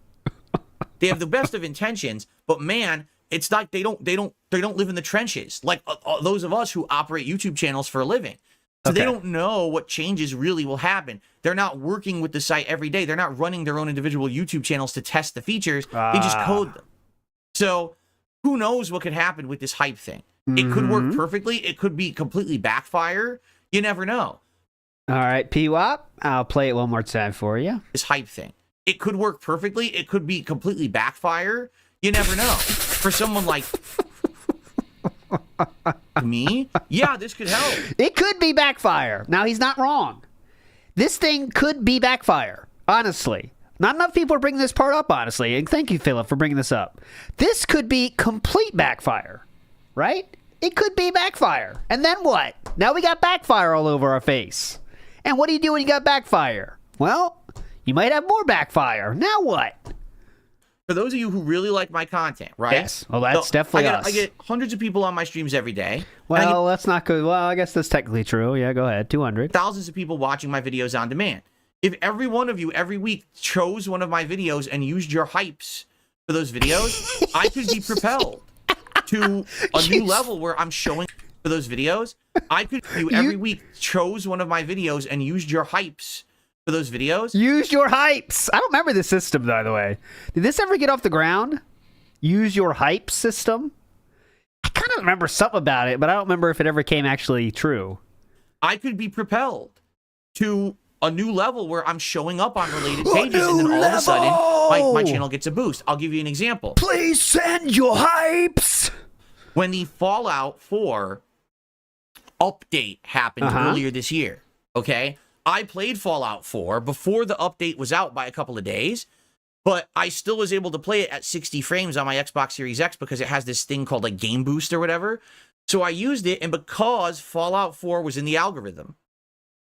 Speaker 2: They have the best of intentions, but man, it's like they don't live in the trenches like those of us who operate YouTube channels for a living. So they don't know what changes really will happen. They're not working with the site every day. They're not running their own individual YouTube channels to test the features. They just code them. So who knows what could happen with this hype thing? It could work perfectly. It could be completely backfire. You never know.
Speaker 1: All right, P-Wop, I'll play it one more time for you.
Speaker 2: This hype thing. It could work perfectly. It could be completely backfire. You never know. For someone like me, yeah, this could help.
Speaker 1: It could be backfire. Now, he's not wrong. This thing could be backfire, honestly. Not enough people are bringing this part up, honestly. And thank you, Philip, for bringing this up. This could be complete backfire, right? It could be backfire. And then what? Now we got backfire all over our face. And what do you do when you got backfire? Well, you might have more backfire. Now what?
Speaker 2: For those of you who really like my content, right?
Speaker 1: Yes. Well, that's definitely us.
Speaker 2: I get hundreds of people on my streams every day.
Speaker 1: Well, that's not good. Well, I guess that's technically true. Yeah, go ahead. 200.
Speaker 2: Thousands of people watching my videos on demand. If every one of you every week chose one of my videos and used your hypes for those videos, I could be propelled to a new level where I'm showing for those videos. I could you every week chose one of my videos and used your hypes for those videos.
Speaker 1: Use your hypes. I don't remember this system, by the way. Did this ever get off the ground? Use your hype system? I kind of remember something about it, but I don't remember if it ever came actually true.
Speaker 2: I could be propelled to a new level where I'm showing up on related pages, and then all of a sudden, my channel gets a boost. I'll give you an example.
Speaker 1: Please send your hypes.
Speaker 2: When the Fallout 4 update happened earlier this year, okay? I played Fallout 4 before the update was out by a couple of days, but I still was able to play it at 60 frames on my Xbox Series X because it has this thing called like Game Boost or whatever. So I used it, and because Fallout 4 was in the algorithm,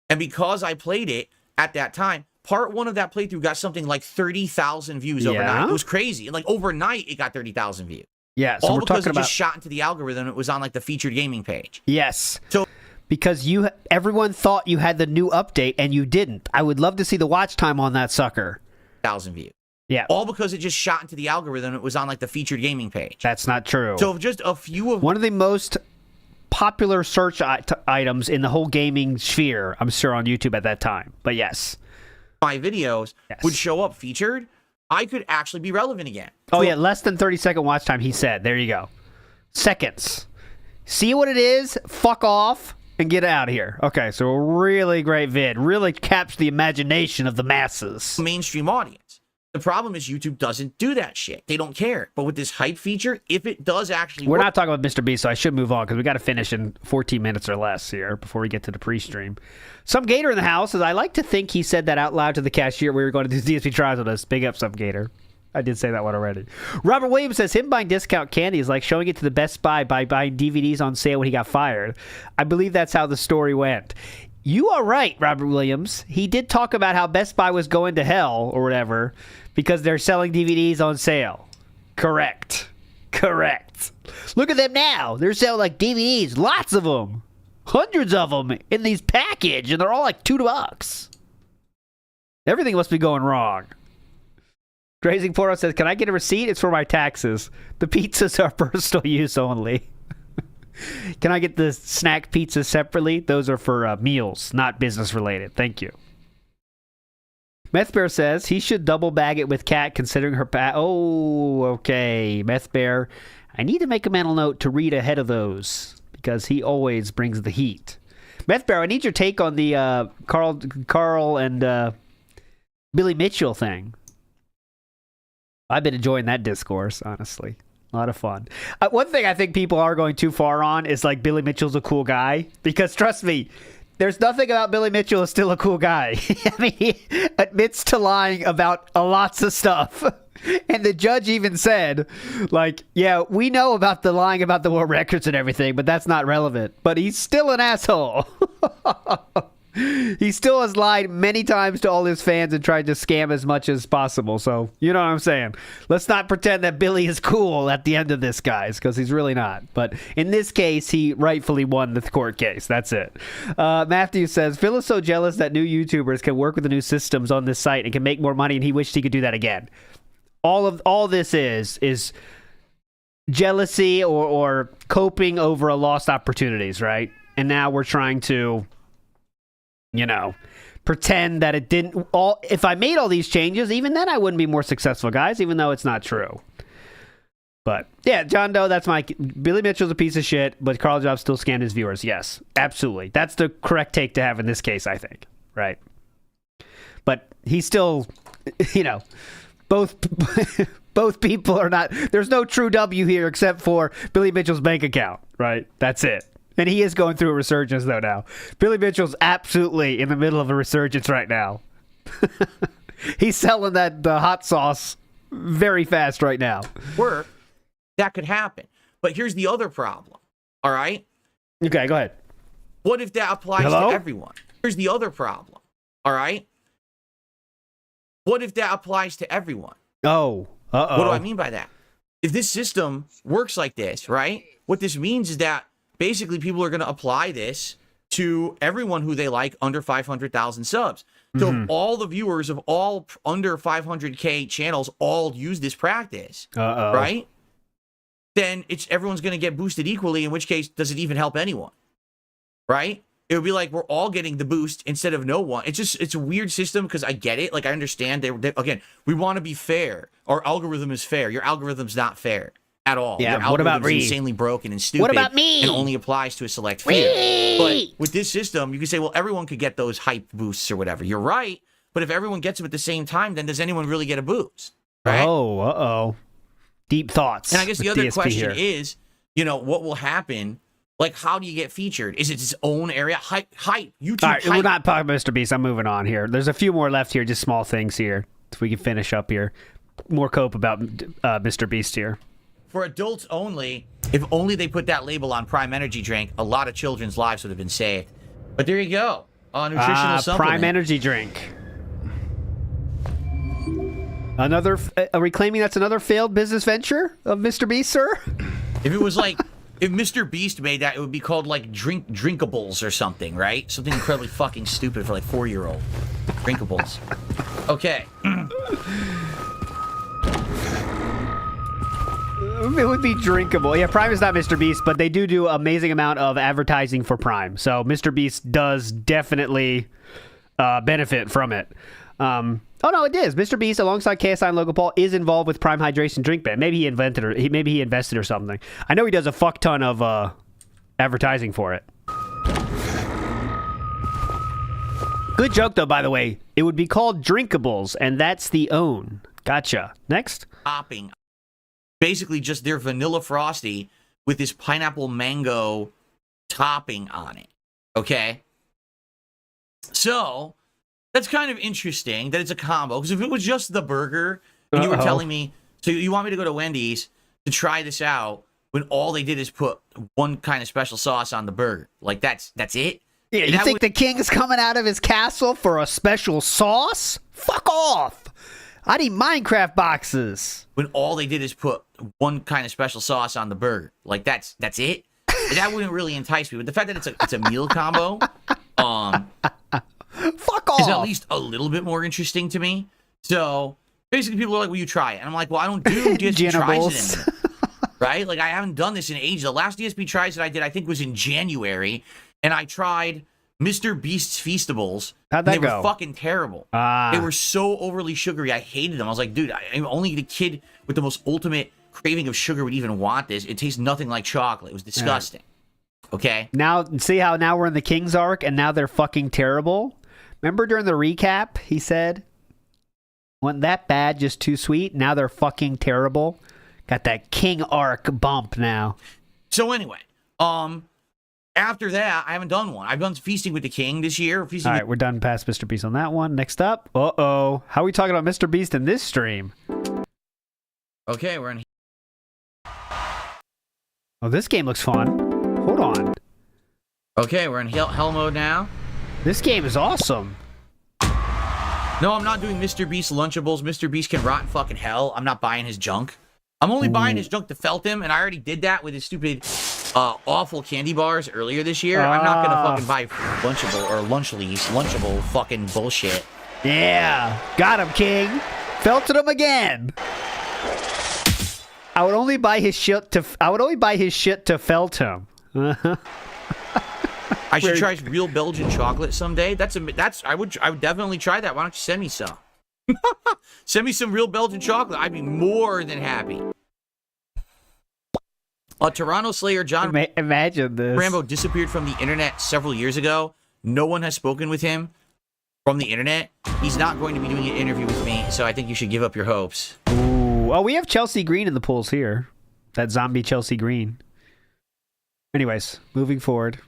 Speaker 2: and because I played it at that time, part 1 of that playthrough got something like 30,000 views overnight. It was crazy. And like overnight, it got 30,000 views.
Speaker 1: Yeah, so
Speaker 2: all
Speaker 1: we're
Speaker 2: because
Speaker 1: talking
Speaker 2: it
Speaker 1: about
Speaker 2: just shot into the algorithm. It was on like the featured gaming page.
Speaker 1: Yes.
Speaker 2: So
Speaker 1: because everyone thought you had the new update and you didn't. I would love to see the watch time on that sucker.
Speaker 2: 1,000 views.
Speaker 1: Yeah.
Speaker 2: All because it just shot into the algorithm. It was on like the featured gaming page.
Speaker 1: That's not true.
Speaker 2: So just a few of
Speaker 1: one of the most popular search items in the whole gaming sphere, I'm sure, on YouTube at that time. But yes,
Speaker 2: my videos would show up featured. I could actually be relevant again.
Speaker 1: Oh yeah, less than 30-second watch time. He said, "There you go, seconds. See what it is. Fuck off and get out of here." Okay, so a really great vid, really captured the imagination of the masses,
Speaker 2: mainstream audience. The problem is YouTube doesn't do that shit. They don't care. But with this hype feature, if it does actually
Speaker 1: We're not talking about Mr. B, so I should move on because we got to finish in 14 minutes or less here before we get to the pre-stream. Some Gator in the house says, I like to think he said that out loud to the cashier we were going to do DSP trials with us. Big up, Some Gator. I did say that one already. Robert Williams says, him buying discount candy is like showing it to the Best Buy by buying DVDs on sale when he got fired. I believe that's how the story went. You are right, Robert Williams. He did talk about how Best Buy was going to hell or whatever because they're selling DVDs on sale. Correct. Look at them now. They're selling like DVDs, lots of them. Hundreds of them in these package, and they're all like $2. Everything must be going wrong. Grazing Porto says, can I get a receipt? It's for my taxes. The pizzas are personal use only. Can I get the snack pizzas separately? Those are for meals, not business related. Thank you. Meth Bear says he should double bag it with Kat considering her Oh, okay. Meth Bear, I need to make a mental note to read ahead of those because he always brings the heat. Meth Bear, I need your take on the Carl and Billy Mitchell thing. I've been enjoying that discourse, honestly. A lot of fun. One thing I think people are going too far on is like Billy Mitchell's a cool guy. Because trust me, there's nothing about Billy Mitchell is still a cool guy. I mean, he admits to lying about lots of stuff. And the judge even said, like, yeah, we know about the lying about the world records and everything, but that's not relevant. But he's still an asshole. He still has lied many times to all his fans and tried to scam as much as possible. So, you know what I'm saying? Let's not pretend that Billy is cool at the end of this, guys, because he's really not. But in this case, he rightfully won the court case. That's it. Matthew says, Phil is so jealous that new YouTubers can work with the new systems on this site and can make more money, and he wished he could do that again. All this is jealousy or coping over a lost opportunities, right? And now we're trying to, pretend that it didn't if I made all these changes, even then I wouldn't be more successful, guys, even though it's not true. But yeah, John Doe, that's Billy Mitchell's a piece of shit, but Carl Jobs still scammed his viewers. Yes, absolutely. That's the correct take to have in this case, I think. Right. But he's still, both people are not, there's no true W here except for Billy Mitchell's bank account, right? That's it. And he is going through a resurgence, though, now. Billy Mitchell's absolutely in the middle of a resurgence right now. He's selling the hot sauce very fast right now.
Speaker 2: Work, that could happen. But here's the other problem, all right?
Speaker 1: Okay, go ahead.
Speaker 2: What if that applies to everyone? Here's the other problem, all right? What if that applies to everyone?
Speaker 1: Oh, uh-oh.
Speaker 2: What do I mean by that? If this system works like this, right? What this means is that basically people are going to apply this to everyone who they like under 500,000 subs. So if all the viewers of all under 500K channels all use this practice, right? Then everyone's going to get boosted equally, in which case, does it even help anyone? Right? It would be like we're all getting the boost instead of no one. It's a weird system because I get it. Like, I understand. Again, we want to be fair. Our algorithm is fair. Your algorithm's not fair at all.
Speaker 1: Yeah,
Speaker 2: your
Speaker 1: what about me?
Speaker 2: Insanely broken and stupid.
Speaker 1: What about me?
Speaker 2: And only applies to a select few. But with this system, you can say, well, everyone could get those hype boosts or whatever. You're right. But if everyone gets them at the same time, then does anyone really get a boost? Right?
Speaker 1: Oh, uh-oh. Deep thoughts.
Speaker 2: And I guess the other
Speaker 1: DSP
Speaker 2: question
Speaker 1: here
Speaker 2: is, what will happen? Like, how do you get featured? Is it its own area? Hype. YouTube
Speaker 1: All right,
Speaker 2: hype.
Speaker 1: we're not talking about Mr. Beast. I'm moving on here. There's a few more left here, just small things here, so we can finish up here. more cope about Mr. Beast here.
Speaker 2: For adults only, if only they put that label on Prime Energy drink, a lot of children's lives would have been saved. But there you go. Nutritional supplement.
Speaker 1: Prime Energy drink. Another, are we claiming that's another failed business venture of Mr. Beast, sir?
Speaker 2: If it was like, if Mr. Beast made that, it would be called like Drinkables or something, right? Something incredibly fucking stupid for like 4-year-old. Drinkables. Okay.
Speaker 1: It would be drinkable. Yeah, Prime is not Mr. Beast, but they do amazing amount of advertising for Prime. So Mr. Beast does definitely benefit from it. Oh no, it is. Mr. Beast, alongside KSI and Logan Paul, is involved with Prime Hydration Drink Ban. Maybe he invented or maybe he invested or something. I know he does a fuck ton of advertising for it. Good joke though, by the way. It would be called Drinkables, and that's the own. Gotcha. Next.
Speaker 2: Topping. Basically just their vanilla frosty with this pineapple mango topping on it. Okay? So, that's kind of interesting that it's a combo. Because if it was just the burger, and you were telling me, so you want me to go to Wendy's to try this out, when all they did is put one kind of special sauce on the burger. Like, that's it?
Speaker 1: Yeah, you think the king's coming out of his castle for a special sauce? Fuck off! I need Minecraft boxes.
Speaker 2: When all they did is put one kind of special sauce on the burger. Like, that's it? That wouldn't really entice me. But the fact that it's a meal combo,
Speaker 1: fuck off,
Speaker 2: is at least a little bit more interesting to me. So, basically, people are like, will you try it? And I'm like, well, I don't do DSP tries it anymore. Right? Like, I haven't done this in ages. The last DSP tries that I did, I think, was in January. And I tried Mr. Beast's Feastables.
Speaker 1: How'd that go?
Speaker 2: They were fucking terrible. They were so overly sugary. I hated them. I was like, dude, only the kid with the most ultimate craving of sugar would even want this. It tastes nothing like chocolate. It was disgusting. Okay?
Speaker 1: Now, see how now we're in the King's arc and now they're fucking terrible? Remember during the recap, he said, wasn't that bad, just too sweet? Now they're fucking terrible. Got that King arc bump now.
Speaker 2: So anyway, after that, I haven't done one. I've done Feasting with the King this year. All
Speaker 1: right, we're done past Mr. Beast on that one. Next up, how are we talking about Mr. Beast in this stream?
Speaker 2: Okay, we're in.
Speaker 1: Oh, this game looks fun. Hold on.
Speaker 2: Okay, we're in hell mode now.
Speaker 1: This game is awesome.
Speaker 2: No, I'm not doing Mr. Beast Lunchables. Mr. Beast can rot in fucking hell. I'm not buying his junk. I'm only buying his junk to felt him, and I already did that with his stupid, awful candy bars earlier this year. I'm not gonna fucking buy Lunchable fucking bullshit.
Speaker 1: Yeah, got him, King. Felted him again. I would only buy his shit to felt him.
Speaker 2: I should try real Belgian chocolate someday. I would definitely try that. Why don't you send me some? Send me some real Belgian chocolate. I'd be more than happy. Toronto Slayer John
Speaker 1: imagine this.
Speaker 2: Rambo disappeared from the internet several years ago. No one has spoken with him from the internet. He's not going to be doing an interview with me, so I think you should give up your hopes.
Speaker 1: Ooh. Oh, we have Chelsea Green in the polls here. That zombie Chelsea Green. Anyways, moving forward.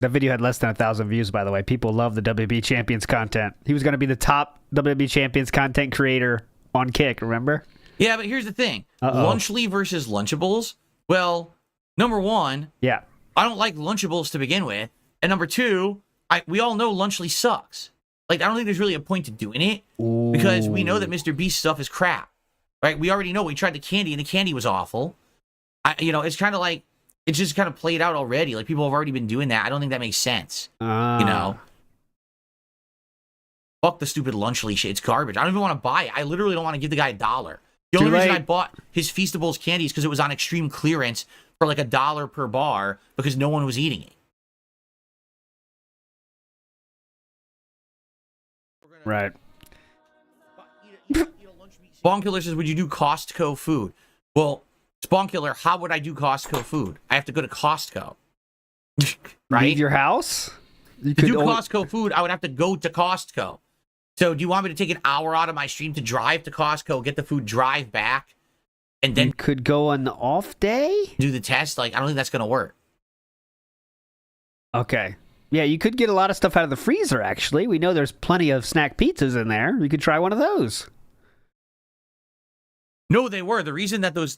Speaker 1: That video had less than 1,000 views, by the way. People love the WB Champions content. He was going to be the top WB Champions content creator on Kick, remember?
Speaker 2: Yeah, but here's the thing. Lunchly versus Lunchables. Well, number one,
Speaker 1: yeah,
Speaker 2: I don't like Lunchables to begin with. And number two, we all know Lunchly sucks. Like, I don't think there's really a point to doing it.
Speaker 1: Ooh.
Speaker 2: Because we know that Mr. Beast stuff is crap. Right? We already know. We tried the candy, and the candy was awful. It's kind of like, it's just kind of played out already. Like, people have already been doing that. I don't think that makes sense. Fuck the stupid Lunchly shit. It's garbage. I don't even want to buy it. I literally don't want to give the guy $1. The only reason I bought his Feastables candy is because it was on extreme clearance for like $1 per bar because no one was eating it.
Speaker 1: Right.
Speaker 2: Spawnkiller says, would you do Costco food? Well, Spawnkiller, how would I do Costco food? I have to go to Costco. Right?
Speaker 1: Leave your house?
Speaker 2: To do Costco food, I would have to go to Costco. So do you want me to take an hour out of my stream to drive to Costco, get the food, drive back, and then...
Speaker 1: You could go on the off day?
Speaker 2: Do the test? Like, I don't think that's going to work.
Speaker 1: Okay. Yeah, you could get a lot of stuff out of the freezer, actually. We know there's plenty of snack pizzas in there. You could try one of those.
Speaker 2: No, they were. The reason that those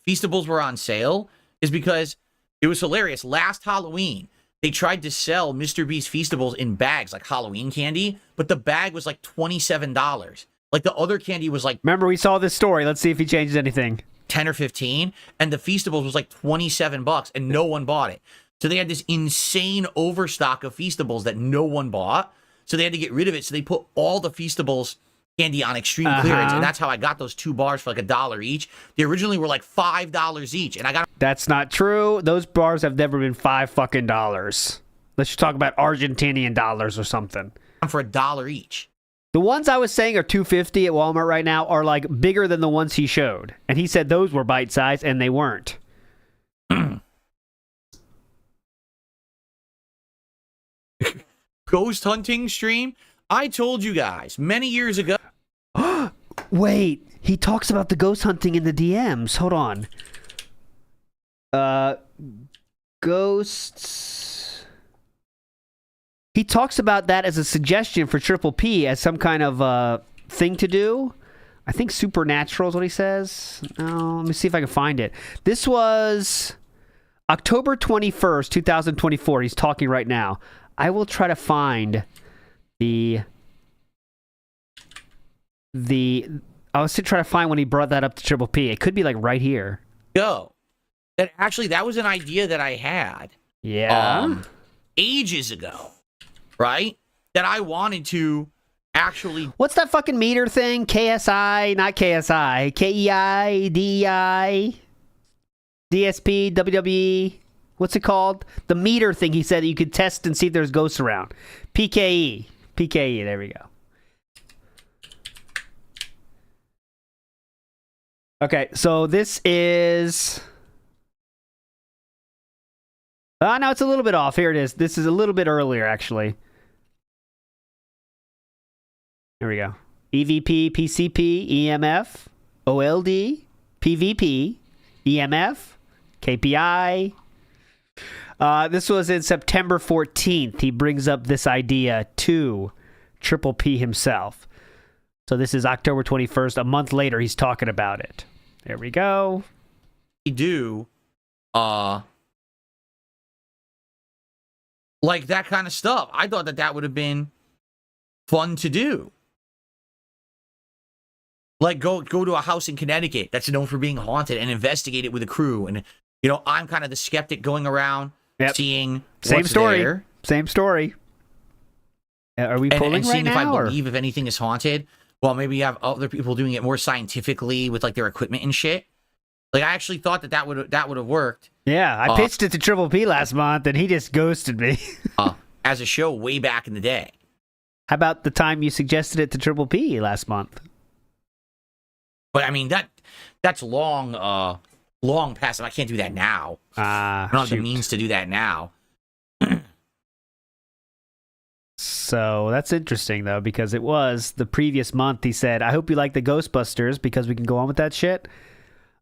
Speaker 2: Feastables were on sale is because it was hilarious. Last Halloween, they tried to sell Mr. Beast Feastables in bags, like Halloween candy, but the bag was like $27. Like the other candy was like...
Speaker 1: Remember, we saw this story. Let's see if he changes anything.
Speaker 2: 10 or 15, and the Feastables was like $27, and no one bought it. So they had this insane overstock of Feastables that no one bought, so they had to get rid of it. So they put all the Feastables candy on extreme clearance, and that's how I got those 2 bars for like $1 each. They originally were like $5 each, and I got...
Speaker 1: That's not true. Those bars have never been $5 fucking dollars. Let's just talk about Argentinian dollars or something.
Speaker 2: For $1 each.
Speaker 1: The ones I was saying are $2.50 at Walmart right now are like bigger than the ones he showed, and he said those were bite size, and they weren't.
Speaker 2: Ghost hunting stream? I told you guys many years ago.
Speaker 1: Wait, he talks about the ghost hunting in the DMs. Hold on. Ghosts. He talks about that as a suggestion for Triple P as some kind of thing to do. I think supernatural is what he says. Oh, let me see if I can find it. This was October 21st, 2024. He's talking right now. I will try to find I was trying to find when he brought that up to Triple P. It could be like right here.
Speaker 2: That was an idea that I had.
Speaker 1: Yeah.
Speaker 2: Ages ago, right? That I wanted to actually...
Speaker 1: What's that fucking meter thing? KSI, not KSI. KEI, DEI, DSP, WWE. What's it called? The meter thing he said that you could test and see if there's ghosts around. PKE. PKE, there we go. Okay, so this is... no, it's a little bit off. Here it is. This is a little bit earlier, actually. Here we go. EVP, PCP, EMF, OLD, PVP, EMF, KPI. This was in September 14th. He brings up this idea to Triple P himself. So this is October 21st. A month later, he's talking about it. There we go.
Speaker 2: We do, like that kind of stuff. I thought that would have been fun to do. Like go to a house in Connecticut that's known for being haunted and investigate it with a crew. And, you know, I'm kind of the skeptic going around seeing
Speaker 1: Same
Speaker 2: what's
Speaker 1: story.
Speaker 2: there.
Speaker 1: Same story. Are we pulling
Speaker 2: and seeing
Speaker 1: right
Speaker 2: if
Speaker 1: now?
Speaker 2: I believe if anything is haunted. Well, maybe you have other people doing it more scientifically with like their equipment and shit. Like I actually thought that would have worked.
Speaker 1: Yeah, I pitched it to Triple P last month, and he just ghosted me.
Speaker 2: As a show way back in the day.
Speaker 1: How about the time you suggested it to Triple P last month?
Speaker 2: But I mean that's long past. I can't do that now. I don't have the means to do that now.
Speaker 1: So that's interesting though, because it was the previous month. He said, "I hope you like the Ghostbusters because we can go on with that shit."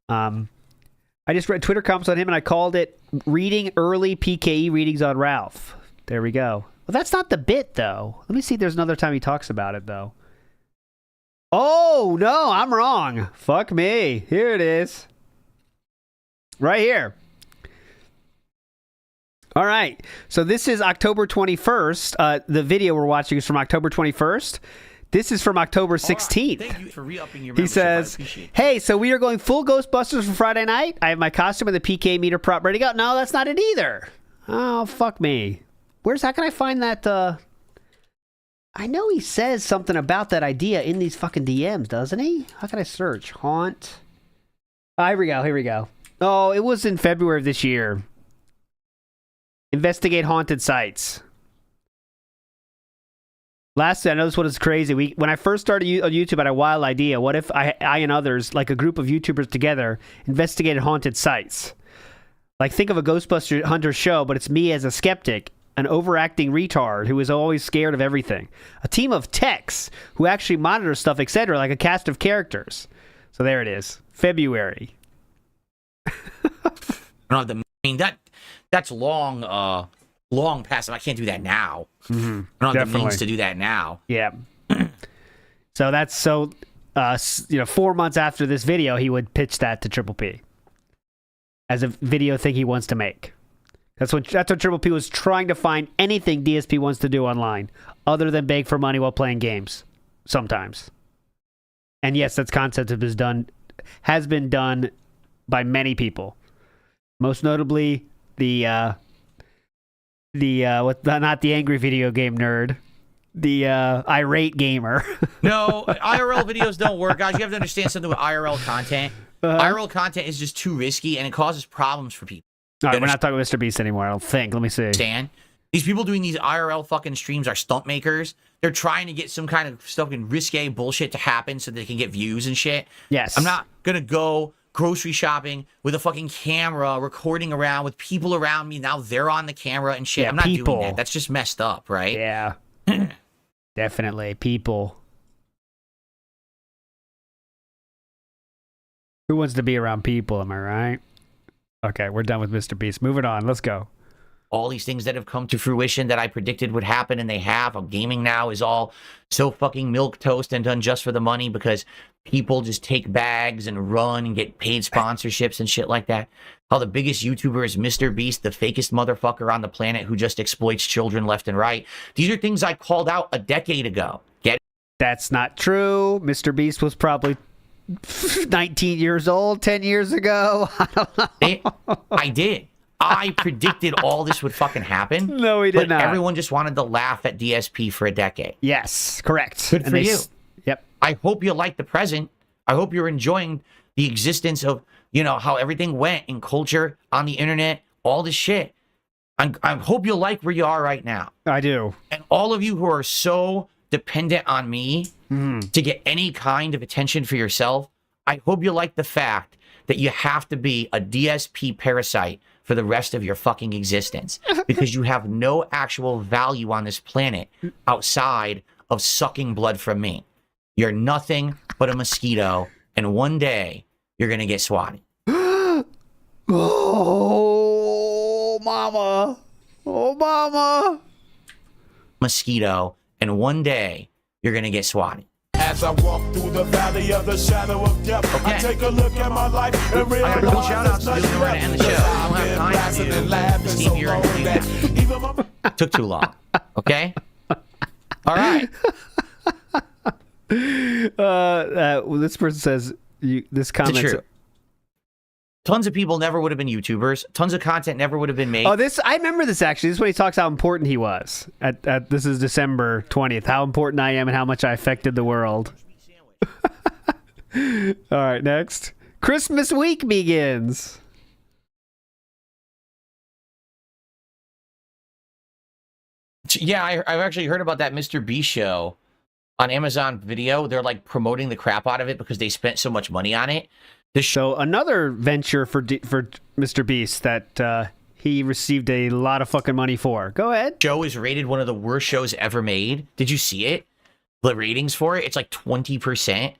Speaker 1: I just read Twitter comments on him and I called it reading early PKE readings on Ralph. There we go. Well, that's not the bit though. Let me see if there's another time he talks about it though. Oh, no, I'm wrong. Fuck me. Here it is. Right here. All right. So this is October 21st. The video we're watching is from October 21st. This is from October 16th.
Speaker 2: Thank you for re-upping your
Speaker 1: He says, "Hey, so we are going full Ghostbusters for Friday night. I have my costume and the PK meter prop ready to go." No, that's not it either. Oh, fuck me. How can I find that? I know he says something about that idea in these fucking DMs, doesn't he? How can I search? Haunt. Here we go. Oh, it was in February of this year. Investigate haunted sites. Lastly, I know this one is crazy. When I first started on YouTube, I had a wild idea. What if I and others, like a group of YouTubers together, investigated haunted sites? Like, think of a Ghostbuster Hunter show, but it's me as a skeptic, an overacting retard who is always scared of everything. A team of techs who actually monitor stuff, etc., like a cast of characters. So there it is. February.
Speaker 2: I mean, that's long long past. I can't do that now.
Speaker 1: Mm-hmm.
Speaker 2: I don't have the means to do that now.
Speaker 1: Yeah. So that's 4 months after this video, he would pitch that to Triple P as a video thing he wants to make. That's what Triple P was trying to find anything DSP wants to do online other than beg for money while playing games sometimes. And yes, that's concept has been done by many people. Most notably not the angry video game nerd, the irate gamer.
Speaker 2: No, IRL videos don't work, guys. You have to understand something with IRL content. IRL content is just too risky, and it causes problems for people.
Speaker 1: All right, we're not talking Mr. Beast anymore, I don't think. Let me see.
Speaker 2: Understand? These people doing these IRL fucking streams are stunt makers. They're trying to get some kind of fucking risque bullshit to happen so they can get views and shit.
Speaker 1: Yes.
Speaker 2: I'm not gonna go grocery shopping with a fucking camera, recording around with people around me. Now they're on the camera and shit.
Speaker 1: Yeah,
Speaker 2: I'm not doing that. That's just messed up, right?
Speaker 1: Yeah. Definitely. People. Who wants to be around people, am I right? Okay, we're done with Mr. Beast. Moving on. Let's go.
Speaker 2: All these things that have come to fruition that I predicted would happen, and they have. Gaming now is all so fucking milquetoast and done just for the money because people just take bags and run and get paid sponsorships and shit like that. How the biggest YouTuber is Mr. Beast, the fakest motherfucker on the planet who just exploits children left and right. These are things I called out a decade ago. Get it?
Speaker 1: That's not true. Mr. Beast was probably 19 years old 10 years ago. I don't know.
Speaker 2: I did. I predicted all this would fucking happen.
Speaker 1: No, he did not.
Speaker 2: Everyone just wanted to laugh at DSP for a decade.
Speaker 1: Yes, correct.
Speaker 2: Good for you.
Speaker 1: Yep.
Speaker 2: I hope you like the present. I hope you're enjoying the existence of, how everything went in culture, on the internet, all this shit. I hope you like where you are right now.
Speaker 1: I do.
Speaker 2: And all of you who are so dependent on me to get any kind of attention for yourself, I hope you like the fact that you have to be a DSP parasite for the rest of your fucking existence because you have no actual value on this planet outside of sucking blood from me. You're nothing but a mosquito, and one day you're going to get swatted.
Speaker 1: Oh, mama. Oh, mama.
Speaker 2: Mosquito, and one day you're going to get swatted.
Speaker 6: As I walk through the valley of the shadow of death, I take a look at my life and realize
Speaker 2: I got a couple shout-outs to do and we're going to end the show. I don't have time to do the Steve Ear interview. Took too long. Okay? All right.
Speaker 1: This person says, this comment.
Speaker 2: True. Tons of people never would have been YouTubers. Tons of content never would have been made.
Speaker 1: Oh, I remember this actually. This is when he talks how important he was. This is December 20th. How important I am and how much I affected the world. All right, next. Christmas week begins.
Speaker 2: Yeah, I've actually heard about that Mr. Beast show on Amazon Video. They're like promoting the crap out of it because they spent so much money on it.
Speaker 1: So another venture for Mr. Beast that he received a lot of fucking money for. Go ahead.
Speaker 2: Show is rated one of the worst shows ever made. Did you see it? The ratings for it, it's like 20%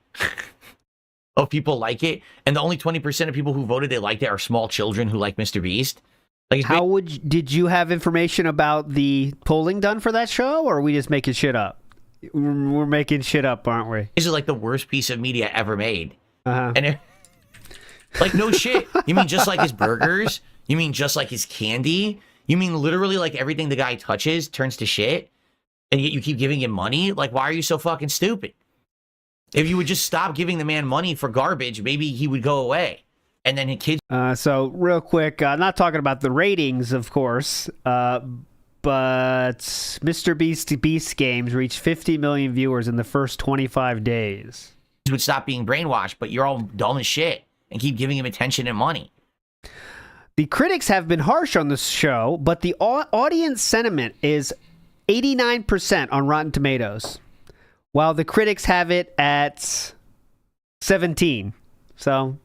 Speaker 2: of people like it, and the only 20% of people who voted they liked it are small children who like Mr. Beast. Like,
Speaker 1: did you have information about the polling done for that show, or are we just making shit up? We're making shit up, aren't we?
Speaker 2: This is like the worst piece of media ever made.
Speaker 1: Uh-huh.
Speaker 2: And like, no shit. You mean just like his burgers? You mean just like his candy? You mean literally like everything the guy touches turns to shit? And yet you keep giving him money? Like, why are you so fucking stupid? If you would just stop giving the man money for garbage, maybe he would go away. And then his kids...
Speaker 1: So, real quick, not talking about the ratings, of course, but Mr. Beast games reached 50 million viewers in the first 25 days.
Speaker 2: Would stop being brainwashed, but you're all dumb as shit and keep giving him attention and money.
Speaker 1: The critics have been harsh on this show, but the audience sentiment is 89% on Rotten Tomatoes, while the critics have it at 17. So,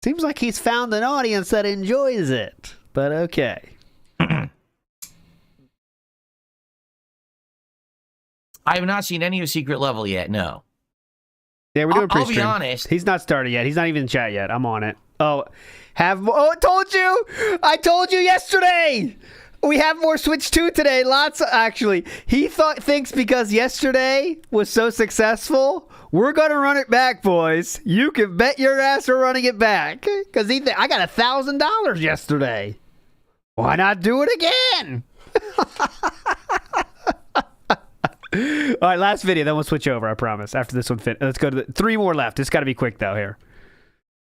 Speaker 1: seems like he's found an audience that enjoys it, but okay.
Speaker 2: I have not seen any of Secret Level yet, no.
Speaker 1: Yeah, we're doing pre-stream.
Speaker 2: I'll be honest.
Speaker 1: He's not started yet. He's not even in chat yet. I'm on it. I told you! I told you yesterday! We have more Switch 2 today. Lots, actually. He thinks because yesterday was so successful, we're going to run it back, boys. You can bet your ass we're running it back. Because I got $1,000 yesterday. Why not do it again? All right, last video. Then we'll switch over, I promise. After this one, let's go to 3 more left. It's got to be quick, though, here.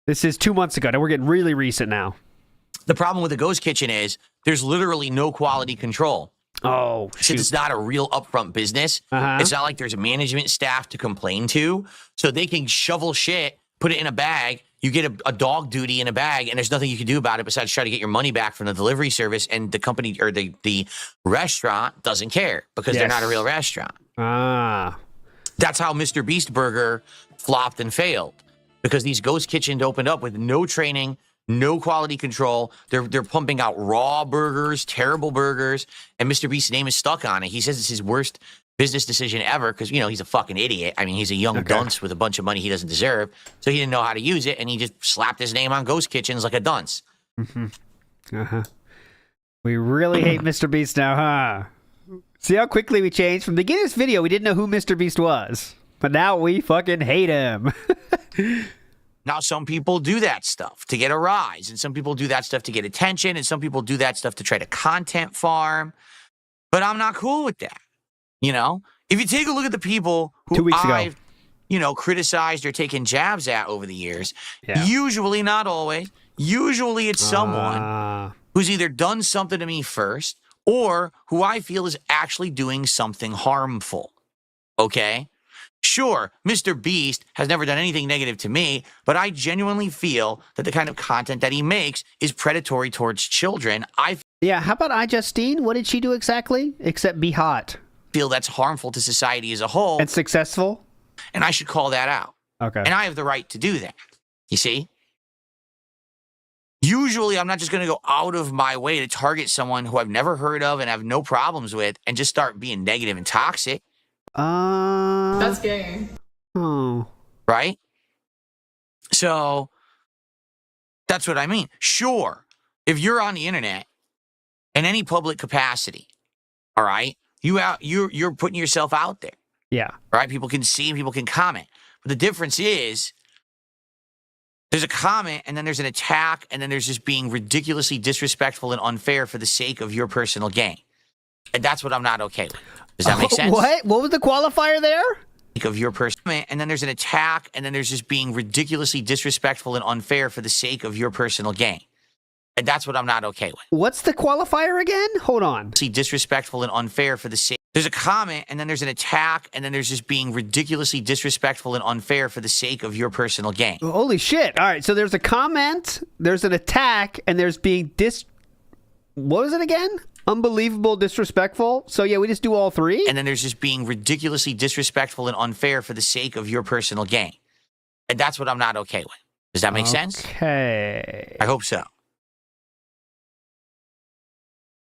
Speaker 1: This is 2 months ago. Now we're getting really recent now.
Speaker 2: The problem with the ghost kitchen is there's literally no quality control.
Speaker 1: Oh, shoot.
Speaker 2: Since it's not a real upfront business, it's not like there's a management staff to complain to. So they can shovel shit, put it in a bag. You get a dog duty in a bag, and there's nothing you can do about it besides try to get your money back from the delivery service. And the company or the restaurant doesn't care because they're not a real restaurant. That's how Mr. Beast Burger flopped and failed, because these ghost kitchens opened up with no training, no quality control. They're pumping out raw burgers, terrible burgers, and Mr. Beast's name is stuck on it. He says it's his worst business decision ever because, he's a fucking idiot. I mean, he's a young dunce with a bunch of money he doesn't deserve, so he didn't know how to use it, and he just slapped his name on ghost kitchens like a dunce.
Speaker 1: We really hate Mr. Beast now, huh? See how quickly we changed? From the beginning of this video, we didn't know who Mr. Beast was, but now we fucking hate him.
Speaker 2: Now, some people do that stuff to get a rise, and some people do that stuff to get attention, and some people do that stuff to try to content farm. But I'm not cool with that. If you take a look at the people who I've, criticized or taken jabs at over the years, usually, not always, usually it's someone who's either done something to me first or who I feel is actually doing something harmful. Okay? Sure, Mr. Beast has never done anything negative to me, but I genuinely feel that the kind of content that he makes is predatory towards children.
Speaker 1: How about iJustine? What did she do exactly? Except be hot.
Speaker 2: Feel that's harmful to society as a whole.
Speaker 1: And successful?
Speaker 2: And I should call that out.
Speaker 1: Okay.
Speaker 2: And I have the right to do that. You see? Usually, I'm not just going to go out of my way to target someone who I've never heard of and have no problems with and just start being negative and toxic.
Speaker 8: That's gay.
Speaker 1: Oh.
Speaker 2: Right? So, that's what I mean. Sure, if you're on the internet in any public capacity, all right, you're putting yourself out there.
Speaker 1: Yeah.
Speaker 2: Right? People can see, people can comment. But the difference is there's a comment and then there's an attack and then there's just being ridiculously disrespectful and unfair for the sake of your personal gain. And that's what I'm not okay with. Does that make sense?
Speaker 1: What? What was the qualifier there?
Speaker 2: Of your personal, and then there's an attack and then there's just being ridiculously disrespectful and unfair for the sake of your personal gain. And that's what I'm not okay with.
Speaker 1: What's the qualifier again? Hold on.
Speaker 2: Disrespectful and unfair for the sake. There's a comment, and then there's an attack, and then there's just being ridiculously disrespectful and unfair for the sake of your personal gain.
Speaker 1: Holy shit. All right, so there's a comment, there's an attack, and there's being what was it again? Unbelievable, disrespectful. So yeah, we just do all three?
Speaker 2: And then there's just being ridiculously disrespectful and unfair for the sake of your personal gain. And that's what I'm not okay with. Does that make sense?
Speaker 1: Okay.
Speaker 2: I hope so.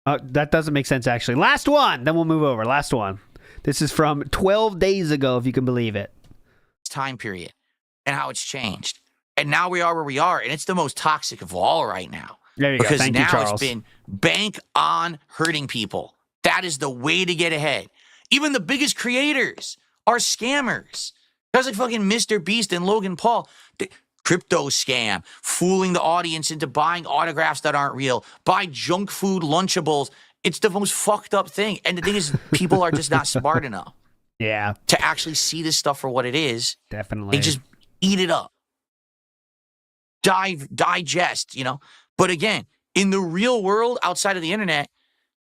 Speaker 1: That doesn't make sense, actually. Last one, then we'll move over. Last one. This is from 12 days ago, if you can believe it.
Speaker 2: Time period and how it's changed. And now we are where we are, and it's the most toxic of all right now.
Speaker 1: There you go. Thank you, Charles.
Speaker 2: Because now it's been bank on hurting people. That is the way to get ahead. Even the biggest creators are scammers. Guys like fucking Mr. Beast and Logan Paul. Crypto scam, fooling the audience into buying autographs that aren't real, buy junk food Lunchables. It's the most fucked up thing. And the thing is, people are just not smart enough.
Speaker 1: Yeah.
Speaker 2: To actually see this stuff for what it is.
Speaker 1: Definitely.
Speaker 2: They just eat it up. Digest, But again, in the real world, outside of the internet,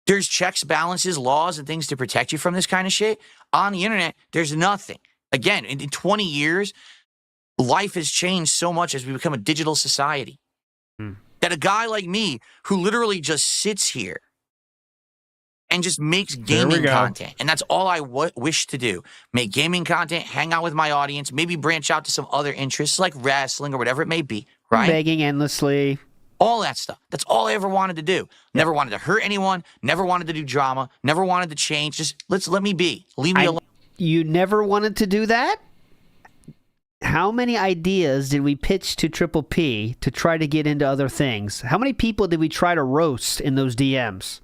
Speaker 2: there's checks, balances, laws, and things to protect you from this kind of shit. On the internet, there's nothing. Again, in 20 years, life has changed so much as we become a digital society that a guy like me who literally just sits here and just makes gaming content, and that's all I wish to do, make gaming content, hang out with my audience, maybe branch out to some other interests like wrestling or whatever it may be, right?
Speaker 1: Begging endlessly.
Speaker 2: All that stuff. That's all I ever wanted to do. Never wanted to hurt anyone, never wanted to do drama, never wanted to change. Just let me be. Leave me alone.
Speaker 1: You never wanted to do that? How many ideas did we pitch to Triple P to try to get into other things? How many people did we try to roast in those DMs?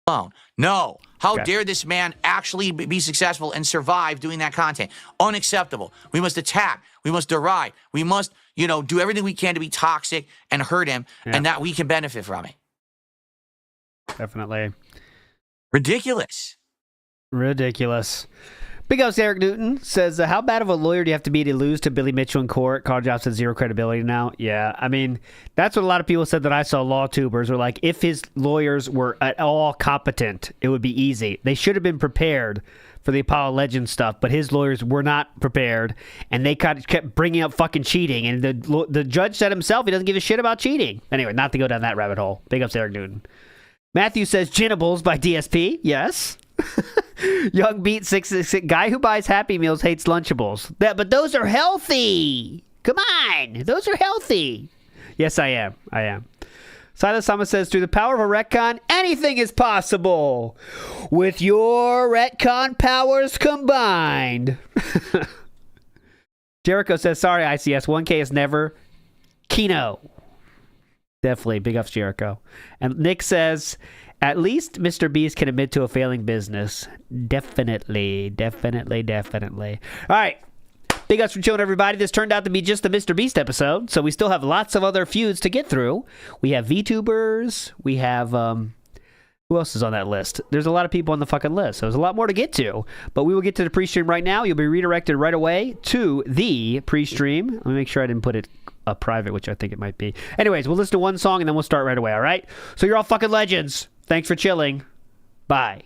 Speaker 2: alone. No. How dare this man actually be successful and survive doing that content? Unacceptable. We must attack. We must deride. We must, do everything we can to be toxic and hurt him, and that we can benefit from it.
Speaker 1: Definitely.
Speaker 2: Ridiculous.
Speaker 1: Big ups Eric Newton says, how bad of a lawyer do you have to be to lose to Billy Mitchell in court? Carl Jobs has zero credibility now. Yeah, I mean, that's what a lot of people said that I saw. Law tubers were like, if his lawyers were at all competent, it would be easy. They should have been prepared for the Apollo Legends stuff, but his lawyers were not prepared, and they kept bringing up fucking cheating. And the judge said himself he doesn't give a shit about cheating. Anyway, not to go down that rabbit hole. Big ups Eric Newton. Matthew says, Ginables by DSP. Yes. Young Beat 666, guy who buys Happy Meals hates Lunchables. But those are healthy. Come on, those are healthy. Yes, I am. Silas Sama says, through the power of a retcon, anything is possible with your retcon powers combined. Jericho says, sorry, ICS, 1K is never Kino. Definitely, big ups Jericho. And Nick says, at least Mr. Beast can admit to a failing business. Definitely. All right. Big ups for chilling, everybody. This turned out to be just the Mr. Beast episode, so we still have lots of other feuds to get through. We have VTubers. We have, who else is on that list? There's a lot of people on the fucking list, so there's a lot more to get to. But we will get to the pre-stream right now. You'll be redirected right away to the pre-stream. Let me make sure I didn't put it private, which I think it might be. Anyways, we'll listen to one song, and then we'll start right away, all right? So you're all fucking legends. Thanks for chilling. Bye.